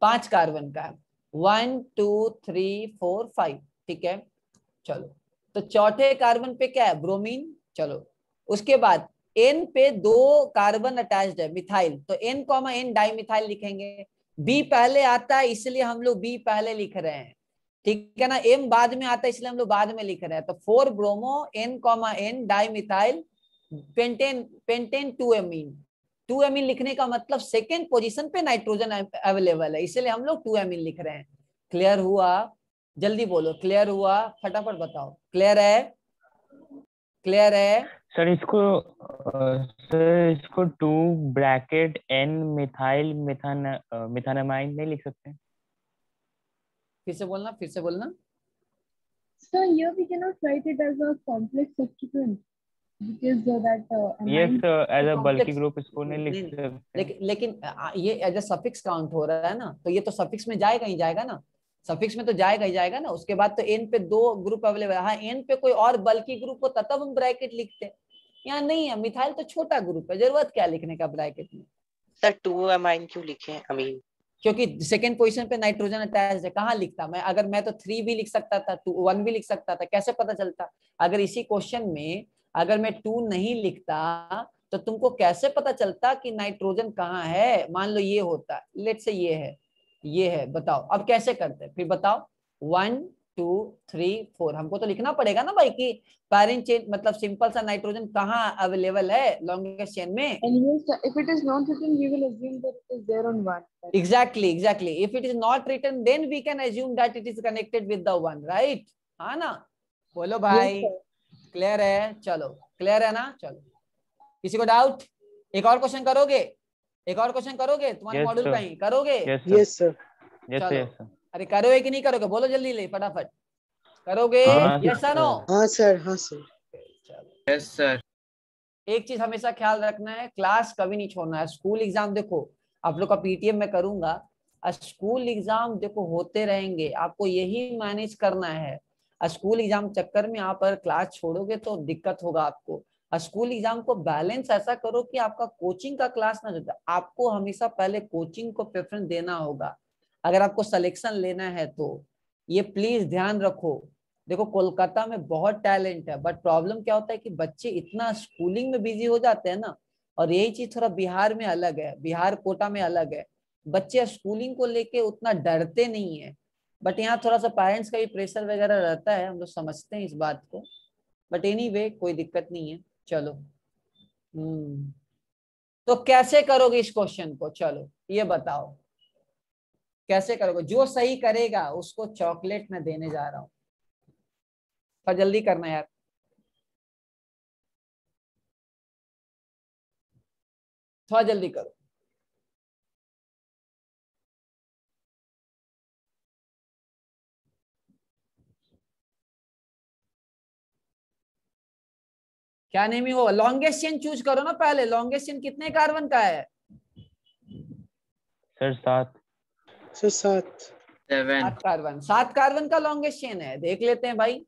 5 कार्बन का है। 1 2 3 4 5। ठीक है, चलो। तो चौथे कार्बन पे क्या है? ब्रोमीन। चलो, उसके बाद N पे 2 कार्बन अटैच्ड है, मिथाइल, तो N, डाई मिथाइल लिखेंगे। B पहले आता है, इसलिए हम लोग B पहले लिख रहे हैं। ठीक है ना, एम बाद में आता है इसलिए हम लोग बाद में लिख रहे हैं। तो 4 bromo N, N dimethyl pentane 2 amine. 2 amine लिखने का मतलब सेकेंड पोजीशन पे नाइट्रोजन अवेलेबल है, इसलिए हम लोग 2 एमीन लिख रहे हैं। क्लियर हुआ? जल्दी बोलो, क्लियर हुआ? फटाफट बताओ, क्लियर है? क्लियर है? सर इसको 2 ब्रैकेट N मिथाइल मिथानमाइन नहीं लिख सकते? फिर से बोलना, फिर से बोलना। So here we cannot write it as a complex substituent because that Yes, as a bulky complex group इसको नहीं लिख सकते। लेकिन ये एज अ सफिक्स काउंट हो रहा है ना, तो ये तो सफिक्स में जाएगा ही जाएगा ना, सफिक्स में तो जाएगा ही जाएगा ना। उसके बाद तो एन पे 2 ग्रुप अवेलेबल है। हाँ, एन पे कोई और बल्कि ग्रुप होता तब हम ब्रैकेट लिखते हैं, यहाँ नहीं है। मिथाइल तो छोटा ग्रुप है, जरूरत क्या लिखने का ब्रैकेट में? सर 2 अमाइन क्यों लिखे अमीन? क्योंकि सेकेंड पोजीशन पे नाइट्रोजन अटैच्ड है। कहाँ लिखता मैं? अगर मैं तो 3 भी लिख सकता था, 2 1 भी लिख सकता था, कैसे पता चलता? अगर इसी क्वेश्चन में अगर मैं 2 नहीं लिखता तो तुमको कैसे पता चलता कि नाइट्रोजन कहाँ है? मान लो ये होता, लेट से ये है, बताओ अब कैसे करते हैं? फिर बताओ। 1 2 3 4 हमको तो लिखना पड़ेगा ना भाई कि पैरेंट चेन मतलब सिंपल सा नाइट्रोजन कहाँ अवेलेबल है लॉन्गेस्ट चेन में। And yes, if it is not written, we will assume that it is there on 1. Exactly. If it is not written, then we can assume that it is connected with the 1, right? हाँ ना, बोलो भाई। Clear है? चलो clear है ना? चलो, किसी को डाउट? एक और क्वेश्चन करोगे? एक और क्वेश्चन करोगे? तुम्हारे मॉड्यूल का ही करोगे? Yes sir. चलो, अरे करोगे कि नहीं करोगे? बोलो जल्दी ले फटाफट। करोगे? Yes sir no? हाँ सर, हाँ सर। Yes sir. एक चीज हमेशा ख्याल रखना है, क्लास कभी नहीं छोड़ना है। स्कूल एग्जाम देखो, आप लोग का पीटीएम में करूंगा, स्कूल एग्जाम देखो होते रहेंगे, आपको यही मैनेज करना है। स्कूल एग्जाम चक्कर में आप अगर क्लास छोड़ोगे तो दिक्कत होगा आपको। स्कूल एग्जाम को बैलेंस ऐसा करो कि आपका कोचिंग का क्लास ना जाए। आपको हमेशा पहले कोचिंग को प्रेफरेंस देना होगा अगर आपको सिलेक्शन लेना है तो, ये प्लीज ध्यान रखो। देखो कोलकाता में बहुत टैलेंट है, बट प्रॉब्लम क्या होता है कि बच्चे इतना स्कूलिंग में बिजी हो जाते हैं ना, और यही चीज थोड़ा बिहार में अलग है, बिहार कोटा में अलग है। बच्चे स्कूलिंग को लेके उतना डरते नहीं है, बट यहाँ थोड़ा सा पेरेंट्स का भी प्रेशर वगैरह रहता है, हम लोग समझते हैं इस बात को। बट एनीवे कोई दिक्कत नहीं है। चलो तो कैसे करोगे इस क्वेश्चन को? चलो ये बताओ कैसे करोगे? जो सही करेगा उसको चॉकलेट में देने जा रहा हूं, पर जल्दी करना यार। थोड़ा जल्दी करो। क्या नेम होगा? लॉन्गेस्ट चेन चूज करो ना पहले। लॉन्गेस्ट चेन कितने कार्बन का है? सर 7। सर 7। 7 कार्बन। 7 कार्बन का लॉन्गेस्ट चेन है, देख लेते हैं भाई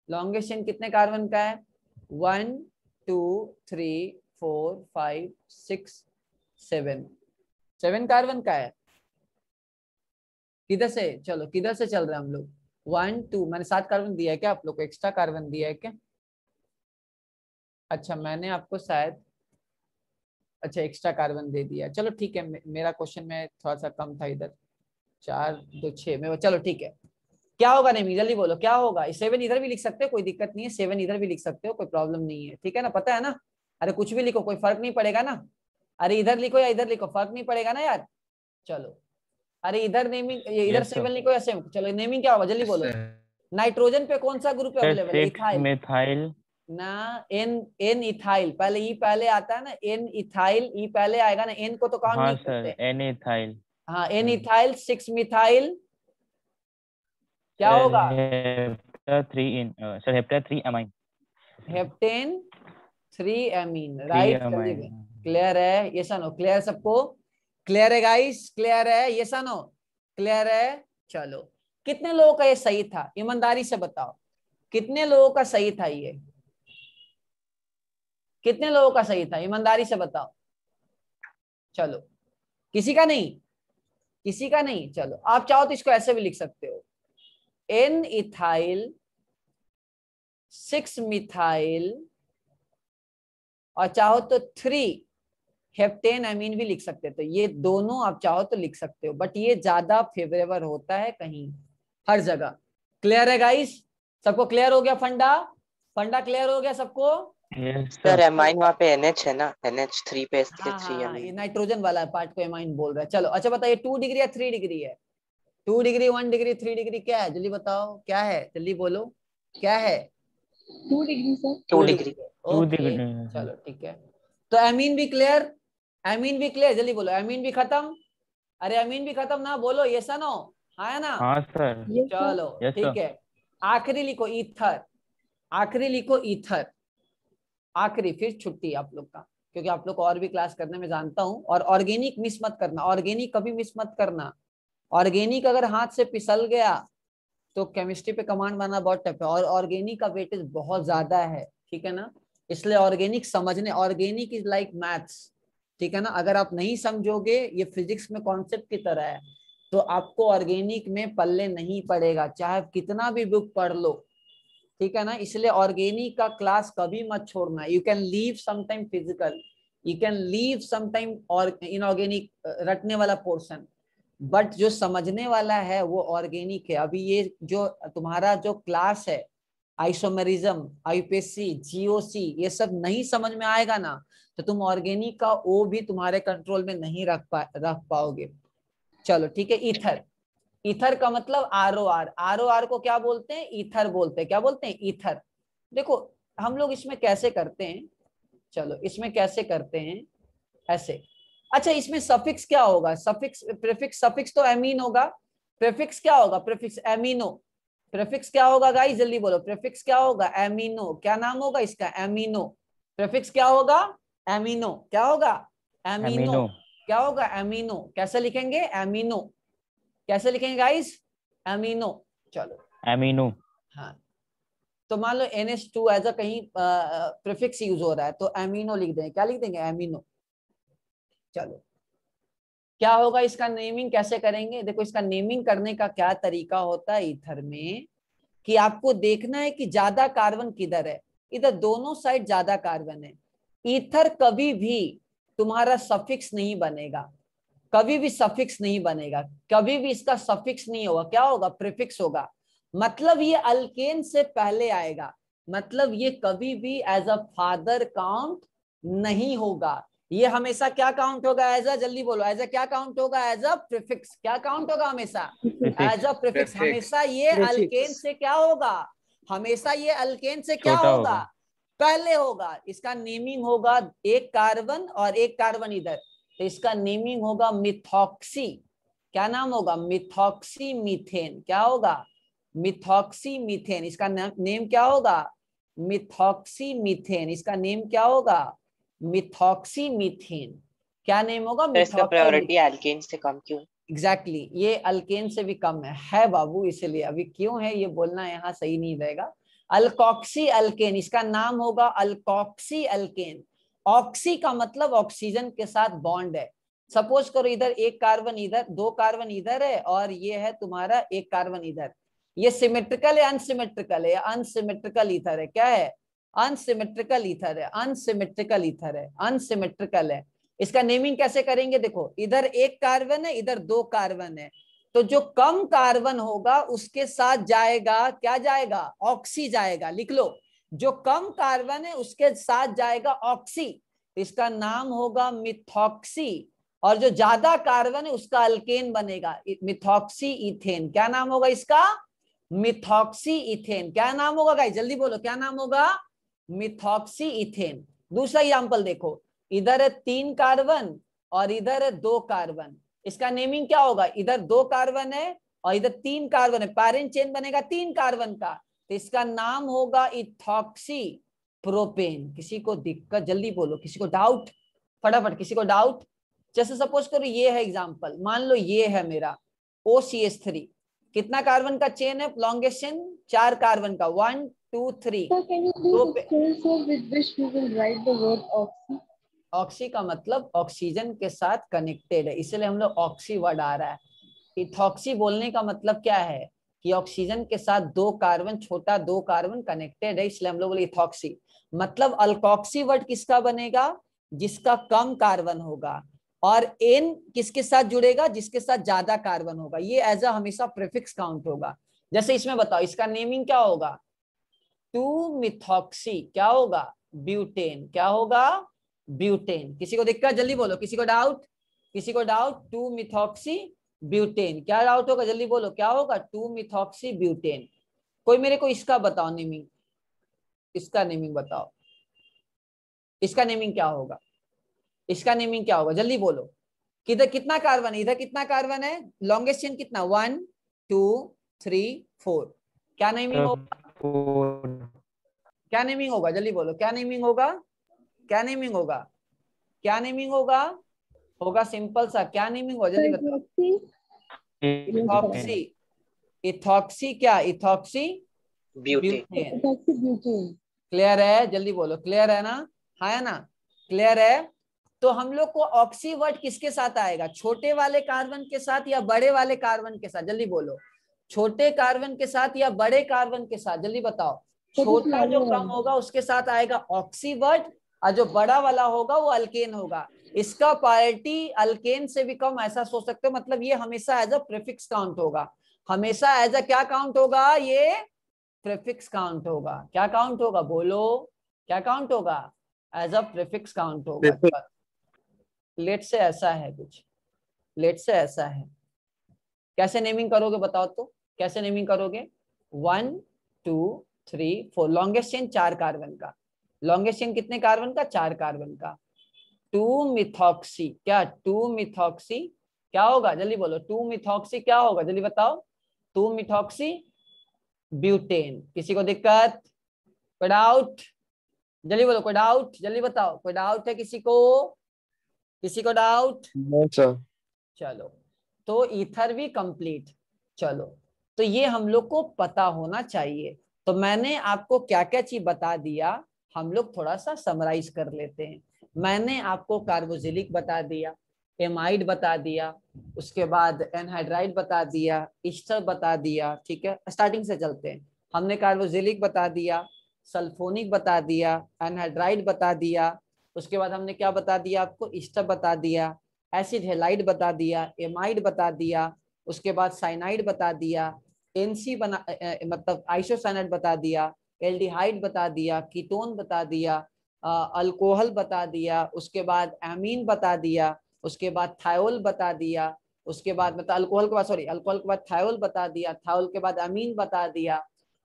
लॉन्गेस्ट चेन कितने कार्बन का है। 1 2 3 4 5 6 7 कार्बन का है। किधर से? चलो किधर से चल रहे हैं हम लोग? 1 2 मैंने 7 कार्बन दिया है क्या आप लोग को? एक्स्ट्रा कार्बन दिया है क्या? अच्छा मैंने आपको शायद अच्छा एक्स्ट्रा कार्बन दे दिया, चलो ठीक है। मेरा क्वेश्चन में थोड़ा सा कम था इधर। 4 2 6 में, चलो ठीक है। क्या होगा? नहीं जल्दी बोलो क्या होगा? 7 इधर भी लिख सकते हो, कोई दिक्कत नहीं है। 7 इधर भी लिख सकते हो, कोई प्रॉब्लम नहीं है, ठीक है ना? पता है ना? अरे कुछ भी लिखो, कोई फर्क नहीं पड़ेगा ना। अरे इधर लिखो या इधर लिखो, फर्क नहीं पड़ेगा ना यार। चलो अरे इधर नेमिंग, इधर 7 लिखो या 7। चलो नेमिंग क्या होगा जल्दी बोलो। नाइट्रोजन पे कौन सा ग्रुप अवेलेबल है? इथाइल मिथाइल ना, एन इथाइल। पहले ई पहले आता है ना, एन इथाइल ई पहले आएगा ना, एन को तो काउंट नहीं करते। N ethyl. हाँ एन इथाइल 6 मिथाइल क्या होगा? Hepta 3 amine. Heptane 3 amine, right. Clear है? ये सनो क्लियर सबको? क्लियर है गाइस? क्लियर है? ये सनो क्लियर है? चलो कितने लोगों का ये सही था? ईमानदारी से बताओ कितने लोगों का सही था ये? कितने लोगों का सही था? ईमानदारी से बताओ। चलो किसी का नहीं? किसी का नहीं? चलो आप चाहो तो इसको ऐसे भी लिख सकते हो, एन इथाइल 6 मिथाइल और चाहो तो 3 हेप्टेन अमीन भी लिख सकते हो। तो ये दोनों आप चाहो तो लिख सकते हो, बट ये ज्यादा फेवरेबल होता है कहीं हर जगह। क्लियर है गाइस? सबको क्लियर हो गया? फंडा क्लियर हो गया सबको? सर एमाइन वहाँ पे NH है ना, NH3 पे इसलिए 3 हाँ, एमाइन। ये नाइट्रोजन वाला पार्ट को एमाइन बोल रहा है। चलो अच्छा बताइए 2 डिग्री या 3 डिग्री है? 2 डिग्री, 1 डिग्री, 3 डिग्री क्या है? जल्दी बताओ क्या है, जल्दी बोलो क्या है? 2 डिग्री सर। 2 डिग्री। ओके चलो ठीक है। तो एमीन भी क्लियर? एमीन भी क्लियर? जल्दी बोलो एमीन भी खत्म? अरे एमीन भी खत्म ना, बोलो यस नो? हाँ ना? हाँ सर। चलो ठीक है। आखिरी लिखो ईथर, आखिरी लिखो ईथर, आखिरी, फिर छुट्टी आप लोग का, क्योंकि आप लोग को और भी क्लास करने में जानता हूं। और ऑर्गेनिक मिस मत करना, ऑर्गेनिक कभी मिस मत करना। ऑर्गेनिक अगर हाथ से फिसल गया तो केमिस्ट्री पे कमांड बनाना बहुत टफ है, और ऑर्गेनिक का वेटेज बहुत ज्यादा है, ठीक है ना? इसलिए ऑर्गेनिक समझने, ऑर्गेनिक इज लाइक मैथ्स, ठीक है ना? अगर आप नहीं समझोगे, ये फिजिक्स में कॉन्सेप्ट की तरह है, तो आपको ऑर्गेनिक में पल्ले नहीं पड़ेगा, चाहे कितना भी बुक पढ़ लो, ठीक है ना? इसलिए ऑर्गेनिक का क्लास कभी मत छोड़ना। You can leave sometime physical, you can leave sometime और इनऑर्गेनिक रटने वाला पोर्शन, बट जो समझने वाला है वो ऑर्गेनिक है। अभी ये जो तुम्हारा जो क्लास है, आइसोमेरिज्म, आईपीएससी, जीओसी, ये सब नहीं समझ में आएगा ना, तो तुम ऑर्गेनिक का ओ भी तुम्हारे कंट्रोल में नहीं रख पाओगे। चलो ठीक है। ईथर, ईथर का मतलब ROR, ROR को क्या बोलते हैं? ईथर बोलते हैं। क्या बोलते हैं? ईथर। देखो हम लोग इसमें कैसे करते हैं, चलो इसमें कैसे करते हैं, ऐसे। अच्छा इसमें सफिक्स क्या होगा? सफिक्स, प्रीफिक्स, सफिक्स तो एमीन होगा, प्रीफिक्स क्या होगा? Prefix amino. प्रीफिक्स क्या होगा गाइस, जल्दी बोलो, प्रीफिक्स क्या होगा? एमिनो। क्या नाम होगा इसका? एमिनो। प्रीफिक्स क्या होगा? एमिनो। क्या होगा? एमिनो। क्या होगा? एमिनो। कैसे लिखेंगे? एमिनो। कैसे लिखेंगे गाइस? एमिनो। चलो एमिनो। हाँ, तो मान लो NH2 एज अ कहीं प्रीफिक्स यूज हो रहा है, तो एमिनो लिख देंगे। क्या लिख देंगे? एमिनो। चलो क्या होगा इसका नेमिंग कैसे करेंगे? देखो इसका नेमिंग करने का क्या तरीका होता है ईथर में, कि आपको देखना है कि ज्यादा कार्बन किधर है। इधर दोनों साइड ज्यादा कार्बन है। ईथर कभी भी तुम्हारा सफिक्स नहीं बनेगा, कभी भी सफिक्स नहीं बनेगा, कभी भी इसका सफिक्स नहीं होगा। क्या होगा? प्रीफिक्स होगा। मतलब ये अल्केन से पहले आएगा, मतलब ये कभी भी एज अ फादर काउंट नहीं होगा। ये हमेशा क्या काउंट होगा? एज अ, जल्दी बोलो, एज अ क्या काउंट होगा? As a prefix. क्या काउंट होगा? हमेशा एज अ प्रीफिक्स। हमेशा ये अल्केन से क्या होगा? हमेशा ये अल्केन से क्या होगा? पहले होगा। इसका नेमिंग होगा एक कार्बन और एक कार्बन इधर, तो इसका नेमिंग होगा मिथॉक्सी। क्या नाम होगा? Methoxy methane. क्या होगा? Methoxy methane. इसका नेम क्या होगा? Methoxy methane. इसका नेम क्या होगा? Methoxy methane. क्या नेम होगा? तो इसका प्रायोरिटी एल्केन से कम क्यों? एग्जैक्टली ये अल्केन से भी कम है बाबू, इसलिए अभी क्यों है ये बोलना यहाँ सही नहीं रहेगा। अल्कोक्सी अल्केन, इसका नाम होगा अल्कोक्सी अल्केन। ऑक्सी का मतलब ऑक्सीजन के साथ बॉन्ड है। सपोज करो इधर एक कार्बन इधर, दो कार्बन इधर है, और ये है तुम्हारा एक कार्बन इधर। ये सिमेट्रिकल है अनसिमेट्रिकल है? अनसिमेट्रिकल ईथर है। क्या है? अनसिमेट्रिकल ईथर है। अनसिमेट्रिकल ईथर है, अनसिमेट्रिकल है। इसका नेमिंग कैसे करेंगे? देखो इधर एक कार्बन है, इधर दो कार्बन है, तो जो कम कार्बन होगा उसके साथ जाएगा, क्या जाएगा? ऑक्सी जाएगा। लिख लो, जो कम कार्बन है उसके साथ जाएगा ऑक्सी, इसका नाम होगा मिथॉक्सी। और जो ज्यादा कार्बन है उसका अल्केन बनेगा, मिथॉक्सी इथेन। क्या नाम होगा इसका? Methoxy ethane. क्या नाम होगा गाइस, जल्दी बोलो, क्या नाम होगा? Methoxy ethane. दूसरा एग्जांपल देखो, इधर है 3 कार्बन और इधर है 2 कार्बन, इसका नेमिंग क्या होगा? इधर 2 कार्बन है और इधर 3 कार्बन है, पैरेंट चेन बनेगा 3 कार्बन का, तो इसका नाम होगा इथॉक्सी प्रोपेन। किसी को दिक्कत? जल्दी बोलो, किसी को डाउट? फटाफट, किसी को डाउट? जैसे सपोज करो ये है एग्जांपल, मान लो ये है मेरा OCH3, कितना कार्बन का चेन है? लॉन्गेस्ट चेन 4 कार्बन का, 1 2 3। So can you please explain sir with which we will write the word oxy? Oxy का मतलब ऑक्सीजन के साथ कनेक्टेड है, इसलिए हम लोग ऑक्सी वर्ड आ रहा है। इथॉक्सी बोलने का मतलब क्या है? कि ऑक्सीजन के साथ 2 कार्बन, छोटा 2 कार्बन कनेक्टेड है, इसलिए हम लोग बोले इथॉक्सी। मतलब अल्कोक्सी वर्ड किसका बनेगा? जिसका कम कार्बन होगा। और एन किसके साथ जुड़ेगा? जिसके साथ ज्यादा कार्बन होगा। ये एज अ हमेशा प्रीफिक्स काउंट होगा। जैसे इसमें बताओ, इसका नेमिंग क्या होगा? 2-मिथॉक्सी क्या होगा? ब्यूटेन। क्या होगा? ब्यूटेन। किसी को दिक्कत? जल्दी बोलो, किसी को डाउट? किसी को डाउट? 2-मिथॉक्सी ब्यूटेन। क्या डाउट होगा? जल्दी बोलो, क्या होगा? 2-मिथॉक्सी ब्यूटेन। कोई मेरे को इसका बताओ नेमिंग, इसका नेमिंग बताओ, इसका नेमिंग क्या होगा? इसका नेमिंग क्या होगा? जल्दी बोलो। किधर कितना कार्बन है? इधर कितना कार्बन है? लॉन्गेस्ट चेन कितना? 1 2 3 4। क्या नेमिंग होगा? क्या नेमिंग होगा? जल्दी बोलो, क्या नेमिंग होगा? क्या नेमिंग होगा? क्या नेमिंग होगा? होगा सिंपल सा, क्या नेमिंग होगा? जल्दी बताओ। इथॉक्सी। इथॉक्सी क्या? Ethoxy butane. क्लियर है? जल्दी बोलो, क्लियर है ना? है ना? क्लियर है? तो हम लोग को ऑक्सी वर्ड किसके साथ आएगा? छोटे वाले कार्बन के साथ या बड़े वाले कार्बन के साथ? जल्दी बोलो, छोटे कार्बन के साथ या बड़े कार्बन के साथ? जल्दी बताओ। छोटा जो कम होगा उसके साथ आएगा ऑक्सी वर्ड, और जो बड़ा वाला होगा वो अल्केन होगा। इसका प्रायोरिटी अल्केन से भी कम, ऐसा सोच सकते हो। मतलब ये हमेशा एज अ प्रीफिक्स काउंट होगा, हमेशा एज अ क्या काउंट होगा? ये प्रीफिक्स काउंट होगा। क्या काउंट होगा? बोलो, क्या काउंट होगा? एज अ प्रीफिक्स काउंट होगा। लेट से ऐसा है कुछ, लेट से ऐसा है। कैसे नेमिंग करोगे बताओ तो? कैसे नेमिंग करोगे? 1 2 3 4। लॉन्गेस्ट चेन 4 कार्बन का। लॉन्गेस्ट चेन कितने कार्बन का? 4 कार्बन का। 2-मिथॉक्सी। क्या? 2-मिथॉक्सी क्या होगा? जल्दी बोलो, 2-मिथॉक्सी क्या होगा? जल्दी बताओ। 2-मिथॉक्सी ब्यूटेन। किसी को दिक्कत? कोई डाउट? जल्दी बोलो, कोई डाउट? जल्दी बताओ, कोई डाउट है किसी को? किसी को डाउट? चलो, तो ईथर भी कंप्लीट। चलो, तो ये हम लोग को पता होना चाहिए। तो मैंने आपको क्या क्या चीज बता दिया, हम लोग थोड़ा सा समराइज कर लेते हैं। मैंने आपको कार्बोजिलिक बता दिया, एमाइड बता दिया, उसके बाद एनहाइड्राइड बता दिया, ईस्टर बता दिया। ठीक है, स्टार्टिंग से चलते हैं। हमने कार्बोजिलिक बता दिया, सल्फोनिक बता दिया, एनहाइड्राइड बता दिया, उसके बाद हमने क्या बता दिया आपको? ईस्टर बता दिया, एसिड हेलाइड बता दिया, एमाइड बता दिया, उसके बाद साइनाइड बता दिया, एनसी बना मतलब आइसोसाइनाइड बता दिया, एल्डिहाइड बता दिया, कीटोन बता दिया, अल्कोहल बता दिया, उसके बाद एमीन बता दिया, उसके बाद थायोल बता दिया, उसके बाद मतलब अल्कोहल के बाद अल्कोहल के बाद थायोल बता दिया, थायोल के बाद अमीन बता दिया,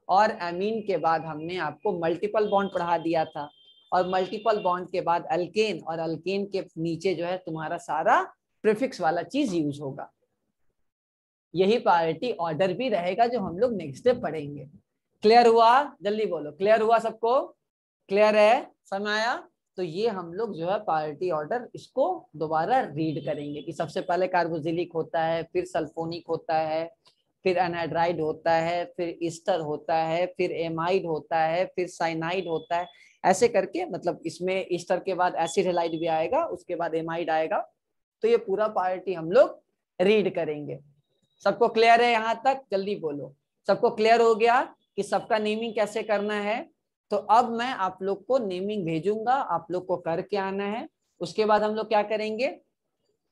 और अमीन के बाद हमने आपको मल्टीपल बॉन्ड पढ़ा दिया था, और मल्टीपल बॉन्ड के बाद अल्केन, और अल्केन के नीचे जो है तुम्हारा सारा प्रीफिक्स वाला चीज यूज होगा। यही प्रायोरिटी ऑर्डर भी रहेगा जो हम लोग नेक्स्ट डे पढ़ेंगे। क्लियर हुआ? जल्दी बोलो, क्लियर हुआ सबको? क्लियर है? समझ आया? तो ये हम लोग जो है प्रायोरिटी ऑर्डर इसको दोबारा रीड करेंगे कि सबसे पहले कार्बोजिलिक होता है, फिर सल्फोनिक होता है, फिर एनहाइड्राइड होता है, फिर ईस्टर होता है, फिर एमाइड होता है, फिर साइनाइड होता है। ऐसे करके मतलब इसमें ईस्टर के बाद एसिड हेलाइड भी आएगा, उसके बाद एमाइड आएगा। तो ये पूरा प्रायोरिटी हम लोग रीड करेंगे। सबको क्लियर है यहाँ तक? जल्दी बोलो, सबको क्लियर हो गया कि सबका नेमिंग कैसे करना है? तो अब मैं आप लोग को नेमिंग भेजूंगा, आप लोग को करके आना है। उसके बाद हम लोग क्या करेंगे?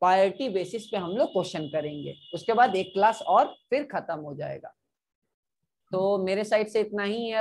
प्रायोरिटी बेसिस पे हम लोग क्वेश्चन करेंगे। उसके बाद एक क्लास और फिर खत्म हो जाएगा। तो मेरे साइड से इतना ही है।